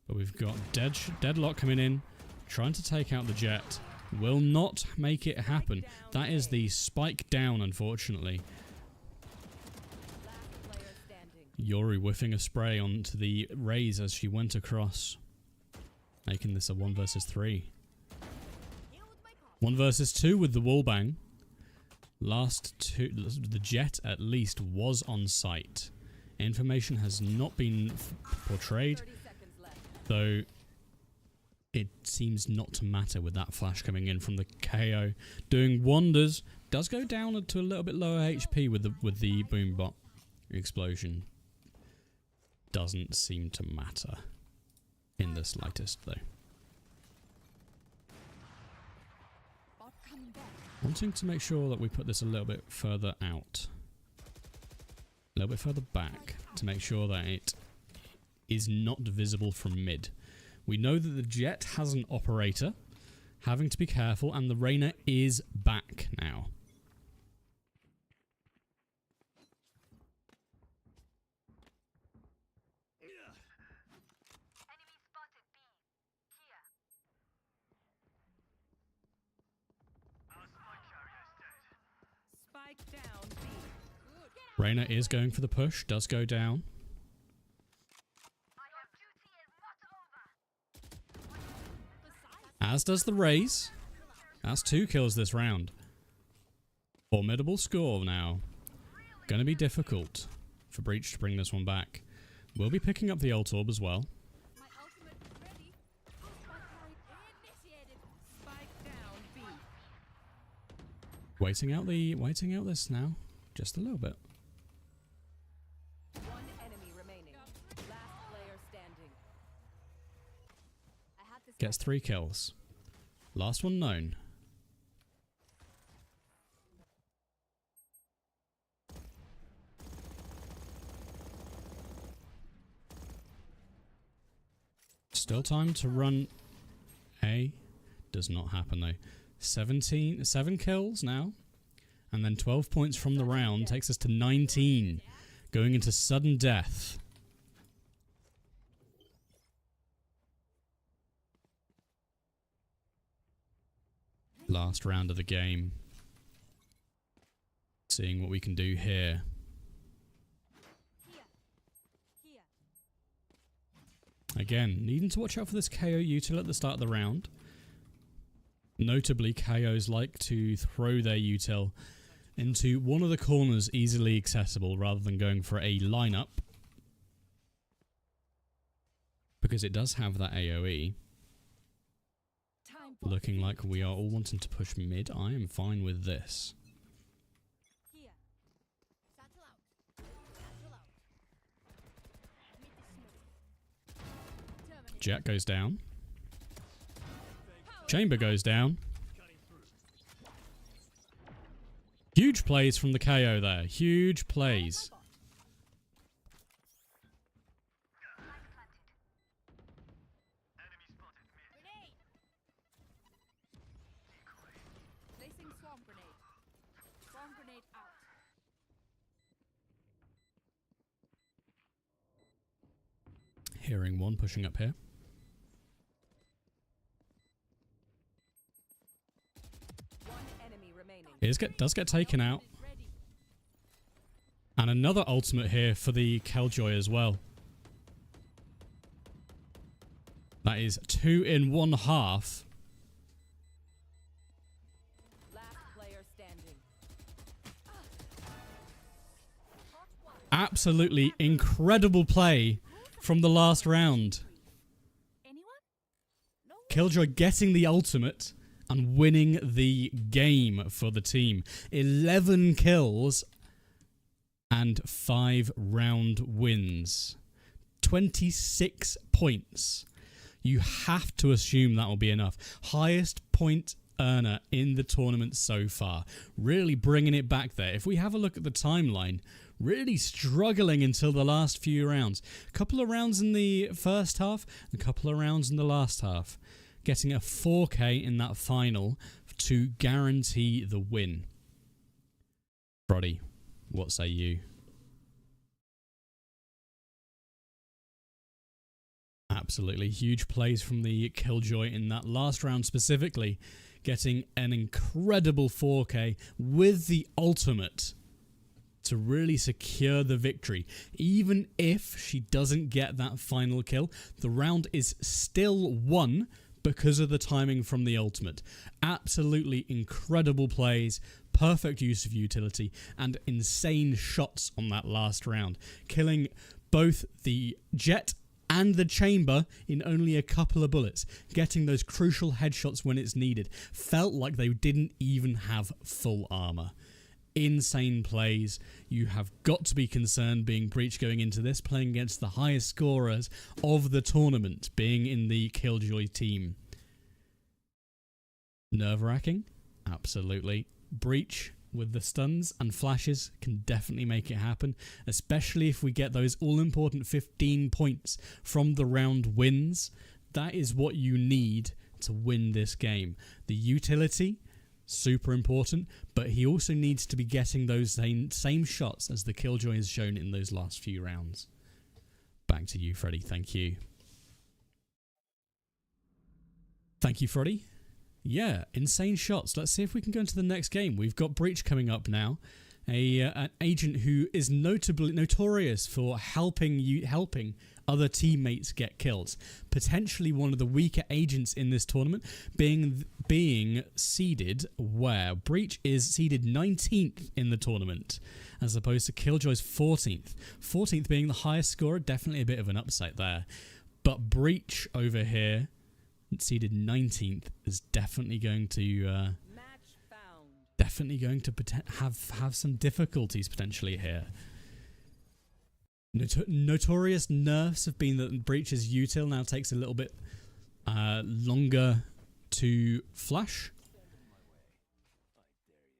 Speaker 2: But we've got Deadlock coming in, trying to take out the Jet. Will not make it happen. That is the spike down, unfortunately.
Speaker 3: Last player standing.
Speaker 2: Yori whiffing a spray onto the Rays as she went across. Making this a 1 versus 3. 1 versus 2 with the wallbang. Last 2, the Jet at least was on site. Information has not been portrayed,
Speaker 3: 30 seconds left.
Speaker 2: though it seems not to matter with that flash coming in from the KO. Doing wonders. Does go down to a little bit lower HP with the boom bot explosion. Doesn't seem to matter in the slightest though.
Speaker 8: Bot coming back.
Speaker 2: Wanting to make sure that we put this a little bit further out. A little bit further back to make sure that it is not visible from mid. We know that the Jet has an operator, having to be careful, and the Reyna is back now.
Speaker 3: Spike down B.
Speaker 2: Reyna is going for the push, does go down. As does the Raze. That's 2 kills this round. Formidable score now. Gonna be difficult for Breach to bring this one back. We'll be picking up the ult orb as well.
Speaker 8: My ultimate ready. Spike carry initiated.
Speaker 3: Spike down B.
Speaker 2: Waiting out this now. Just a little bit.
Speaker 3: One enemy remaining. Last player standing.
Speaker 8: I had this.
Speaker 2: Gets 3 kills. Last one known. Still time to run A. Does not happen though. 7 kills now. And then 12 points from the round takes us to 19. Going into sudden death. Last round of the game. Seeing what we can do here. Again, needing to watch out for this KO util at the start of the round. Notably, KOs like to throw their util into one of the corners easily accessible rather than going for a lineup. Because it does have that AoE. Looking like we are all wanting to push mid. I am fine with this. Jet goes down. Chamber goes down. Huge plays from the KO there. Huge plays.
Speaker 8: Placing swarm grenade. Swarm grenade out.
Speaker 2: Hearing one pushing up here. Does get taken out. And another ultimate here for the Killjoy as well. That is 2 in 1 half.
Speaker 3: Last player standing.
Speaker 2: Absolutely incredible play from the last round. Killjoy getting the ultimate and winning the game for the team. 11 kills and 5 round wins. 26 points. You have to assume that will be enough. Highest point earner in the tournament so far. Really bringing it back there. If we have a look at the timeline, really struggling until the last few rounds. A couple of rounds in the first half, a couple of rounds in the last half. Getting a 4K in that final to guarantee the win. Brody, what say you? Absolutely huge plays from the Killjoy in that last round specifically. Getting an incredible 4K with the ultimate to really secure the victory. Even if she doesn't get that final kill, the round is still won because of the timing from the ultimate. Absolutely incredible plays, perfect use of utility, and insane shots on that last round. Killing both the Jet and the Chamber in only a couple of bullets. Getting those crucial headshots when it's needed. Felt like they didn't even have full armor. Insane plays. You have got to be concerned being Breach going into this, playing against the highest scorers of the tournament, being in the Killjoy team. Nerve-wracking? Absolutely. Breach with the stuns and flashes can definitely make it happen, especially if we get those all-important 15 points from the round wins. That is what you need to win this game. The utility, super important, but he also needs to be getting those same shots as the Killjoy has shown in those last few rounds. Back to you, Freddie. Thank you. Thank you, Freddie. Yeah, insane shots. Let's see if we can go into the next game. We've got Breach coming up now. An agent who is notorious for helping other teammates get kills. Potentially one of the weaker agents in this tournament, being seeded where Breach is seeded 19th in the tournament, as opposed to Killjoy's 14th. 14th being the highest scorer, definitely a bit of an upset there. But Breach over here, seeded 19th, is definitely going to have some difficulties potentially here. Notorious nerfs have been that Breach's util now takes a little bit longer to flash.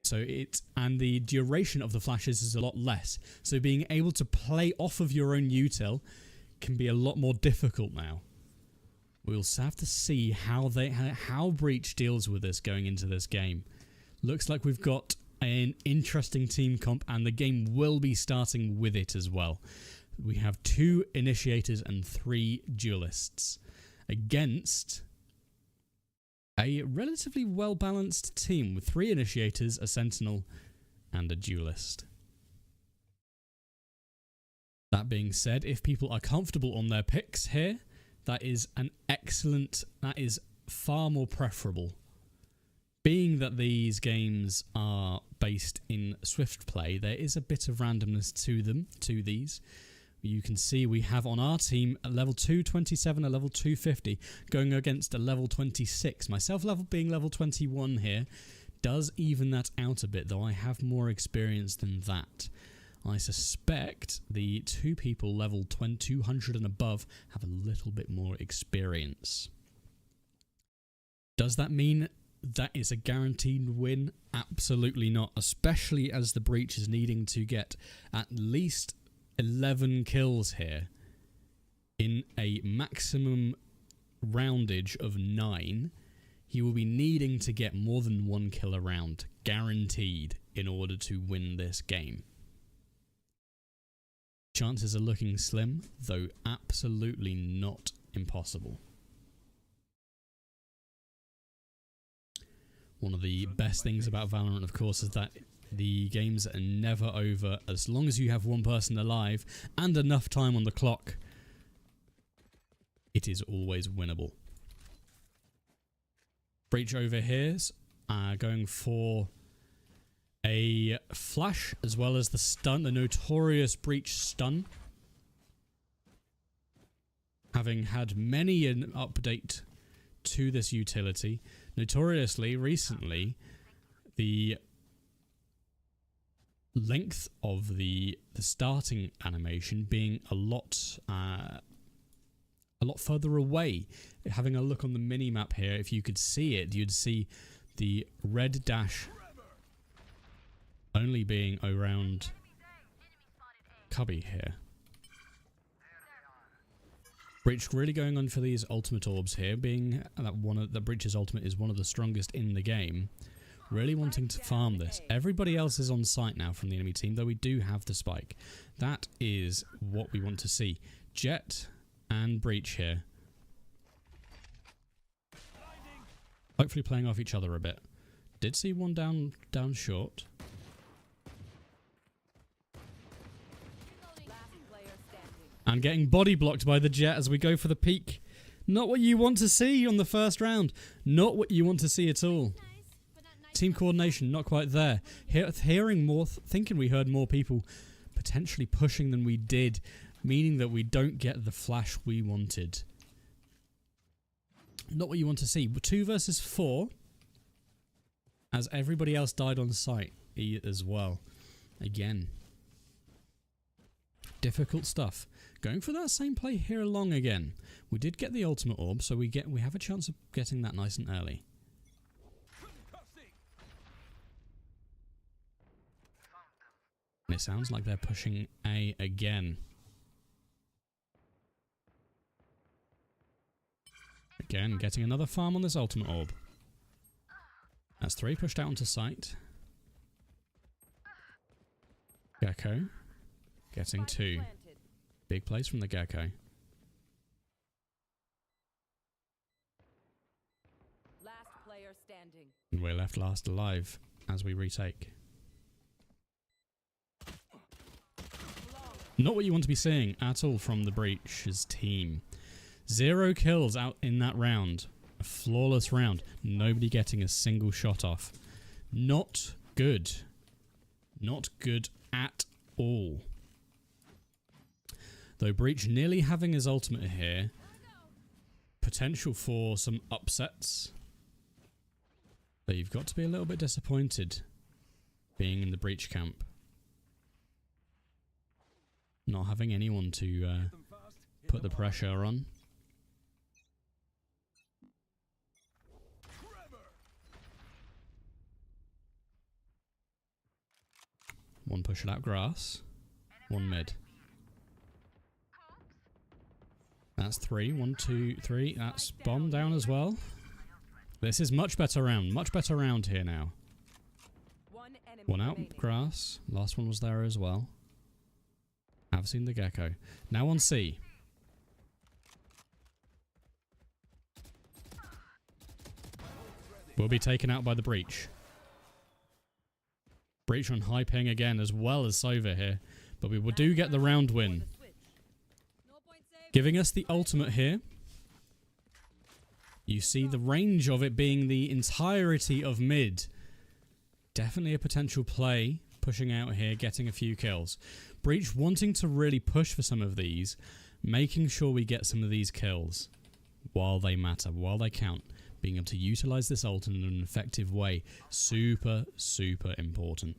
Speaker 2: So and the duration of the flashes is a lot less. So being able to play off of your own util can be a lot more difficult now. We'll have to see how Breach deals with this going into this game. Looks like we've got an interesting team comp, and the game will be starting with it as well. We have 2 initiators and 3 duelists against A relatively well-balanced team with 3 initiators, a sentinel, and a duelist. That being said, if people are comfortable on their picks here, that is far more preferable. Being that these games are based in swift play, there is a bit of randomness to these. You can see we have on our team a level 227, a level 250, going against a level 26. Myself being level 21 here does even that out a bit, though I have more experience than that. I suspect the 2 people level 200 and above have a little bit more experience. Does that mean that is a guaranteed win? Absolutely not, especially as the Breach is needing to get at least 11 kills here in a maximum roundage of 9. He will be needing to get more than 1 kill a round, guaranteed, in order to win this game. Chances are looking slim, though absolutely not impossible. One of the best things about Valorant, of course, is that the games are never over. As long as you have one person alive and enough time on the clock, it is always winnable. Breach over here going for a flash as well as the stun, the notorious Breach stun. Having had many an update to this utility, notoriously recently, the length of the starting animation being a lot further away. Having a look on the mini map here, if you could see it, you'd see the red dash only being around Cubby here. Breach really going on for these ultimate orbs here, being that one of the Breach's ultimate is one of the strongest in the game. Really wanting to farm this. Everybody else is on site now from the enemy team, though we do have the spike. That is what we want to see. Jet and Breach here. Hopefully playing off each other a bit. Did see one down short. And getting body blocked by the Jet as we go for the peek. Not what you want to see on the first round. Not what you want to see at all. Team coordination, not quite there. Hearing more, thinking we heard more people potentially pushing than we did, meaning that we don't get the flash we wanted. Not what you want to see. 2 versus 4, as everybody else died on site as well. Again, difficult stuff. Going for that same play here along again. We did get the ultimate orb, so we have a chance of getting that nice and early. And it sounds like they're pushing A again. Again, getting another farm on this ultimate orb. That's 3 pushed out onto site. Gecko getting 2. Big plays from the Gecko.
Speaker 3: Last player standing.
Speaker 2: And we're left last alive as we retake. Not what you want to be seeing at all from the Breach's team. 0 kills out in that round. A flawless round. Nobody getting a single shot off. Not good. Not good at all. Though Breach nearly having his ultimate here. Potential for some upsets. But you've got to be a little bit disappointed being in the Breach camp. Not having anyone to put the pressure on. One push it out grass. 1 mid. That's 3. 1, 2, 3. That's bomb down as well. This is much better round. Much better round here now. One out grass. Last one was there as well. Have seen the Gecko. Now on C. will be taken out by the Breach. Breach on high ping again, as well as Sova here. But we do get the round win. Giving us the ultimate here. You see the range of it being the entirety of mid. Definitely a potential play. Pushing out here, getting a few kills. Breach wanting to really push for some of these. Making sure we get some of these kills. While they matter, while they count. Being able to utilize this ult in an effective way. Super, super important.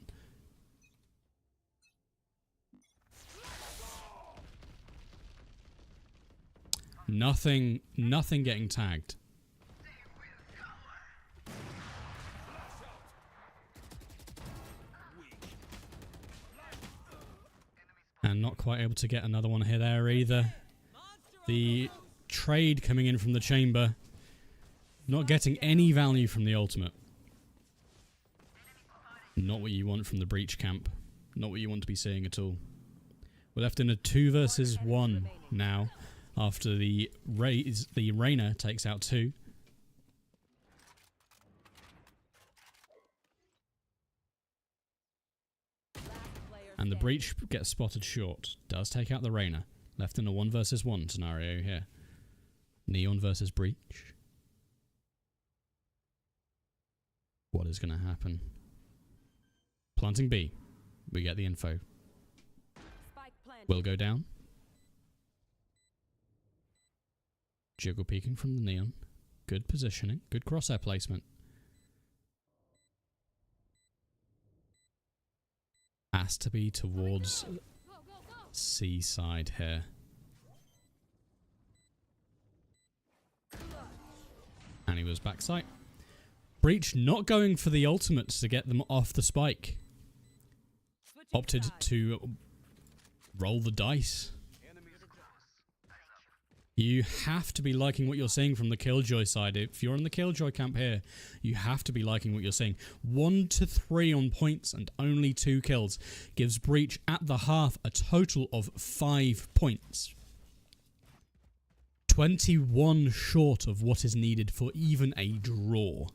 Speaker 2: Nothing getting tagged. And not quite able to get another one here there either. The trade coming in from the chamber. Not getting any value from the ultimate. Not what you want from the Breach camp. Not what you want to be seeing at all. We're left in a 2 versus 1 now. After the Reyna takes out 2. And the Breach gets spotted short. Does take out the Reyna. Left in a 1 versus 1 scenario here. Neon versus Breach. What is going to happen? Planting B. We get the info. Will go down. Jiggle peeking from the Neon. Good positioning. Good crosshair placement. Has to be towards C side here. And he was backside. Breach not going for the ultimate to get them off the spike. Opted to roll the dice. You have to be liking what you're seeing from the Killjoy side. If you're in the Killjoy camp here, you have to be liking what you're seeing. 1 to 3 on points and only 2 kills gives Breach at the half a total of 5 points. 21 short of what is needed for even a draw.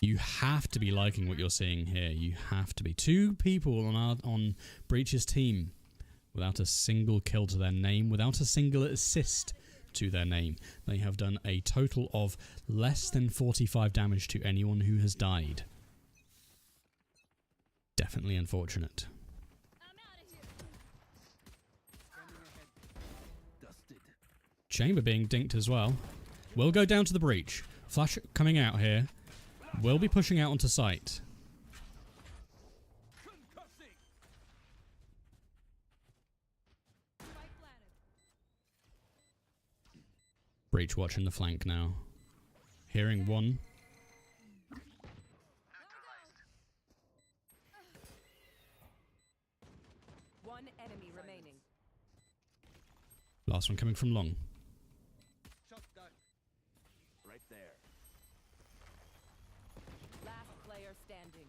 Speaker 2: You have to be liking what you're seeing here. You have to be. 2 people on Breach's team without a single kill to their name, without a single assist to their name. They have done a total of less than 45 damage to anyone who has died. Definitely unfortunate. Chamber being dinked as well. Will go down to the Breach. Flash coming out here. Will be pushing out onto site. Breach watching the flank now. Hearing one.
Speaker 3: One enemy remaining.
Speaker 2: Last one coming from long.
Speaker 7: Right there.
Speaker 3: Last player standing.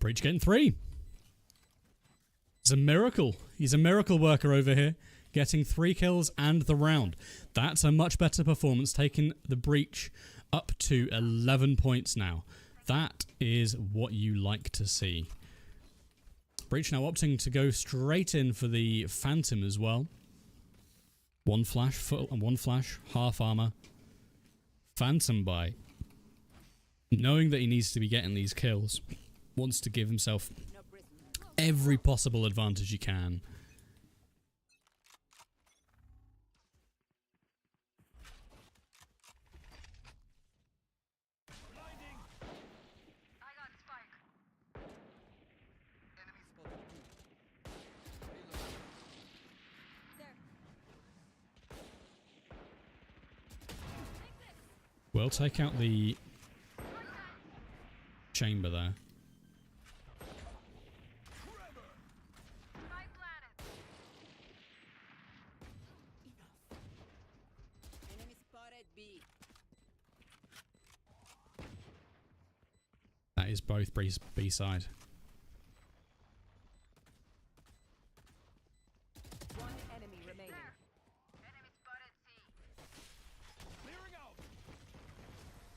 Speaker 2: Breach getting 3. It's a miracle. He's a miracle worker over here. Getting 3 kills and the round. That's a much better performance, taking the Breach up to 11 points now. That is what you like to see. Breach now opting to go straight in for the Phantom as well. One flash, half armor. Phantom buy. Knowing that he needs to be getting these kills. Wants to give himself every possible advantage he can. We'll take out the chamber there. That is both B side.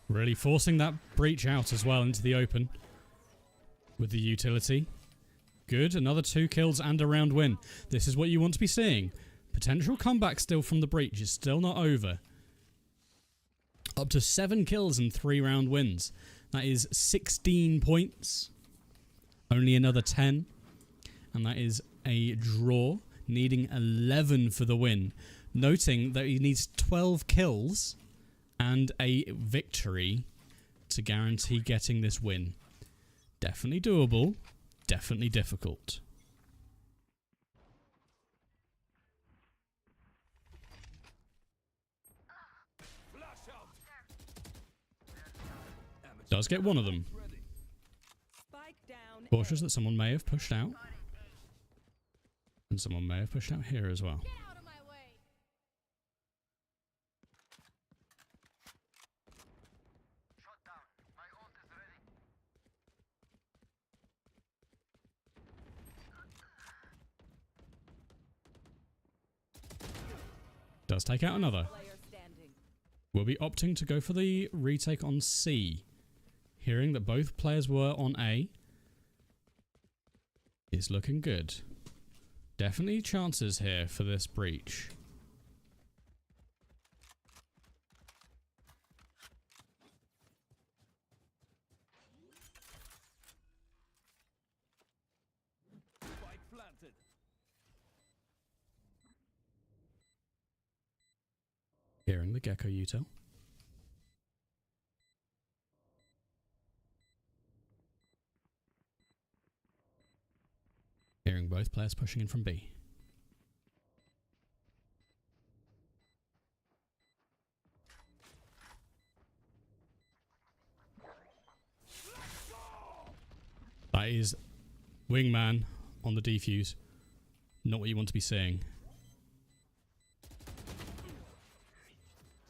Speaker 2: Really forcing that breach out as well into the open with the utility. Good. Another 2 kills and a round win. This is what you want to be seeing. Potential comeback still from the breach. It's still not over. Up to 7 kills and 3 round wins. That is 16 points. Only another 10. And that is a draw. Needing 11 for the win. Noting that he needs 12 kills and a victory to guarantee getting this win. Definitely doable. Definitely difficult. Does get one of them.
Speaker 3: Spike down
Speaker 2: Cautious that someone may have pushed out. And someone may have pushed out here as well.
Speaker 8: Get out of my way.
Speaker 2: Does take out another.
Speaker 3: player standing.
Speaker 2: We'll be opting to go for the retake on C. Hearing that both players were on A is looking good. Definitely chances here for this breach.
Speaker 7: Spike planted.
Speaker 2: Hearing the Gecko util. Hearing both players pushing in from B. That is Wingman on the defuse. Not what you want to be seeing.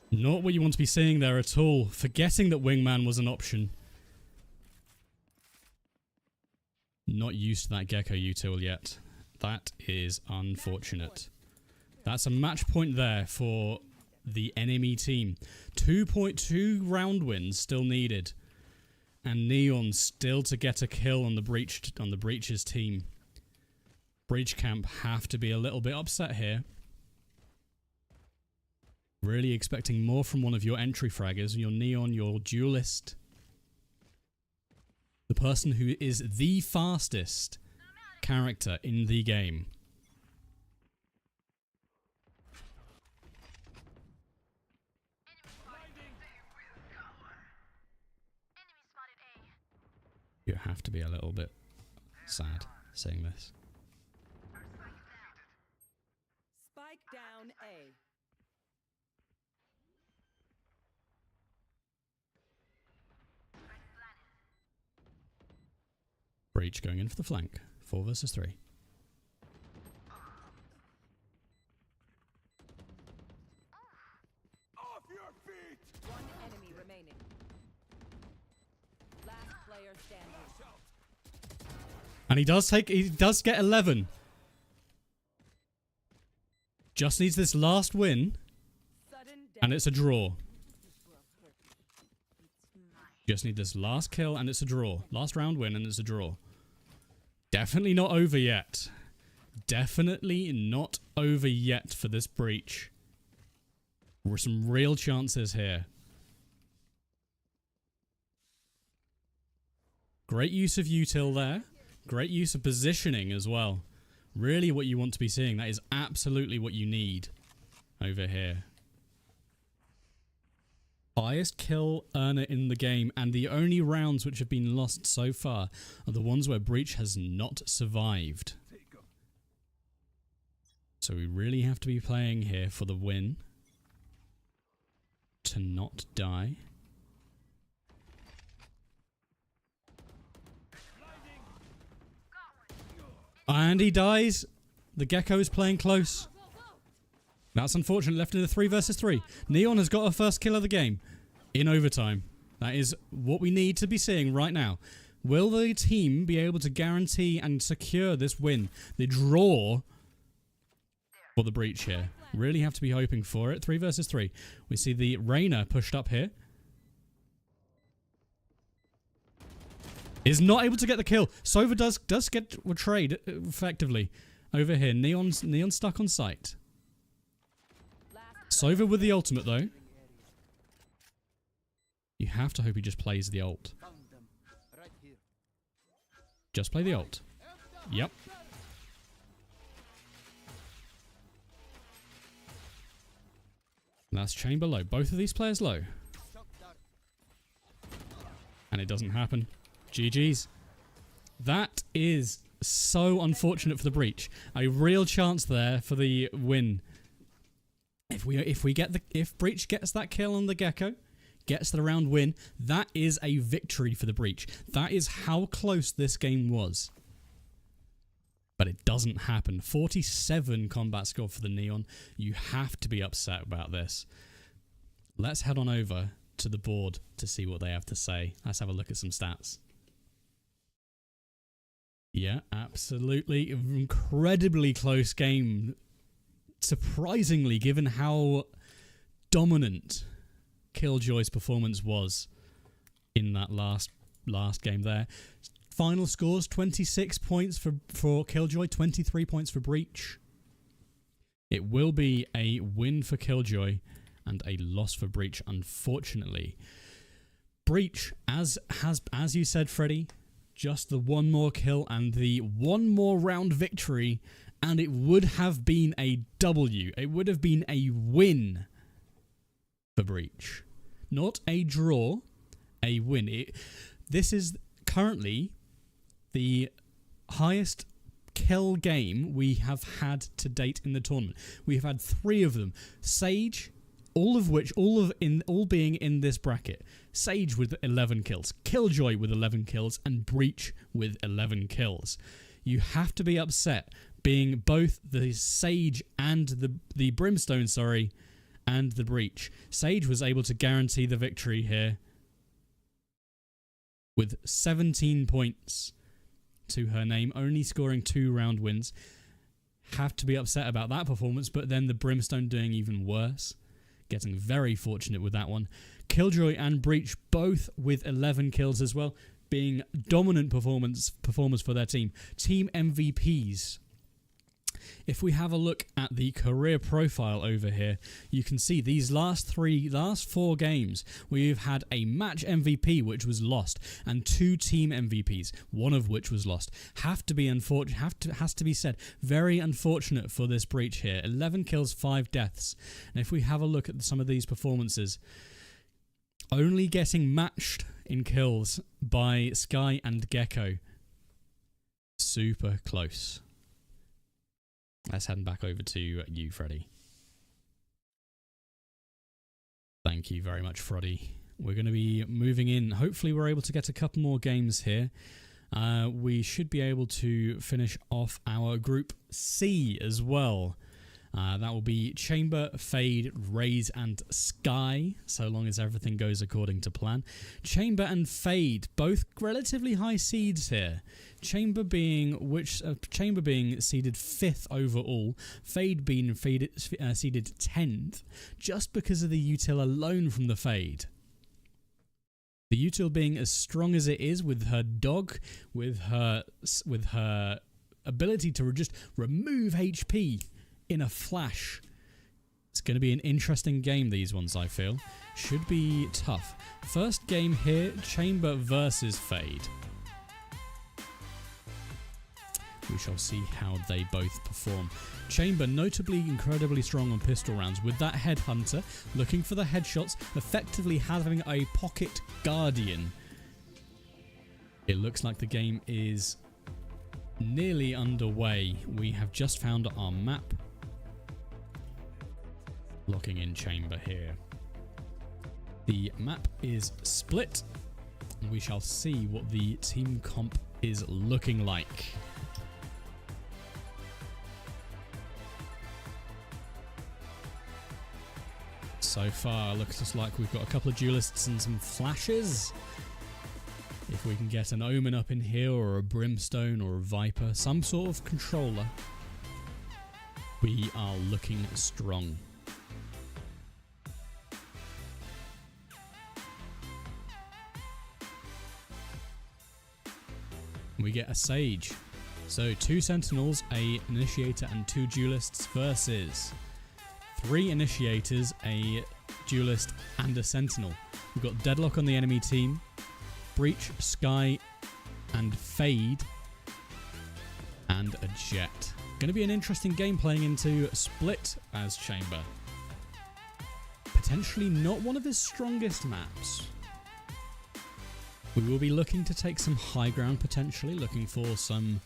Speaker 2: Not what you want to be seeing there at all. Forgetting that Wingman was an option. Not used to that Gecko util yet. That is unfortunate. That's a match point there for the enemy team. 2.2 round wins still needed. And Neon still to get a kill on the Breach's team. Breach Camp have to be a little bit upset here. Really expecting more from one of your entry fraggers, your Neon, your duelist. The person who is the fastest character in the game. You have to be a little bit sad saying this.
Speaker 3: Spike down A.
Speaker 2: Breach going in for the flank. 4 versus 3.
Speaker 7: Off your feet.
Speaker 3: One enemy remaining. Last player standing.
Speaker 2: And he does get 11. Just needs this last win.
Speaker 3: Sudden death.
Speaker 2: And it's a draw. Just need this last kill and it's a draw. Last round win and it's a draw. Definitely not over yet. Definitely not over yet for this breach. There were some real chances here. Great use of util there. Great use of positioning as well. Really what you want to be seeing. That is absolutely what you need over here. Highest kill earner in the game, and the only rounds which have been lost so far are the ones where Breach has not survived. So we really have to be playing here for the win. To not die. And he dies. The Gecko is playing close. That's unfortunate. Left in a 3 versus 3. Neon has got her first kill of the game in overtime. That is what we need to be seeing right now. Will the team be able to guarantee and secure this win? The draw for the breach here. Really have to be hoping for it. 3 versus 3. We see the Reyna pushed up here. is not able to get the kill. Sova does get betrayed effectively. Over here, Neon stuck on site. Sova with the ultimate though. You have to hope he just plays the ult. Just play the ult. Yep. That's Chamber low. Both of these players low. And it doesn't happen. GG's. That is so unfortunate for the Breach. A real chance there for the win. If Breach gets that kill on the Gecko, gets the round win, that is a victory for the Breach. That is how close this game was. But it doesn't happen. 47 combat score for the Neon. You have to be upset about this. Let's head on over to the board to see what they have to say. Let's have a look at some stats. Yeah, absolutely. Incredibly close game. Surprisingly, given how dominant Killjoy's performance was in that last game there. Final scores, 26 points for Killjoy, 23 points for Breach. It will be a win for Killjoy and a loss for Breach, unfortunately. Breach, as you said, Freddy, just the one more kill and the one more round victory, and it would have been a W. It would have been a win for Breach. Not a draw, a win. This is currently the highest kill game we have had to date in the tournament. We have had 3 of them. Sage, all being in this bracket. Sage with 11 kills, Killjoy with 11 kills, and Breach with 11 kills. You have to be upset being both the Sage and the Brimstone, and the Breach. Sage was able to guarantee the victory here with 17 points to her name, only scoring 2 round wins. Have to be upset about that performance, but then the Brimstone doing even worse. Getting very fortunate with that one. Killjoy and Breach both with 11 kills as well, being dominant performers for their team. Team MVPs. If we have a look at the career profile over here, you can see these last 4 games, we've had a match MVP which was lost, and 2 team MVPs, one of which was lost. Has to be said, very unfortunate for this Breach here. 11 kills, 5 deaths. And if we have a look at some of these performances, only getting matched in kills by Sky and Gecko. Super close. Let's head back over to you, Freddy. Thank you very much, Freddy. We're going to be moving in. Hopefully we're able to get a couple more games here. We should be able to finish off our Group C as well. That will be Chamber, Fade, Raze, and Sky, so long as everything goes according to plan. Chamber and Fade, both relatively high seeds here. Chamber being seeded 5th overall, Fade being seeded 10th, just because of the util alone from the Fade. The util being as strong as it is with her dog, with her ability to just remove HP in a flash. It's going to be an interesting game, these ones, I feel. Should be tough. First game here, Chamber versus Fade. We shall see how they both perform. Chamber notably incredibly strong on pistol rounds with that Headhunter, looking for the headshots, effectively having a pocket guardian. It looks like the game is nearly underway. We have just found our map. Locking in Chamber here. The map is split. We shall see what the team comp is looking like. So far, looks like we've got a couple of duelists and some flashes. If we can get an Omen up in here, or a Brimstone, or a Viper, some sort of controller, we are looking strong. We get a Sage. So 2 Sentinels, a Initiator and 2 Duelists versus 3 Initiators, a Duelist and a Sentinel. We've got Deadlock on the enemy team, Breach, Sky and Fade, and a Jet. Going to be an interesting game playing into Split as Chamber. Potentially not one of his strongest maps. We will be looking to take some high ground potentially, looking for some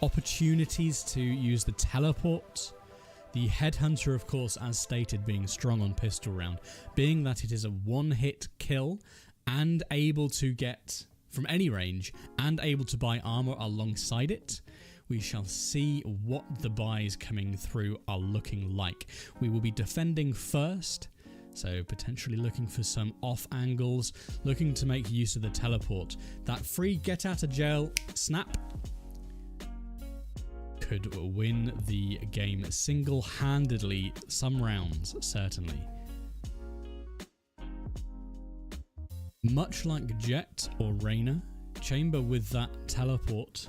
Speaker 2: opportunities to use the teleport. The Headhunter, of course, as stated, being strong on pistol round, being that it is a one-hit kill and able to get from any range and able to buy armor alongside it. We shall see what the buys coming through are looking like. We will be defending first, so potentially looking for some off angles, looking to make use of the teleport. That free get out of jail snap could win the game single-handedly some rounds, certainly. Much like Jet or Reyna, Chamber with that teleport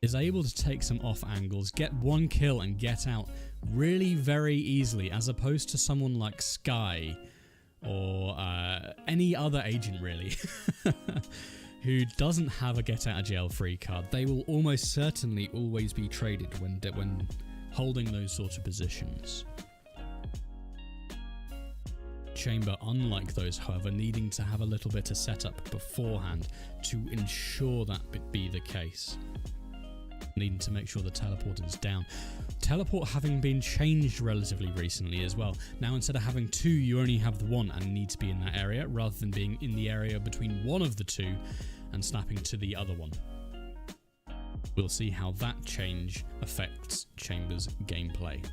Speaker 2: is able to take some off angles, get one kill and get out really very easily, as opposed to someone like Sky or any other agent really who doesn't have a get out of jail free card. They will almost certainly always be traded when holding those sort of positions. Chamber, unlike those, however, needing to have a little bit of setup beforehand to ensure that be the case. Needing to make sure the teleport is down. Teleport having been changed relatively recently as well. Now instead of having 2, you only have the 1 and need to be in that area, rather than being in the area between one of the 2 and snapping to the other one. We'll see how that change affects Chamber's gameplay.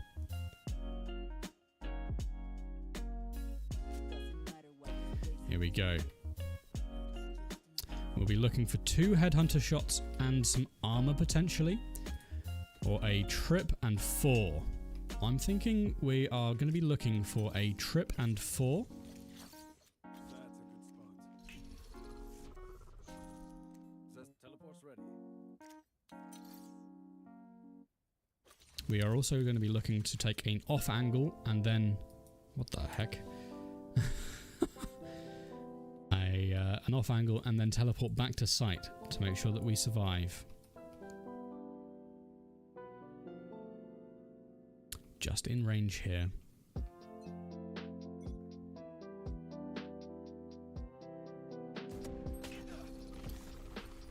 Speaker 2: Here we go. We'll be looking for 2 Headhunter shots and some armor potentially, or a trip and 4. I'm thinking we are going to be looking for a trip and 4. We are also going to be looking to take an off angle and then, what the heck? An off angle and then teleport back to site to make sure that we survive. Just in range here.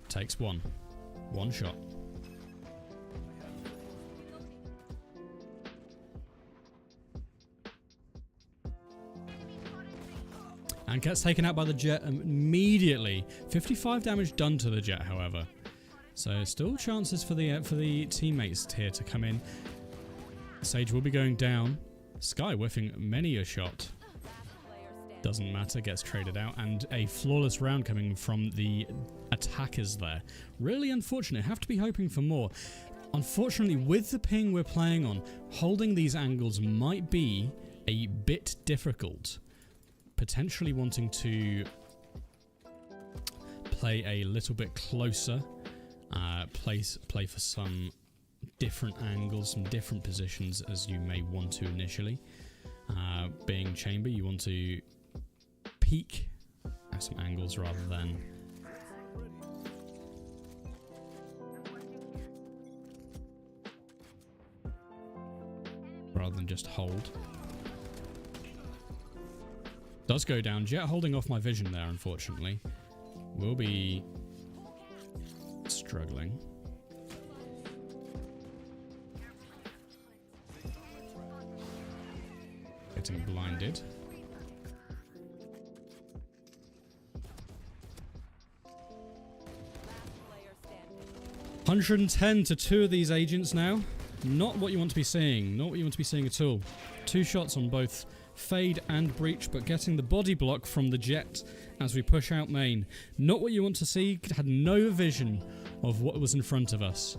Speaker 2: Takes one shot. And gets taken out by the Jet immediately. 55 damage done to the Jet, however. So still chances for the teammates here to come in. Sage will be going down. Sky whiffing many a shot. Doesn't matter, gets traded out. And a flawless round coming from the attackers there. Really unfortunate. Have to be hoping for more. Unfortunately, with the ping we're playing on, holding these angles might be a bit difficult. Potentially wanting to play a little bit closer, play for some different angles, some different positions as you may want to initially. Being Chamber, you want to peek at some angles rather than just hold. Does go down. Jet holding off my vision there, unfortunately. Will be struggling. Getting blinded. $110 to 2 of these agents now. Not what you want to be seeing. Not what you want to be seeing at all. 2 shots on both Fade and Breach, but getting the body block from the Jet as we push out main. Not what you want to see. Had no vision of what was in front of us.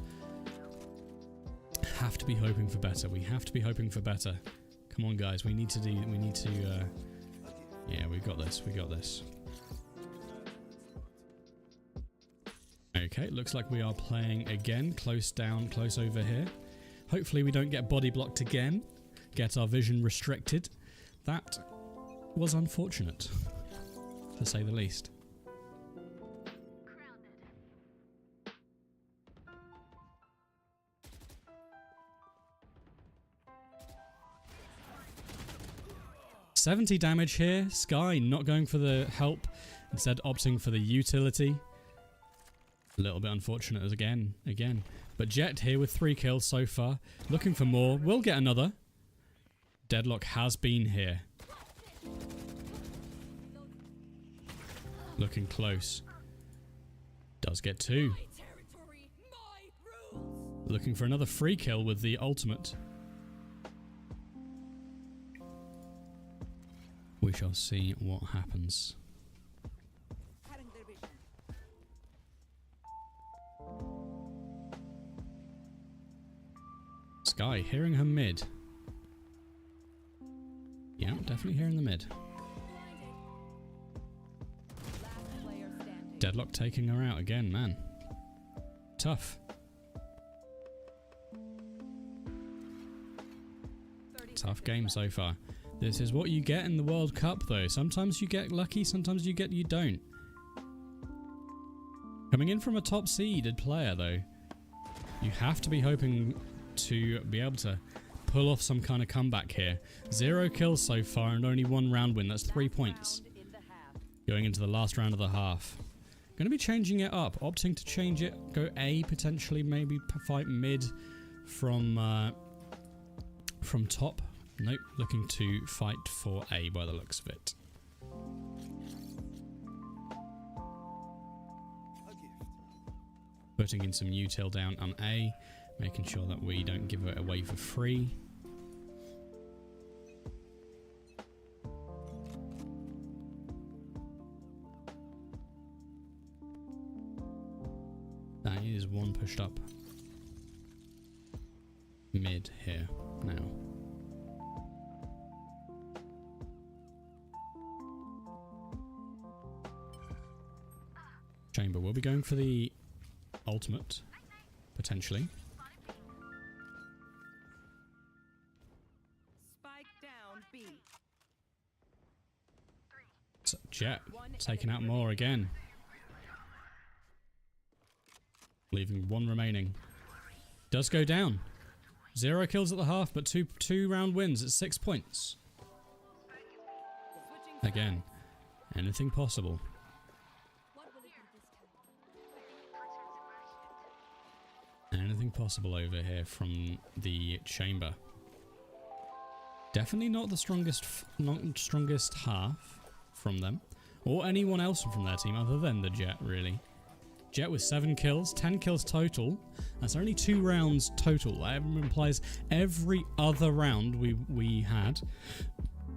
Speaker 2: Have to be hoping for better. We have to be hoping for better. Come on, guys. We need to yeah, we got this. We got this. Okay, looks like we are playing again. Close down, close over here. Hopefully we don't get body blocked again. Get our vision restricted. That was unfortunate, to say the least. $70 damage here. Sky not going for the help, instead opting for the utility. A little bit unfortunate as again. But Jet here with 3 kills so far. Looking for more. Will get another. Deadlock has been here. Looking close. Does get 2. Looking for another free kill with the ultimate. We shall see what happens. Sky, hearing her mid. Yeah, definitely hearing the mid. Deadlock taking her out again, man. Tough. Tough game so far. This is what you get in the World Cup though. Sometimes you get lucky, sometimes you don't. Coming in from a top seeded player though, you have to be hoping to be able to pull off some kind of comeback here. 0 kills so far and only 1 round win. That's 3 points. Going into the last round of the half. Going to be changing it up. Opting to change it. Go A potentially. Maybe fight mid from top. Nope. Looking to fight for A by the looks of it. Putting in some util down on A. Making sure that we don't give it away for free. That is 1 pushed up. Mid here now. Chamber will be going for the ultimate, potentially. So Jet taking out more again. Leaving 1 remaining. Does go down. 0 kills at the half, but two round wins at 6 points. Again, anything possible. Anything possible over here from the chamber. Definitely not the strongest half from them, or anyone else from their team other than the Jet, really. Jet with 7 kills, 10 kills total. That's only 2 rounds total. That implies every other round we had,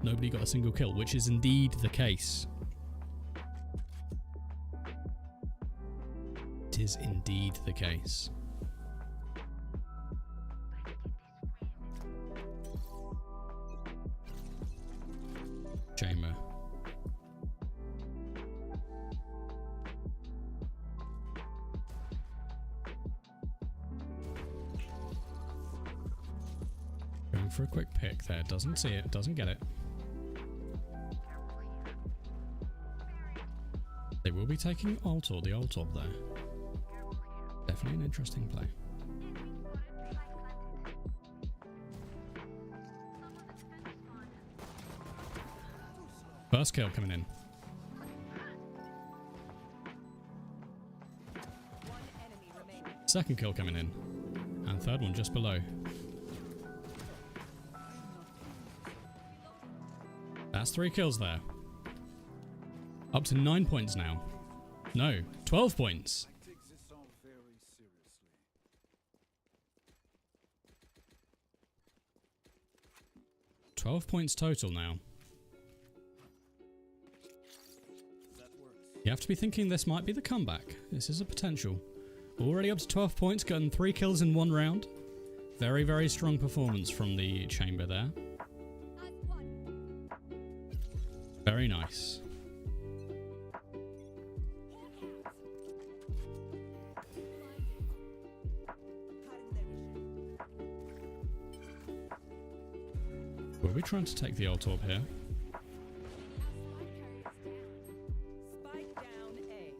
Speaker 2: nobody got a single kill, which is indeed the case. It is indeed the case. Chamber. Going for a quick pick there. Doesn't see it. Doesn't get it. They will be taking ult or the ult there. Definitely an interesting play. First kill coming in. Second kill coming in. And third one just below. That's 3 kills there. Up to 9 points now. No, 12 points. 12 points total now. You have to be thinking this might be the comeback. This is a potential. Already up to 12 points, gotten 3 kills in 1 round. Very, very strong performance from the chamber there. Very nice. We'll be trying to take the ult orb here.
Speaker 3: Spike down A.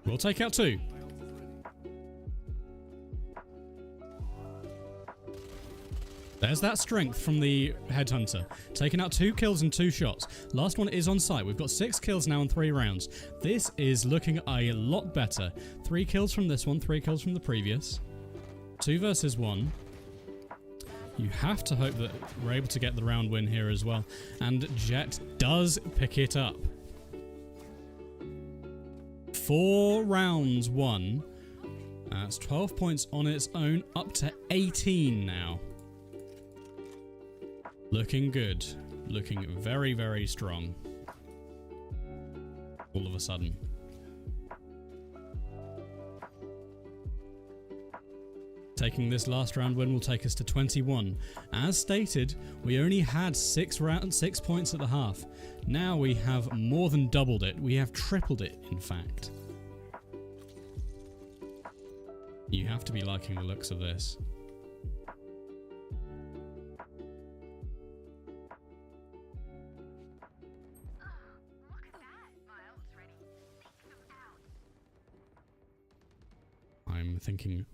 Speaker 2: We'll take out 2. There's that strength from the Headhunter. Taking out 2 kills and 2 shots. Last one is on site. We've got 6 kills now in 3 rounds. This is looking a lot better. 3 kills from this one, 3 kills from the previous. 2 versus 1. You have to hope that we're able to get the round win here as well. And Jet does pick it up. 4 rounds won. That's 12 points on its own, up to 18 now. Looking good. Looking very, very strong. All of a sudden. Taking this last round win will take us to 21. As stated, we only had 6 points at the half. Now we have more than doubled it. We have tripled it, in fact. You have to be liking the looks of this. I'm thinking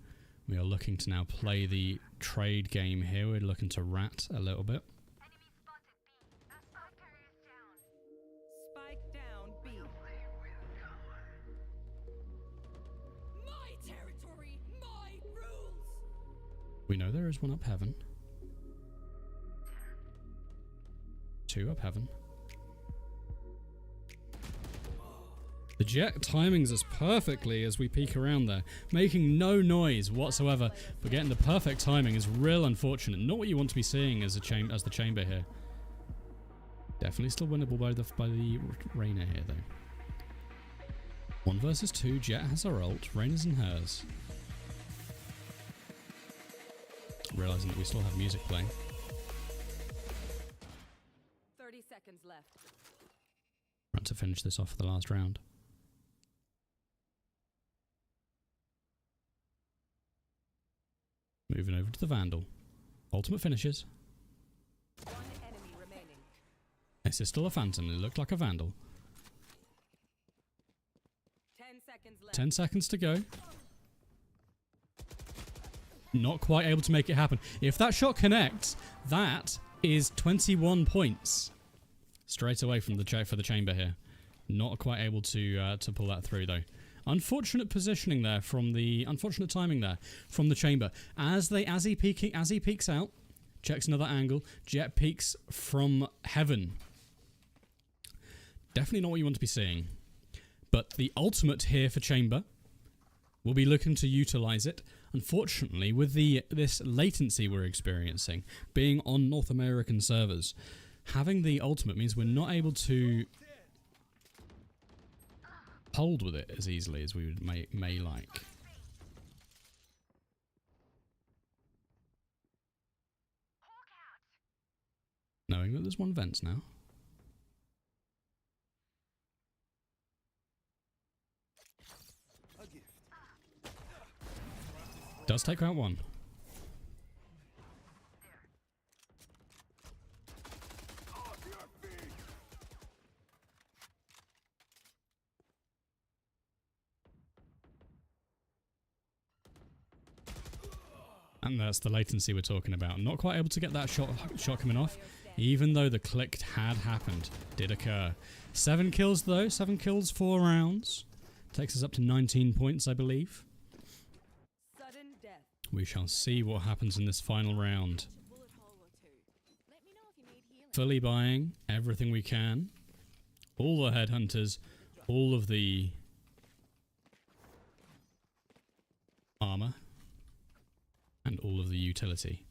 Speaker 2: we are looking to now play the trade game here. We're looking to rat a little bit.
Speaker 3: Spike down B. My territory, my rules.
Speaker 2: We know there is one up heaven. 2 up heaven. The Jet timings us perfectly as we peek around there, making no noise whatsoever, but getting the perfect timing is real unfortunate. Not what you want to be seeing as the chamber here. Definitely still winnable by the Reyna here though. 1 versus 2, Jet has her ult, Reyna's in hers. Realizing that we still have music playing.
Speaker 3: 30 seconds left.
Speaker 2: Right to finish this off for the last round. Moving over to the Vandal. Ultimate finishes.
Speaker 3: 1 enemy remaining.
Speaker 2: This is still a Phantom. It looked like a Vandal.
Speaker 3: 10 seconds left.
Speaker 2: 10 seconds to go. Not quite able to make it happen. If that shot connects, that is 21 points. Straight away from the for the chamber here. Not quite able to pull that through though. Unfortunate positioning there from the unfortunate timing there from the chamber. As he peeks out, checks another angle. Jet peeks from heaven. Definitely not what you want to be seeing. But the ultimate here for chamber. We'll be looking to utilize it. Unfortunately, with this latency we're experiencing, being on North American servers, having the ultimate means we're not able to hold with it as easily as we would may like. Knowing that there's 1 vent now. Does take out 1. And that's the latency we're talking about. Not quite able to get that shot coming off, even though the click had happened. Did occur. 7 kills though. 7 kills, 4 rounds. Takes us up to 19 points, I believe.
Speaker 3: Sudden death.
Speaker 2: We shall see what happens in this final round. Fully buying everything we can. All the headhunters, all of the armor, and all of the utility.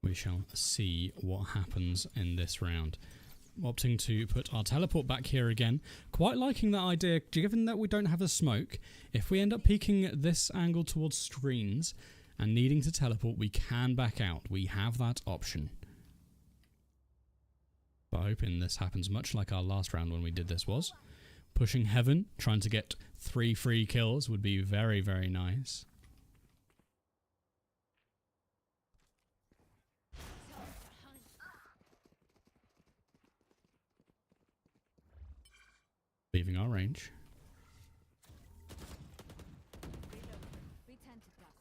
Speaker 2: We shall see what happens in this round. Opting to put our teleport back here again. Quite liking that idea, given that we don't have a smoke. If we end up peeking this angle towards screens and needing to teleport, we can back out. We have that option. But hoping this happens much like our last round when we did this was. Pushing heaven, trying to get 3 free kills would be very, very nice. Leaving our range.
Speaker 8: We tend to dust.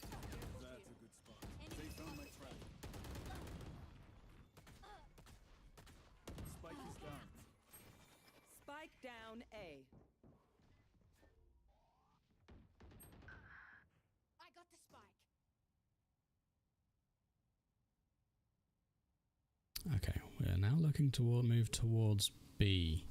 Speaker 7: That's a good spot. They found my trap. Spike is down.
Speaker 3: Spike down A.
Speaker 8: I got the spike.
Speaker 2: Okay, we are now looking to move towards B.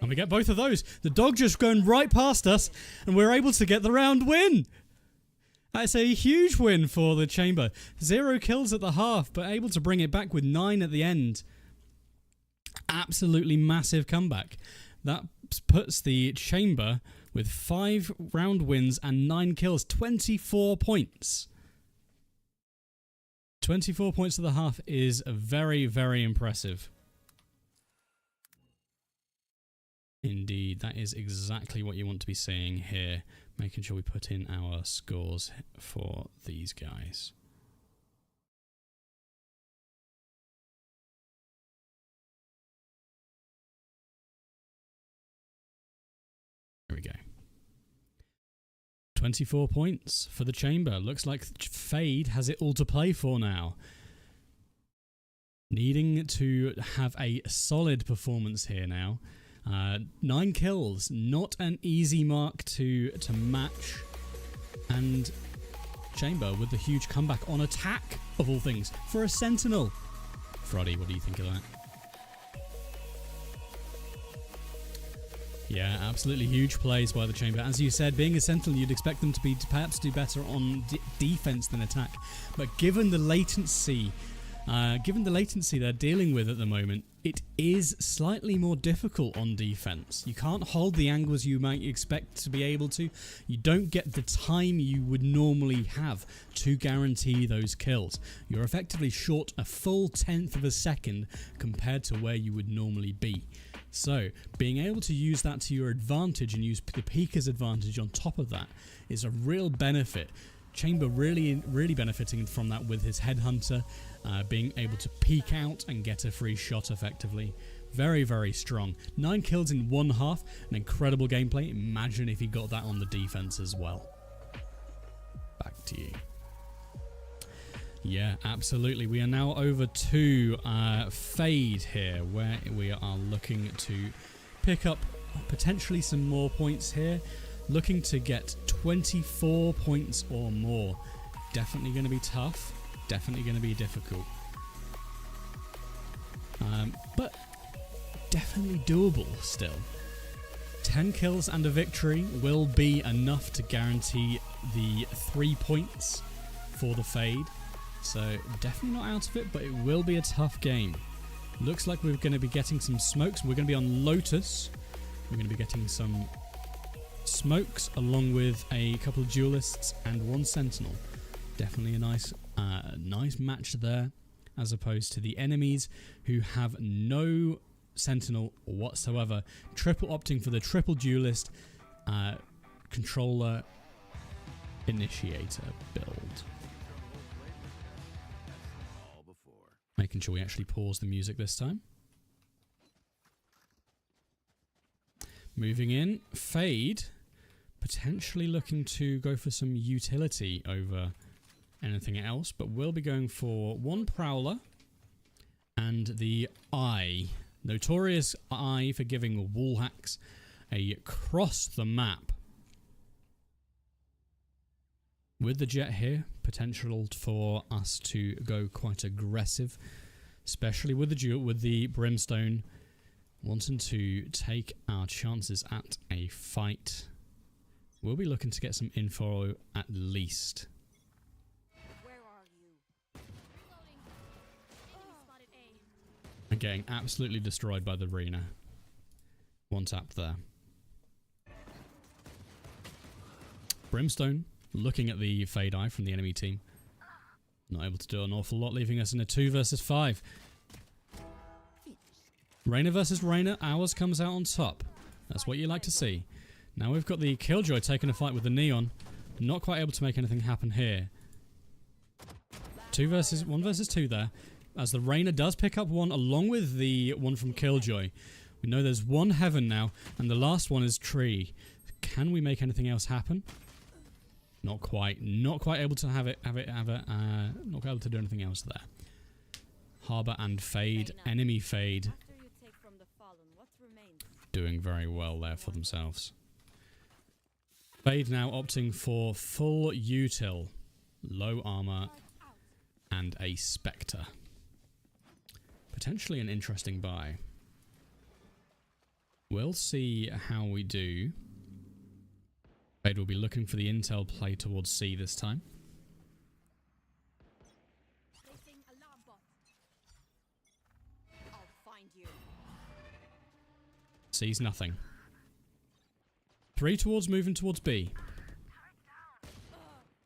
Speaker 2: And we get both of those. The dog just going right past us, and we're able to get the round win. That's a huge win for the Chamber. 0 kills at the half, but able to bring it back with 9 at the end. Absolutely massive comeback. That puts the Chamber with 5 round wins and 9 kills. 24 points. 24 points at the half is very, very impressive. Indeed, that is exactly what you want to be seeing here. Making sure we put in our scores for these guys. There we go. 24 points for the Chamber. Looks like Fade has it all to play for now. Needing to have a solid performance here now. 9 kills, not an easy mark to match. And Chamber with the huge comeback on attack, of all things, for a Sentinel. Froddy, what do you think of that? Yeah, absolutely huge plays by the Chamber. As you said, being a Sentinel, you'd expect them to be perhaps do better on defense than attack. But given the latency they're dealing with at the moment, it is slightly more difficult on defense. You can't hold the angles you might expect to be able to. You don't get the time you would normally have to guarantee those kills. You're effectively short a full 1/10 of a second compared to where you would normally be. So, being able to use that to your advantage and use the Peeker's advantage on top of that is a real benefit. Chamber really benefiting from that with his Headhunter, being able to peek out and get a free shot effectively. Very, very strong. 9 kills in 1 half, an incredible gameplay. Imagine if he got that on the defense as well. Back to you. Yeah, absolutely. We are now over to Fade here, where we are looking to pick up potentially some more points here. Looking to get 24 points or more. Definitely going to be tough. Definitely going to be difficult. But definitely doable still. 10 kills and a victory will be enough to guarantee the 3 points for the Fade. So definitely not out of it, but it will be a tough game. Looks like we're going to be getting some smokes. We're going to be on Lotus. We're going to be getting some smokes along with a couple of duelists and 1 sentinel. Definitely a nice match there, as opposed to the enemies who have no sentinel whatsoever. Opting for the triple duelist controller initiator build. Making sure we actually pause the music this time. Moving in, Fade, potentially looking to go for some utility over anything else, but we'll be going for 1 Prowler and the Eye. Notorious Eye for giving wall hacks across the map. With the Jet here, potential for us to go quite aggressive, especially with the Brimstone. Wanting to take our chances at a fight. We'll be looking to get some info at least.
Speaker 8: Where are you? Reloading. Enemy spotted A.
Speaker 2: And getting absolutely destroyed by the arena. 1 tap there. Brimstone looking at the Fade Eye from the enemy team. Not able to do an awful lot, leaving us in a 2 versus 5. Reyna versus Reyna. Ours comes out on top. That's what you like to see. Now we've got the Killjoy taking a fight with the Neon. Not quite able to make anything happen here. 1 versus 2 there. As the Reyna does pick up one along with the one from Killjoy. We know there's one Heaven now, and the last one is Tree. Can we make anything else happen? Not quite. Not quite able to not able to do anything else there. Harbor and Fade. Enemy Fade. Doing very well there for themselves. Fade now opting for full util. Low armor. And a Spectre. Potentially an interesting buy. We'll see how we do. Fade will be looking for the intel play towards C this time. C's nothing. 3 moving towards B.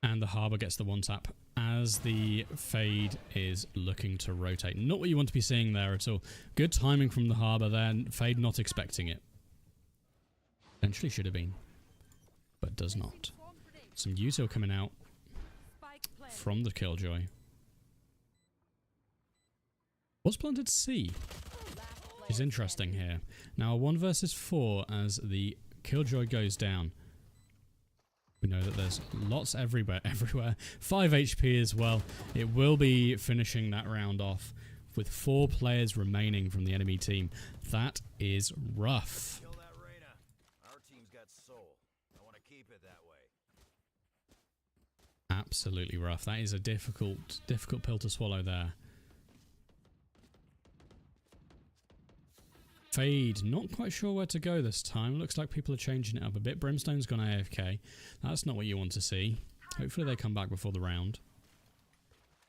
Speaker 2: And the Harbor gets the 1-tap as the Fade is looking to rotate. Not what you want to be seeing there at all. Good timing from the Harbor there. Fade not expecting it. Potentially should have been. But does not. Some util coming out from the Killjoy. What's planted C? Is interesting here. Now 1 versus 4 as the Killjoy goes down. We know that there's lots everywhere. 5 HP as well. It will be finishing that round off with 4 players remaining from the enemy team. That is rough.
Speaker 7: Kill that Reyna. Our team's got soul. I want to keep it that way.
Speaker 2: Absolutely rough. That is a difficult pill to swallow there. Fade, not quite sure where to go this time. Looks like people are changing it up a bit. Brimstone's gone AFK. That's not what you want to see. Hopefully they come back before the round.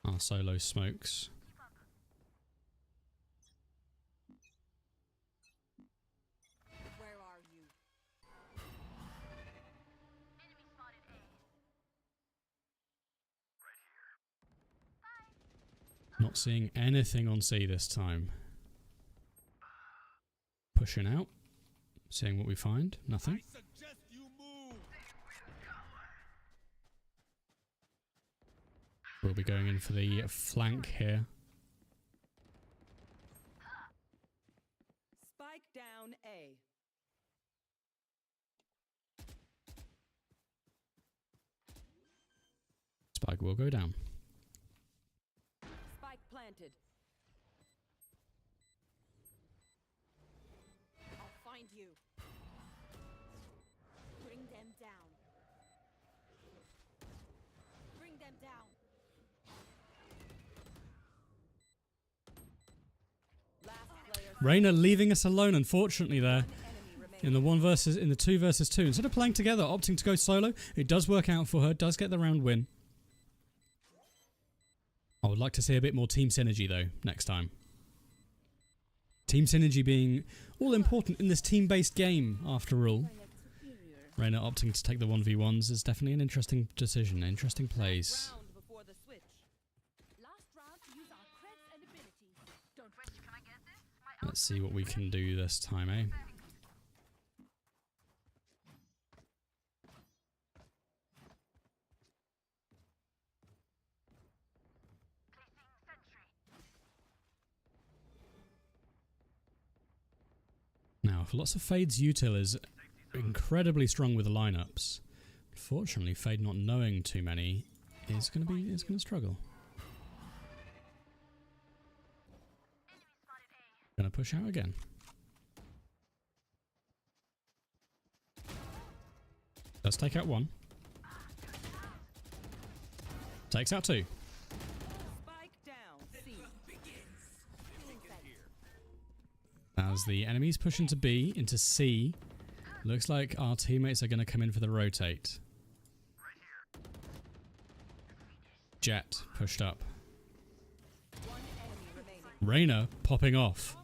Speaker 2: Our solo smokes.
Speaker 8: Where are you?
Speaker 2: Not seeing anything on C this time. Pushing out. Seeing what we find. Nothing. We'll be going in for the flank here.
Speaker 3: Spike down A.
Speaker 2: Spike will go down.
Speaker 3: Spike planted.
Speaker 8: I'll find you. Bring them down. Bring them down.
Speaker 3: Last player.
Speaker 2: Reyna leaving us alone, unfortunately, there. In the 2 versus 2. Instead of playing together, opting to go solo, it does work out for her, does get the round win. I would like to see a bit more team synergy, though, next time. Team synergy being all important in this team-based game, after all. Reyna opting to take the 1v1s is definitely an interesting decision, interesting plays.
Speaker 3: Round before the switch.
Speaker 8: Last round to use our creds and abilities. Don't
Speaker 2: Let's see what we can do this time, eh? Now, lots of Fade's util is incredibly strong with the lineups. Unfortunately, Fade not knowing too many is going to struggle. Going to push out again. Does take out 1. Takes out 2.
Speaker 3: Spike down C.
Speaker 2: As the enemies push into B, into C, looks like our teammates are going to come in for the rotate. Jet pushed up. Reyna popping off.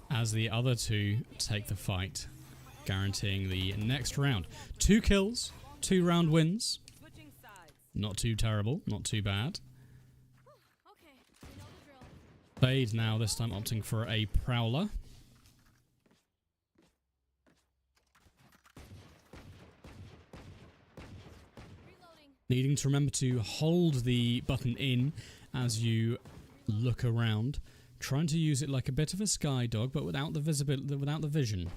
Speaker 2: As the other 2 take the fight, guaranteeing the next round. 2 kills, 2 round wins.
Speaker 3: Switching sides.
Speaker 2: Not too terrible, not too bad.
Speaker 8: Okay, we know the drill.
Speaker 2: Fade now, this time opting for a Prowler.
Speaker 8: Reloading.
Speaker 2: Needing to remember to hold the button in as you look around. Trying to use it like a bit of a sky dog, but without the visibility, without the vision.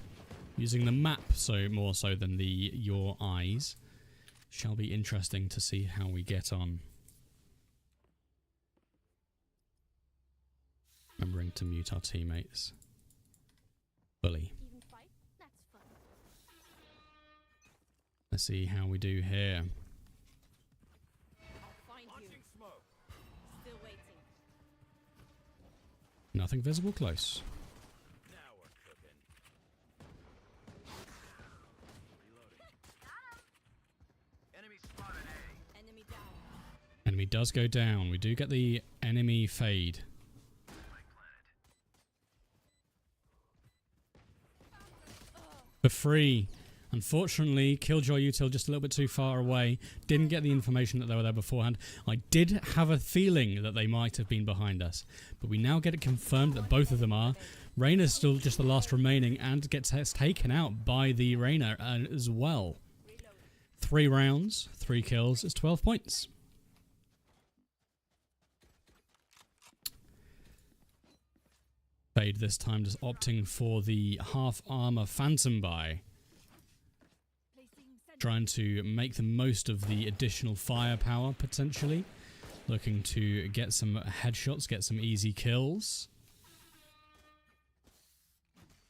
Speaker 2: Using the map so more so than your eyes. Shall be interesting to see how we get on. Remembering to mute our teammates. Fully.
Speaker 8: Even fight? That's fun.
Speaker 2: Let's see how we do here.
Speaker 8: I'll find you. Still waiting.
Speaker 2: Nothing visible close.
Speaker 7: Now we're cooking. Enemy spotted A.
Speaker 8: Enemy down.
Speaker 2: Enemy does go down. We do get the enemy fade. For free. Unfortunately, Killjoy Util just a little bit too far away. Didn't get the information that they were there beforehand. I did have a feeling that they might have been behind us. But we now get it confirmed that both of them are. Reyna's still just the last remaining and gets taken out by the Reyna as well. 3 rounds, 3 kills is 12 points. Fade this time just opting for the half armor phantom buy. Trying to make the most of the additional firepower potentially. Looking to get some headshots, get some easy kills.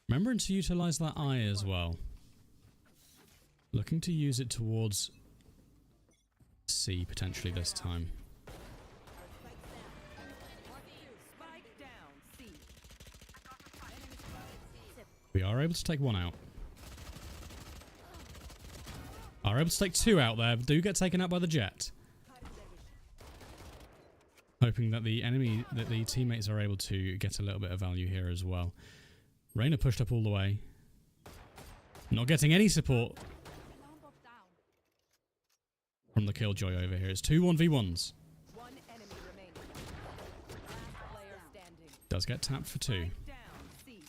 Speaker 2: Remembering to utilize that eye as well. Looking to use it towards C potentially this time.
Speaker 3: Spike down. C.
Speaker 2: We are able to take one out. Are able to take 2 out there, but do get taken out by the jet. Hoping that the teammates are able to get a little bit of value here as well. Reyna pushed up all the way. Not getting any support from the Killjoy over here. It's 2 1v1s.
Speaker 3: One enemy remaining. Last player standing.
Speaker 2: Does get tapped for 2.
Speaker 3: Down. C.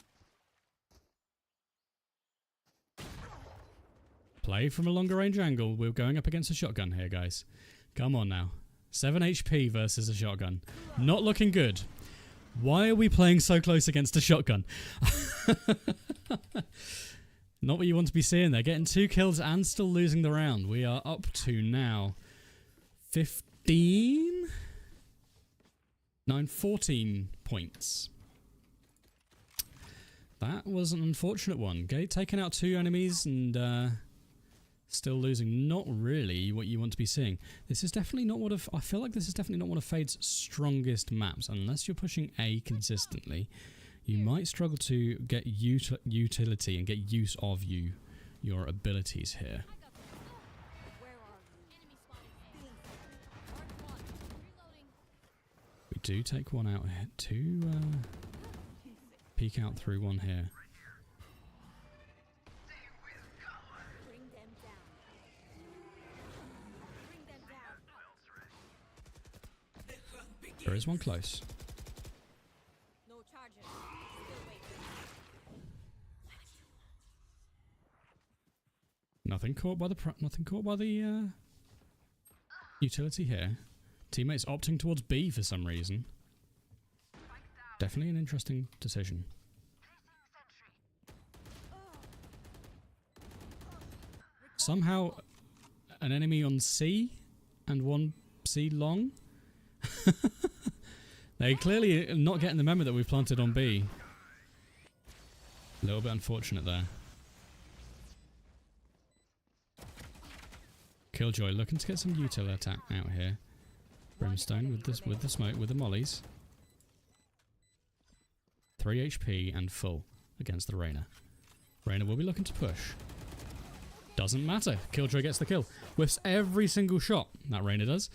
Speaker 2: Play from a longer range angle. We're going up against a shotgun here, guys. Come on now. 7 HP versus a shotgun. Not looking good. Why are we playing so close against a shotgun? Not what you want to be seeing there. Getting 2 kills and still losing the round. We are up to now 15? 14 points. That was an unfortunate one. Taking out 2 enemies and still losing. Not really what you want to be seeing. This is definitely not I feel like this is definitely not one of Fade's strongest maps. Unless you're pushing A consistently, you might struggle to get utility and get use of your abilities here.
Speaker 8: Where are you? Enemy spotted A. Mark 1. Reloading.
Speaker 2: We do take one out here. 2 peek out through one here.
Speaker 8: Bring them down. Bring them down.
Speaker 2: There is one close.
Speaker 8: No charges. Still waiting.
Speaker 2: Nothing caught by the utility here. Teammates opting towards B for some reason. Definitely an interesting decision. Somehow an enemy on C and one C long. They clearly are not getting the memo that we planted on B. A little bit unfortunate there. Killjoy looking to get some util attack out here. Brimstone with the smoke, with the mollies. 3 HP and full against the Reyna. Reyna will be looking to push. Doesn't matter. Killjoy gets the kill. Whiffs every single shot. That Reyna does.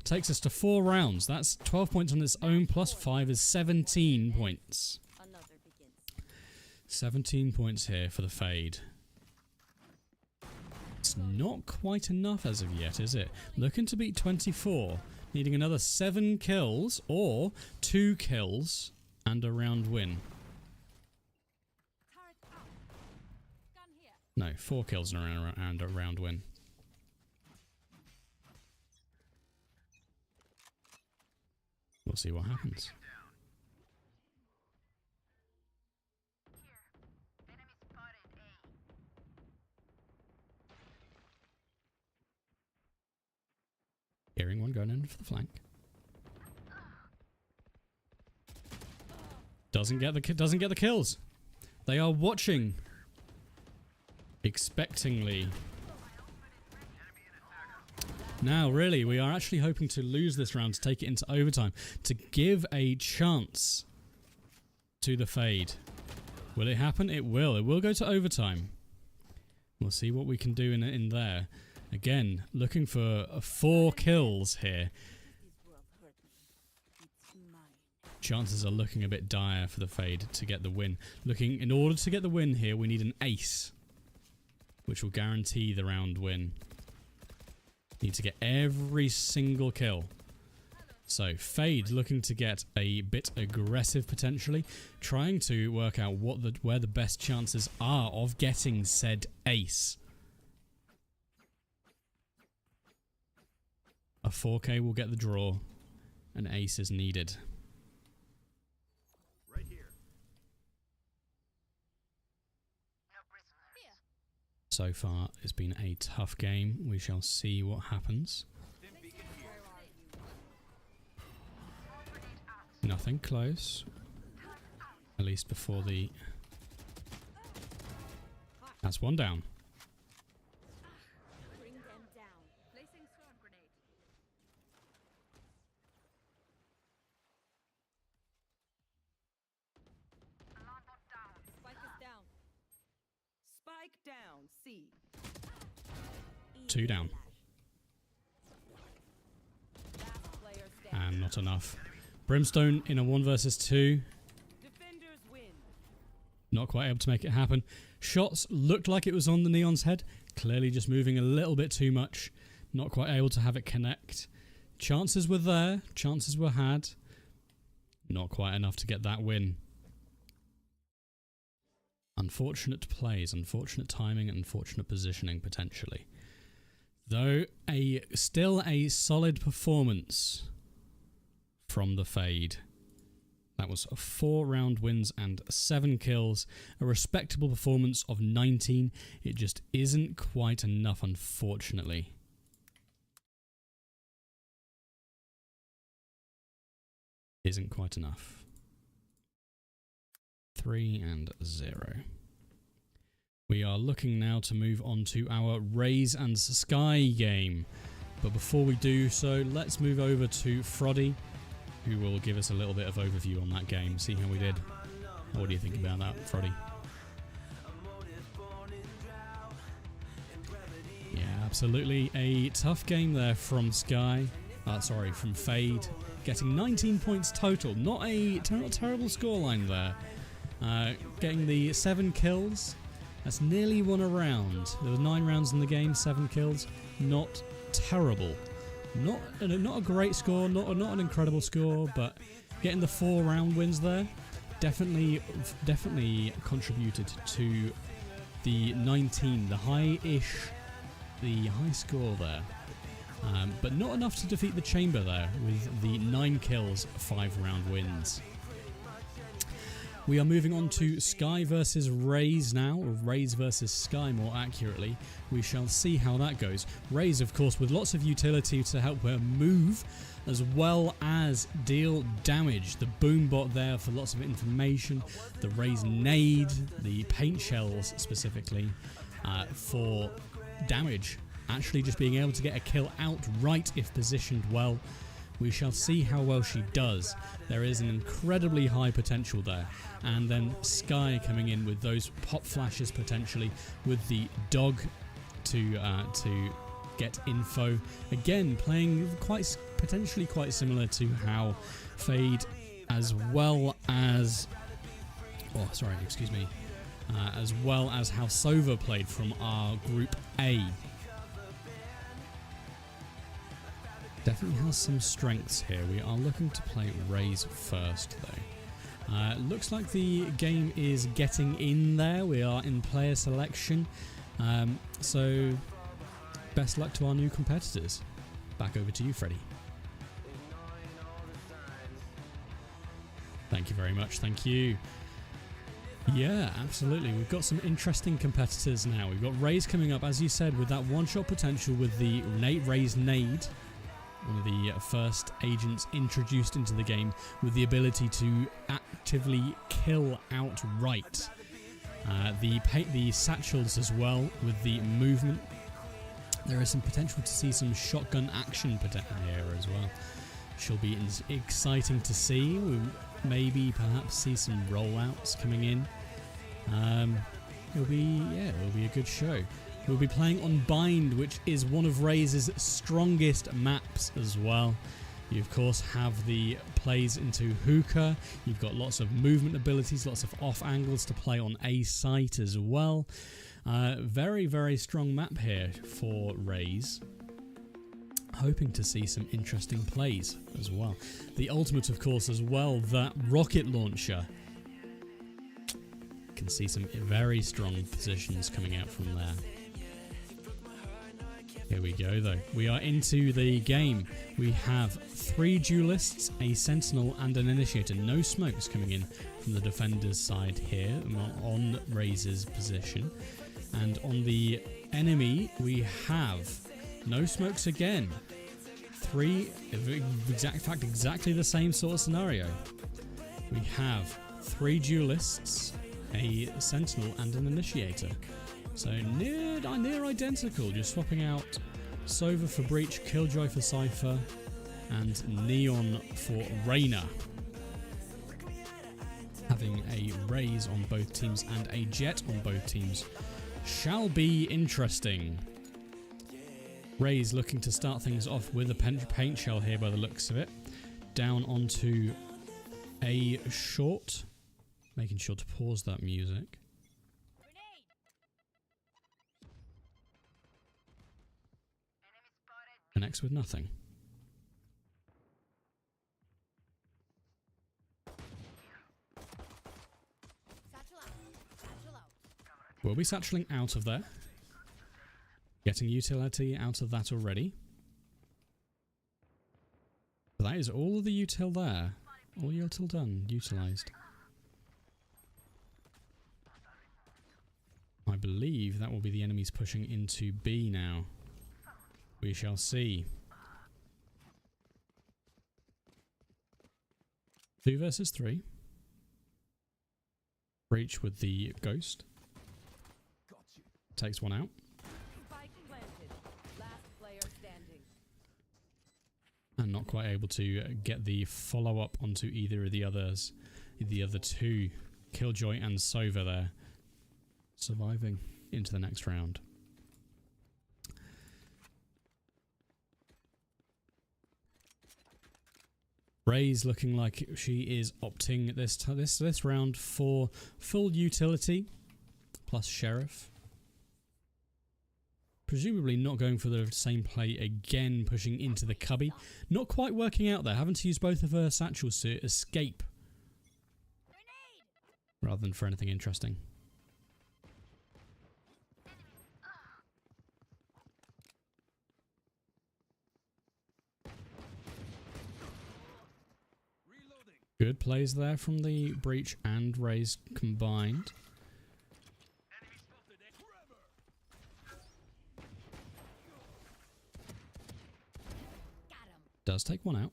Speaker 2: Takes us to 4 rounds. That's 12 points on its own. Plus 5 is 17 points.
Speaker 8: Another begins.
Speaker 2: 17 points here for the Fade. It's not quite enough as of yet, is it? Looking to beat 24. Needing another 7 kills or 2 kills and a round win.
Speaker 8: Turret out. Gun here.
Speaker 2: No, 4 kills and a round win. We'll see what happens. Hearing one going in for the flank. Doesn't get the kills. They are watching expectingly. Now, really, we are actually hoping to lose this round to take it into overtime to give a chance to the Fade. Will it happen? It will. It will go to overtime. We'll see what we can do in there. Again, looking for 4 kills here. Chances are looking a bit dire for the Fade to get the win. In order to get the win here, we need an ace, which will guarantee the round win. Need to get every single kill. So Fade looking to get a bit aggressive potentially, trying to work out where the best chances are of getting said ace. A 4K will get the draw. An ace is needed.
Speaker 7: Right here.
Speaker 2: So far, it's been a tough game. We shall see what happens. Nothing close. At least before the... That's one down.
Speaker 8: Bring them down. Placing swarm grenade. Spike is down.
Speaker 3: Spike down. C.
Speaker 2: 2 down.
Speaker 3: Last player standing.
Speaker 2: And not enough. Brimstone in a 1 versus 2.
Speaker 3: Defenders win.
Speaker 2: Not quite able to make it happen. Shots looked like it was on the Neon's head. Clearly just moving a little bit too much. Not quite able to have it connect. Chances were there. Chances were had. Not quite enough to get that win. Unfortunate plays, unfortunate timing, unfortunate positioning potentially. Though still a solid performance from the Fade. That was 4 round wins and 7 kills. A respectable performance of 19. It just isn't quite enough, unfortunately. Isn't quite enough. 3-0. We are looking now to move on to our Raze and Sky game. But before we do so, let's move over to Froddy, who will give us a little bit of overview on that game, see how we did. What do you think about that, Froddy? Yeah, absolutely a tough game there from Sky. From Fade. Getting 19 points total. Not a terrible scoreline there. Getting the 7 kills. That's nearly 1 a round. There were 9 rounds in the game, 7 kills. Not terrible. Not a great score, not an incredible score, but getting the 4 round wins there definitely contributed to the 19, the high score there. But not enough to defeat the Chamber there with the 9 kills, 5 round wins. We are moving on to Sky versus Raze now, or Raze versus Sky more accurately. We shall see how that goes. Raze, of course, with lots of utility to help her move, as well as deal damage. The boom bot there for lots of information, the Raze nade, the paint shells specifically, for damage. Actually just being able to get a kill outright if positioned well. We shall see how well she does. There is an incredibly high potential there. And then Sky coming in with those pop flashes potentially, with the dog to get info. Again, playing potentially quite similar to how Fade, as well as as well as how Sova played from our Group A. Definitely has some strengths here. We are looking to play Raze first, though. Looks like the game is getting in there. We are in player selection. So, best luck to our new competitors. Back over to you, Freddie. Thank you very much. Thank you. Yeah, absolutely. We've got some interesting competitors now. We've got Raze coming up, as you said, with that one-shot potential with the Raze Nade. One of the first agents introduced into the game with the ability to actively kill outright. The satchels as well with the movement. There is some potential to see some shotgun action here as well. She'll be exciting to see. We'll maybe perhaps see some rollouts coming in. It'll be a good show. We'll be playing on Bind, which is one of Raze's strongest maps as well. You of course have the plays into hookah. You've got lots of movement abilities, lots of off angles to play on A site as well. Very, very strong map here for Raze. Hoping to see some interesting plays as well. The ultimate, of course, as well, that rocket launcher. Can see some very strong positions coming out from there. Here we go, though. We are into the game. We have 3 duelists, a sentinel, and an initiator. No smokes coming in from the defender's side here on Raze's position. And on the enemy, we have no smokes again. 3, exactly the same sort of scenario. We have 3 duelists, a sentinel, and an initiator. So near identical, just swapping out Sova for Breach, Killjoy for Cypher, and Neon for Reyna. Having a Raze on both teams and a Jet on both teams shall be interesting. Raze looking to start things off with a paint shell here by the looks of it. Down onto a short. Making sure to pause that music. Connects with nothing. We'll be satcheling out of there. Getting utility out of that already. But that is all of the util there. All util done, utilized. I believe that will be the enemies pushing into B now. We shall see. 2 versus 3. Breach with the ghost. Takes one out. And not quite able to get the follow-up onto either of the others. The other 2. Killjoy and Sova there. Surviving into the next round. Raze looking like she is opting this round for full utility plus Sheriff. Presumably not going for the same play again, pushing into the cubby. Not quite working out there, having to use both of her satchels to escape. Rather than for anything interesting. Good plays there from the Breach and Raze combined. Does take one out.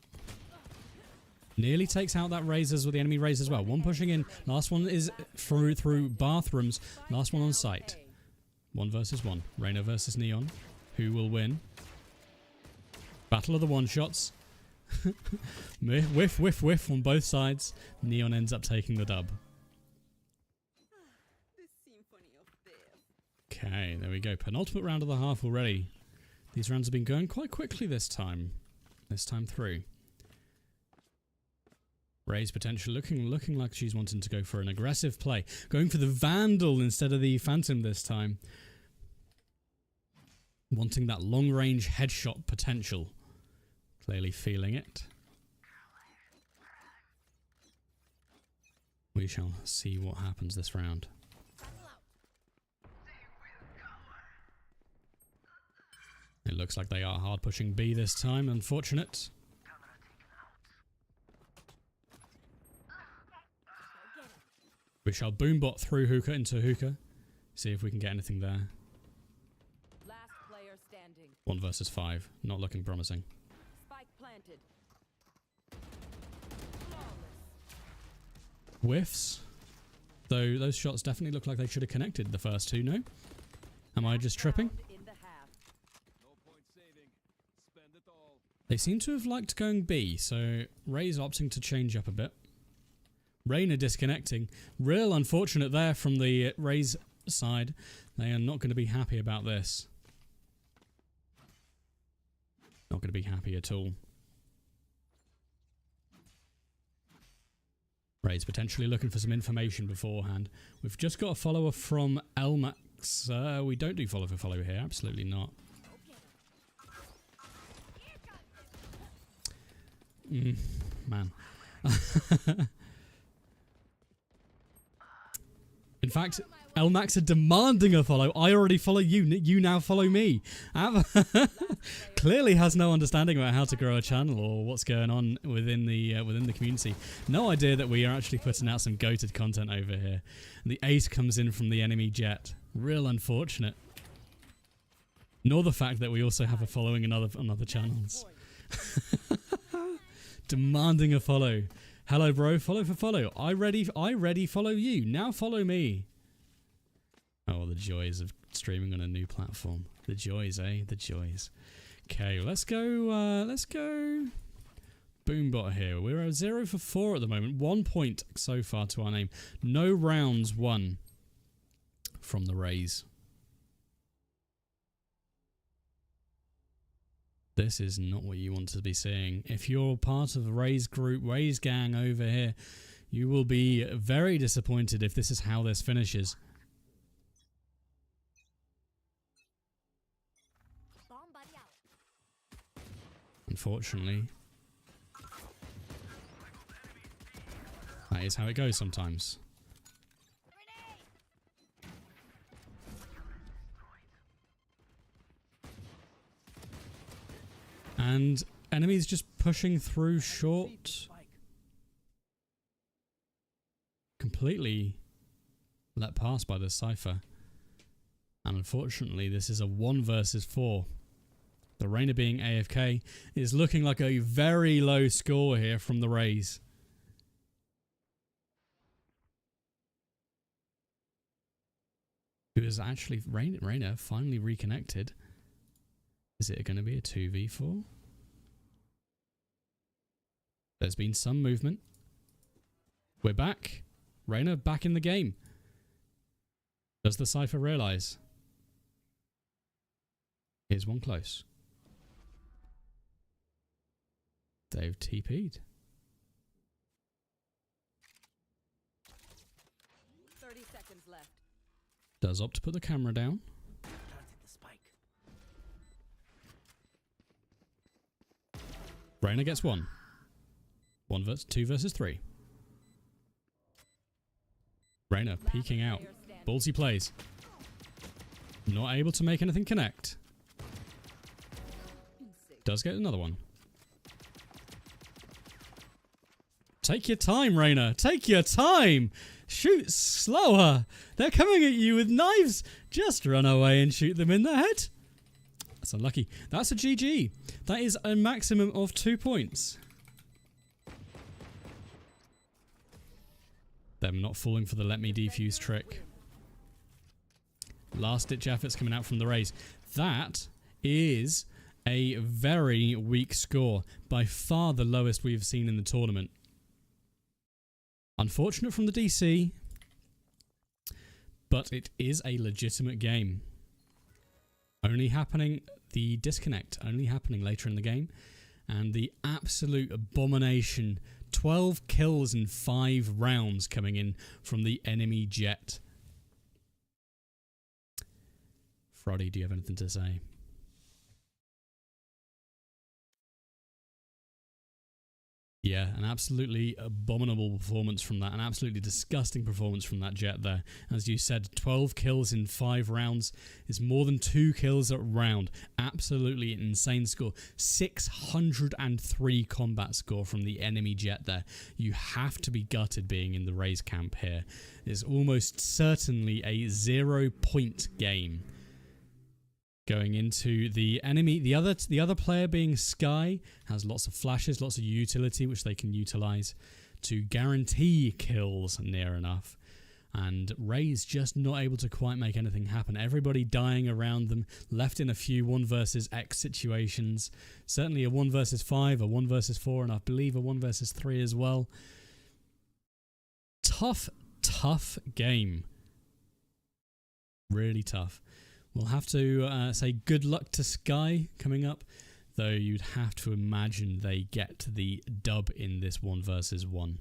Speaker 2: Nearly takes out that Raze with the enemy Raze as well. One pushing in. Last one is through bathrooms. Last one on site. 1 versus 1. Reyna versus Neon. Who will win? Battle of the one-shots. Whiff, whiff, whiff on both sides. Neon ends up taking the dub. Okay, there we go. Penultimate round of the half already. These rounds have been going quite quickly this time. This time through. Raze potential looking like she's wanting to go for an aggressive play. Going for the Vandal instead of the Phantom this time. Wanting that long-range headshot potential. Clearly feeling it. We shall see what happens this round. It looks like they are hard pushing B this time, unfortunate. We shall boombot through hookah into hookah. See if we can get anything there.
Speaker 3: Last player standing.
Speaker 2: 1 versus 5. Not looking promising.
Speaker 3: Spike planted.
Speaker 2: Whiffs. Though those shots definitely look like they should have connected the first two, no? Am I just tripping?
Speaker 3: In the half.
Speaker 7: No point saving. Spend it all.
Speaker 2: They seem to have liked going B, so Ray's opting to change up a bit. Reyna disconnecting. Real unfortunate there from the Ray's side. They are not going to be happy about this. Not going to be happy at all. Ray's potentially looking for some information beforehand. We've just got a follower from Elmax. We don't do follow for follow here. Absolutely not. Man. In fact, Elmax are demanding a follow. I already follow you. You now follow me. Clearly has no understanding about how to grow a channel or what's going on within the community. No idea that we are actually putting out some goated content over here. And the ace comes in from the enemy jet. Real unfortunate. Nor the fact that we also have a following in other channels. Demanding a follow. Hello, bro. Follow for follow. I ready follow you. Now follow me. Oh, the joys of streaming on a new platform. The joys, eh? The joys. Okay, let's go Boombot here. We're at 0 for 4 at the moment. 1 point so far to our name. No rounds won from the Rays. This is not what you want to be seeing. If you're part of the Rays group, Rays gang over here, you will be very disappointed if this is how this finishes. Unfortunately, that is how it goes sometimes. And enemies just pushing through short. Completely let pass by the Cypher. And unfortunately, this is a 1 versus 4. The Reyna being AFK is looking like a very low score here from the Rays. Who is actually... Reyna finally reconnected. Is it going to be a 2v4? There's been some movement. We're back. Reyna back in the game. Does the Cypher realise? Here's one close. They've TP'd.
Speaker 3: 30 seconds left.
Speaker 2: Does opt to put the camera down. Reyna gets 1. 2 versus 3. Reyna peeking out. Ballsy plays. Not able to make anything connect. Does get another one. Take your time, Reyna. Take your time. Shoot slower. They're coming at you with knives. Just run away and shoot them in the head. That's unlucky. That's a GG. That is a maximum of 2 points. Them not falling for the let me defuse trick. Last ditch efforts coming out from the Rays. That is a very weak score. By far the lowest we have seen in the tournament. Unfortunate from the DC. But it is a legitimate game. Only happening... The disconnect only happening later in the game. And the absolute abomination. 12 kills in 5 rounds coming in from the enemy jet. Froddy, do you have anything to say? Yeah, an absolutely abominable performance from that. An absolutely disgusting performance from that Jet there. As you said, 12 kills in 5 rounds is more than 2 kills a round. Absolutely insane score. 603 combat score from the enemy Jet there. You have to be gutted being in the Raze camp here. It's almost certainly a 0-point game. Going into the enemy, the other player being Sky has lots of flashes, lots of utility which they can utilize to guarantee kills near enough. And Raze just not able to quite make anything happen. Everybody dying around them, left in a few 1 versus X situations. Certainly a 1 versus 5, a 1 versus 4, and I believe a 1 versus 3 as well. Tough game. Really tough. We'll have to say good luck to Sky coming up, though you'd have to imagine they get the dub in this 1 versus 1.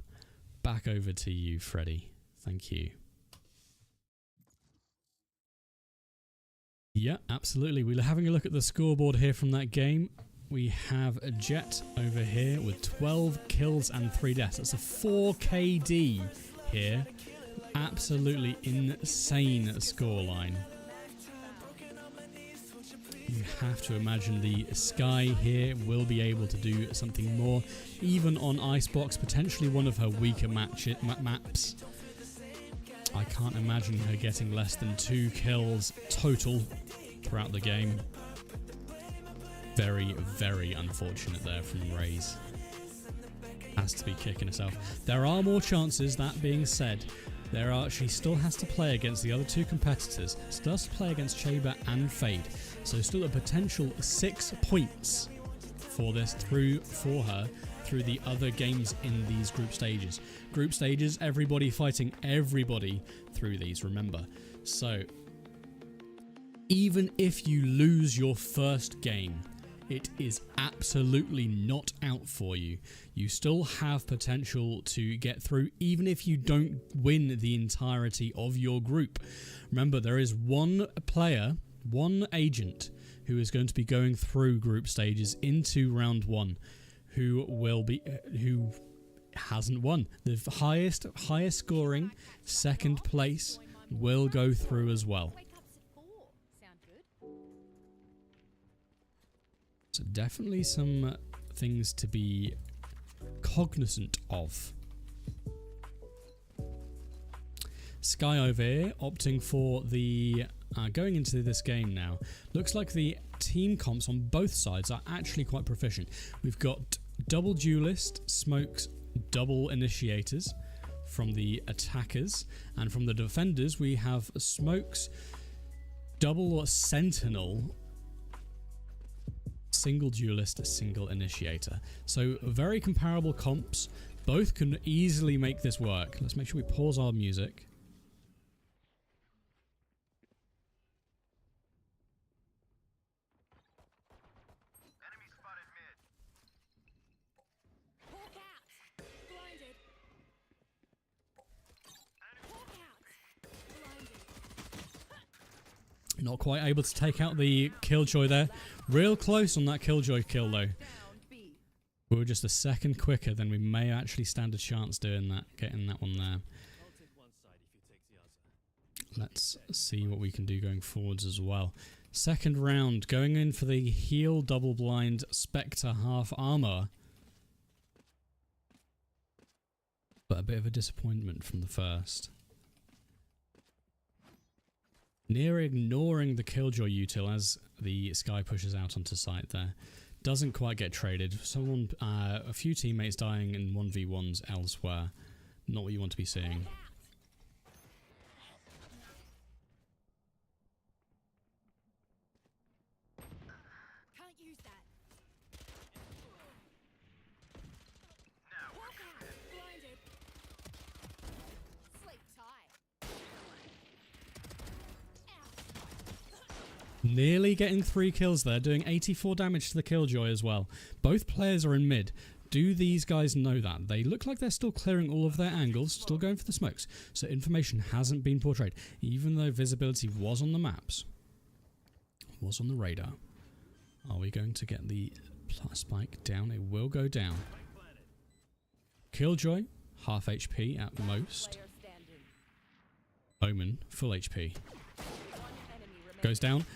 Speaker 2: Back over to you, Freddy. Thank you. Yeah, absolutely. We're having a look at the scoreboard here from that game. We have a Jet over here with 12 kills and 3 deaths. That's a 4 KD here. Absolutely insane scoreline. You have to imagine the Sky here will be able to do something more, even on Icebox, potentially one of her weaker maps. I can't imagine her getting less than 2 kills total throughout the game. Very, very unfortunate there from Raze. Has to be kicking herself. There are more chances, that being said. She still has to play against the other 2 competitors. Still has to play against Chamber and Fade. So still a potential 6 points for this for her through the other games in these group stages. Group stages, everybody fighting everybody through these, remember. So even if you lose your first game, it is absolutely not out for you. You still have potential to get through, even if you don't win the entirety of your group. Remember, there is one player, one agent, who is going to be going through group stages into round 1, who hasn't won. The highest scoring, second place, will go through as well. So definitely some things to be cognizant of. Sky over here opting for the going into this game now. Looks like the team comps on both sides are actually quite proficient. We've got double duelist, smokes, double initiators from the attackers, and from the defenders we have smokes, double sentinel, single duelist, single initiator. So very comparable comps. Both can easily make this work. Let's make sure we pause our music.
Speaker 4: Enemy spotted mid.
Speaker 8: Hawk out! Blinded. Hawk out! Blinded.
Speaker 2: Not quite able to take out the Killjoy there. Real close on that Killjoy kill though. We were just a second quicker, then we may actually stand a chance doing that, getting that one there. Let's see what we can do going forwards as well. Second round, going in for the heal double blind Spectre half armor. But a bit of a disappointment from the first. Near ignoring the Killjoy util as the Sky pushes out onto site there. Doesn't quite get traded. Someone, a few teammates dying in 1v1s elsewhere. Not what you want to be seeing.
Speaker 8: Can't use that. Hawk out! Blinded. Sleep tight.
Speaker 2: Nearly getting 3 kills there, doing 84 damage to the Killjoy as well. Both players are in mid. Do these guys know that? They look like they're still clearing all of their angles, still going for the smokes. So information hasn't been portrayed, even though visibility was on the maps. Was on the radar. Are we going to get the spike down? It will go down. Killjoy, half HP at most.
Speaker 3: Player standing.
Speaker 2: Omen, full HP.
Speaker 3: One enemy remaining.
Speaker 2: Goes down.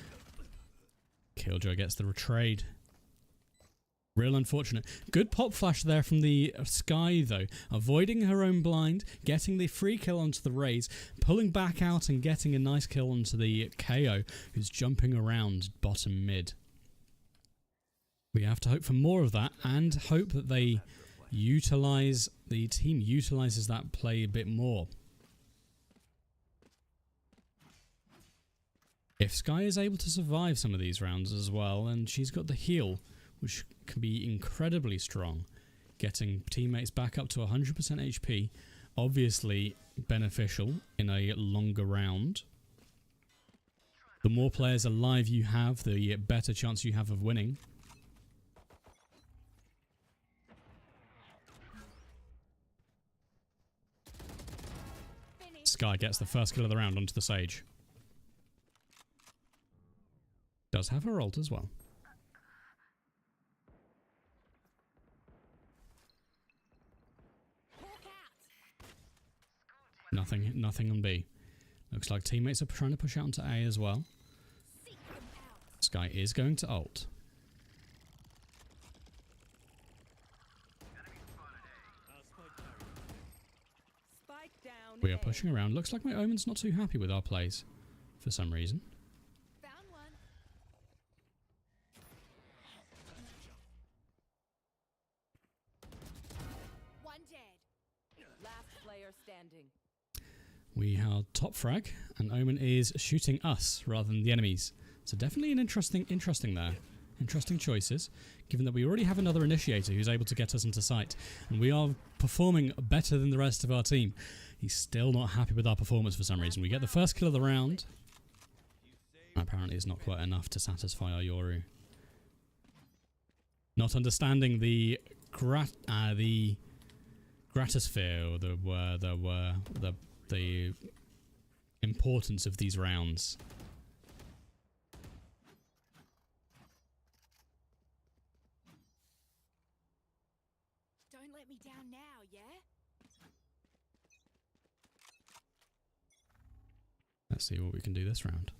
Speaker 2: Killjoy gets the trade. Real unfortunate. Good pop flash there from the Sky though. Avoiding her own blind, getting the free kill onto the Raze, pulling back out and getting a nice kill onto the KO, who's jumping around bottom mid. We have to hope for more of that and hope that the team utilizes that play a bit more. If Sky is able to survive some of these rounds as well, and she's got the heal, which can be incredibly strong, getting teammates back up to 100% HP, obviously beneficial in a longer round. The more players alive you have, the better chance you have of winning. Sky gets the first kill of the round onto the Sage. Does have her ult as well. Nothing on B. Looks like teammates are trying to push out onto A as well. Sky is going to ult.
Speaker 3: Spike down.
Speaker 2: We are
Speaker 3: A.
Speaker 2: pushing around. Looks like my Omen's not too happy with our plays for some reason.
Speaker 8: Found one. One dead.
Speaker 3: Last player standing.
Speaker 2: We have top frag, and Omen is shooting us rather than the enemies. So definitely an interesting there. Interesting choices, given that we already have another initiator who's able to get us into sight, and we are performing better than the rest of our team. He's still not happy with our performance for some reason. We get the first kill of the round. Apparently it's not quite enough to satisfy our Yoru. Not understanding the gratosphere, or the importance of these rounds.
Speaker 8: Don't let me down now, yeah?
Speaker 2: Let's see what we can do this round.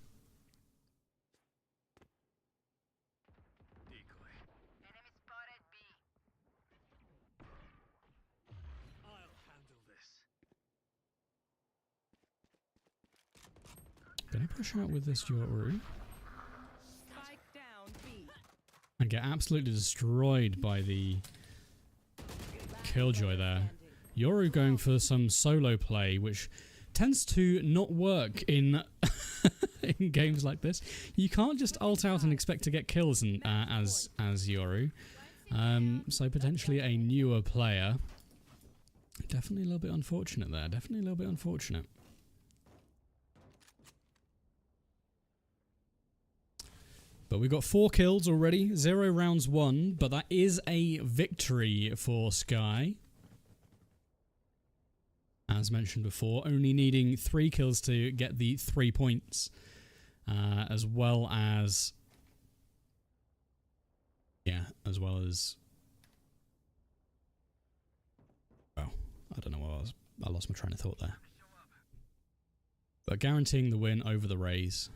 Speaker 4: Decoy. Enemy spotted B. I'll handle this.
Speaker 2: Gonna push out with this Yoru
Speaker 3: Spike down B.
Speaker 2: and get absolutely destroyed by the Killjoy there. Yoru going for some solo play, which tends to not work in in games like this. You can't just ult out and expect to get kills as Yoru. So potentially a newer player. Definitely a little bit unfortunate there. Definitely a little bit unfortunate. But we've got 4 kills already, 0 rounds won, but that is a victory for Sky. As mentioned before, only needing 3 kills to get the 3 points, as well as well, I don't know what I lost my train of thought there. But guaranteeing the win over the Raze.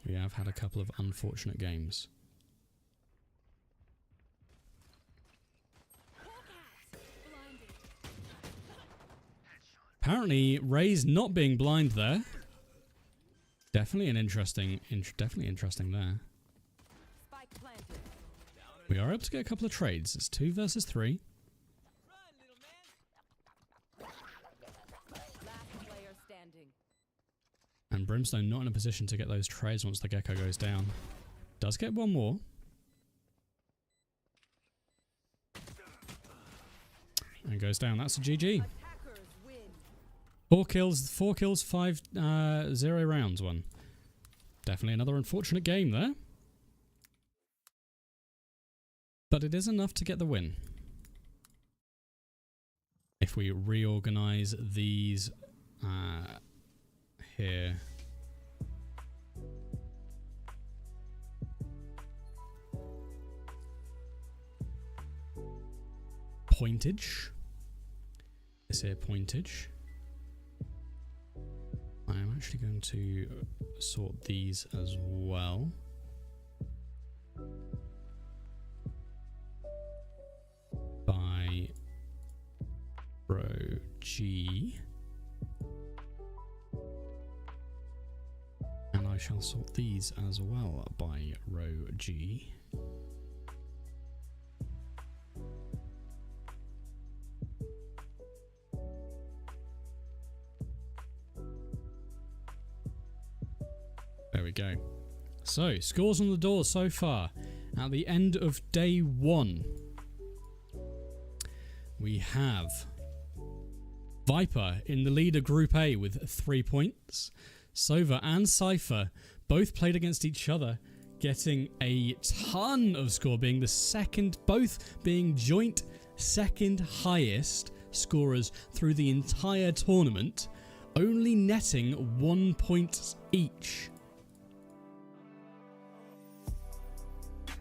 Speaker 2: We have had a couple of unfortunate games. Apparently, Ray's not being blind there. Definitely an interesting there.
Speaker 3: Spike planted.
Speaker 2: We are able to get a couple of trades. It's 2 versus 3.
Speaker 3: Last player standing.
Speaker 2: And Brimstone not in a position to get those trades once the Gecko goes down. Does get one more. And goes down. That's a GG.
Speaker 3: Attackers win.
Speaker 2: 4 kills, 5, 0 rounds won. Definitely another unfortunate game there. But it is enough to get the win. If we reorganize these here. pointage. This here pointage. I am actually going to sort these as well. By row G. And I shall sort these as well by row G. There we go. So, scores on the door so far. At the end of day 1, we have Viper in the lead of Group A with 3 points. Sova and Cypher both played against each other, getting a ton of score, being the second, both being joint second highest scorers through the entire tournament, only netting 1 point each.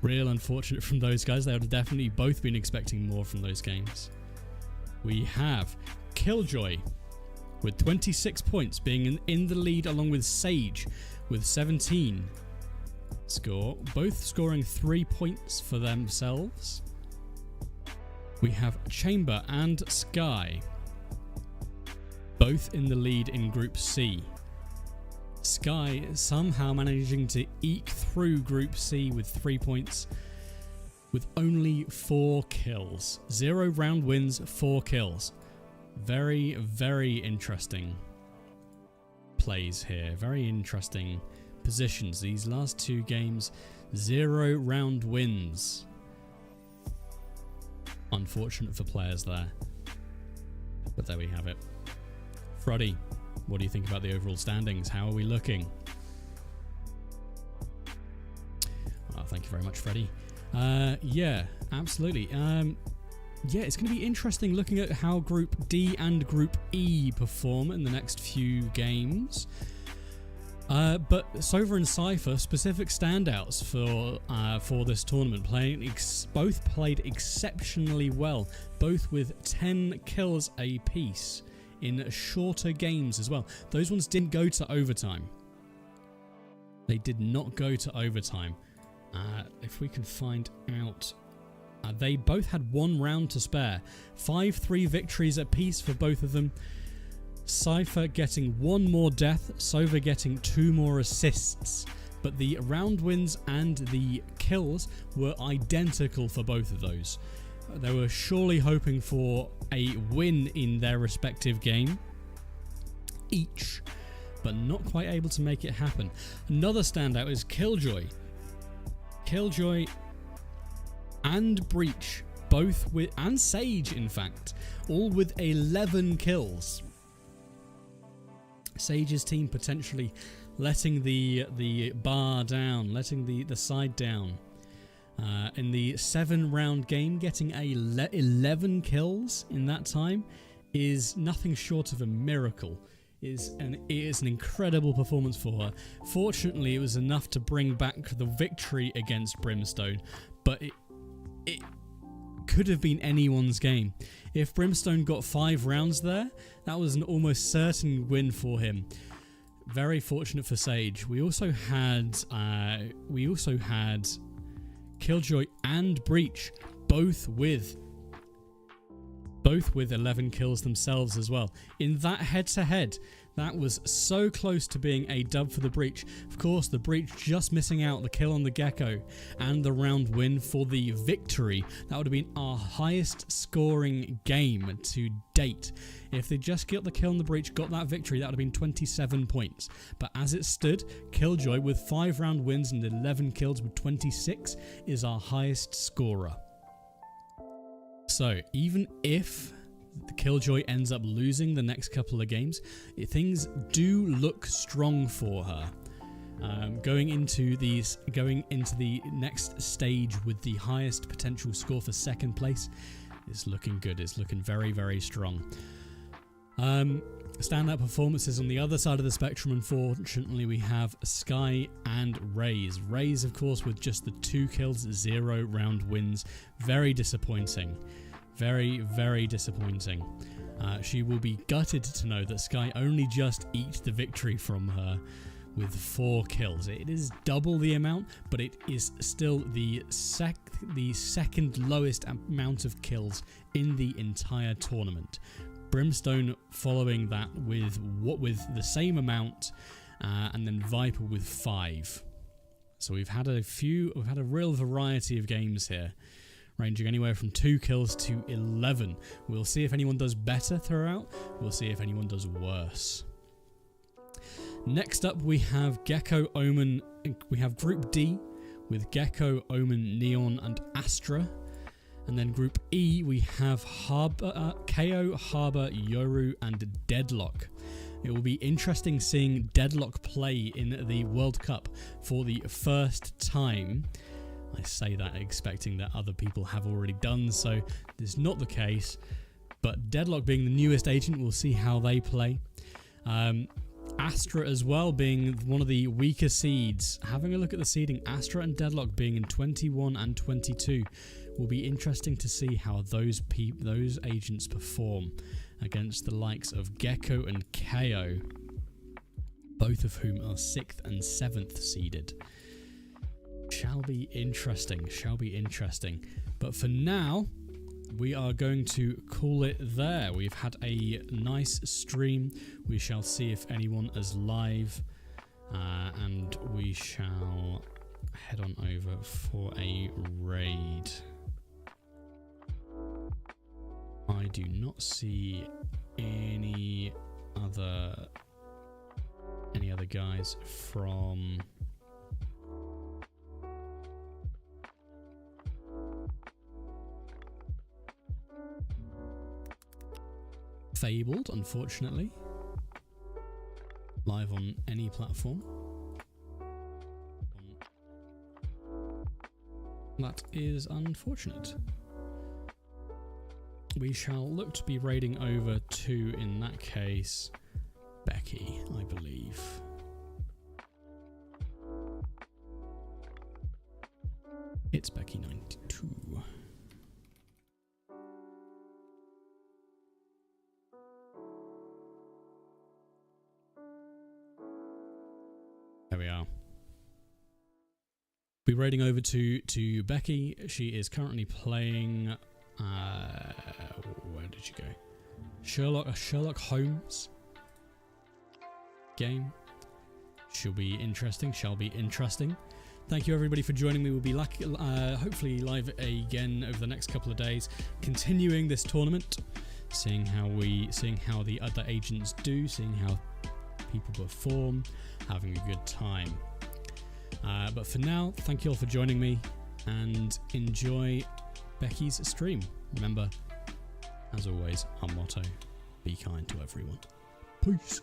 Speaker 2: Real unfortunate from those guys. They would have definitely both been expecting more from those games. We have Killjoy with 26 points, being in the lead along with Sage with 17 score, both scoring 3 points for themselves. We have Chamber and Sky, both in the lead in Group C. Sky somehow managing to eke through Group C with 3 points with only 4 kills. 0 round wins, 4 kills. Very, very interesting plays here. Very interesting positions. These last 2 games, 0 round wins. Unfortunate for players there. But there we have it. Froddy, what do you think about the overall standings? How are we looking? Oh, thank you very much, Freddie. Yeah, absolutely. Yeah, it's going to be interesting looking at how Group D and Group E perform in the next few games. But Sova and Cypher, specific standouts for this tournament, both played exceptionally well, both with 10 kills apiece in shorter games as well. Those ones didn't go to overtime. They did not go to overtime. If we can find out, they both had 1 round to spare. 5-3 victories apiece for both of them. Cypher getting 1 more death, Sova getting 2 more assists. But the round wins and the kills were identical for both of those. They were surely hoping for a win in their respective game each, but not quite able to make it happen. Another standout is Killjoy. Killjoy and Breach, both with, and Sage in fact, all with 11 kills. Sage's team potentially letting the bar down, letting the side down. In the 7-round game, getting 11 kills in that time is nothing short of a miracle. It is an incredible performance for her. Fortunately, it was enough to bring back the victory against Brimstone, but it could have been anyone's game. If Brimstone got 5 rounds there, that was an almost certain win for him. Very fortunate for Sage. We also had Killjoy and Breach, both with 11 kills themselves as well. In that head-to-head, that was so close to being a dub for the Breach. Of course, the Breach just missing out the kill on the Gecko and the round win for the victory. That would have been our highest scoring game to date. If they just got the kill on the Breach, got that victory, that would have been 27 points. But as it stood, Killjoy with 5 round wins and 11 kills with 26 is our highest scorer. So, even if the Killjoy ends up losing the next couple of games, things do look strong for her. Going into the next stage with the highest potential score for second place is looking good. It's looking very, very strong. Standout performances on the other side of the spectrum, unfortunately, we have Sky and Raze. Raze, of course, with just the 2 kills, 0 round wins. Very disappointing. Very, very disappointing. She will be gutted to know that Sky only just eked the victory from her with 4 kills. It is double the amount, but it is still the second lowest amount of kills in the entire tournament. Brimstone following that with the same amount, and then Viper with 5. So we've had a real variety of games here, ranging anywhere from 2 kills to 11. We'll see if anyone does better throughout. We'll see if anyone does worse. Next up, we have Gecko, Omen. We have Group D with Gecko, Omen, Neon, and Astra. And then Group E, we have KO, Harbor, Yoru, and Deadlock. It will be interesting seeing Deadlock play in the World Cup for the first time. I say that expecting that other people have already done so. This is not the case. But Deadlock being the newest agent, we'll see how they play. Astra as well being one of the weaker seeds. Having a look at the seeding, Astra and Deadlock being in 21 and 22 will be interesting to see how those agents perform against the likes of Gecko and KO, both of whom are 6th and 7th seeded. Shall be interesting. But for now, we are going to call it there. We've had a nice stream. We shall see if anyone is live, and we shall head on over for a raid. I do not see any other guys from Fabled, unfortunately, live on any platform. That is unfortunate. We shall look to be raiding over to, in that case, Becky, I believe. It's Becky 92. There we are. We're raiding over to Becky. She is currently playing. Where did she go? Sherlock Holmes game. Shall be interesting. Thank you everybody for joining me. We'll be hopefully live again over the next couple of days, continuing this tournament, seeing how the other agents do, seeing how people perform, having a good time. But for now, thank you all for joining me, and enjoy Becky's stream. Remember, as always, our motto: be kind to everyone. Peace.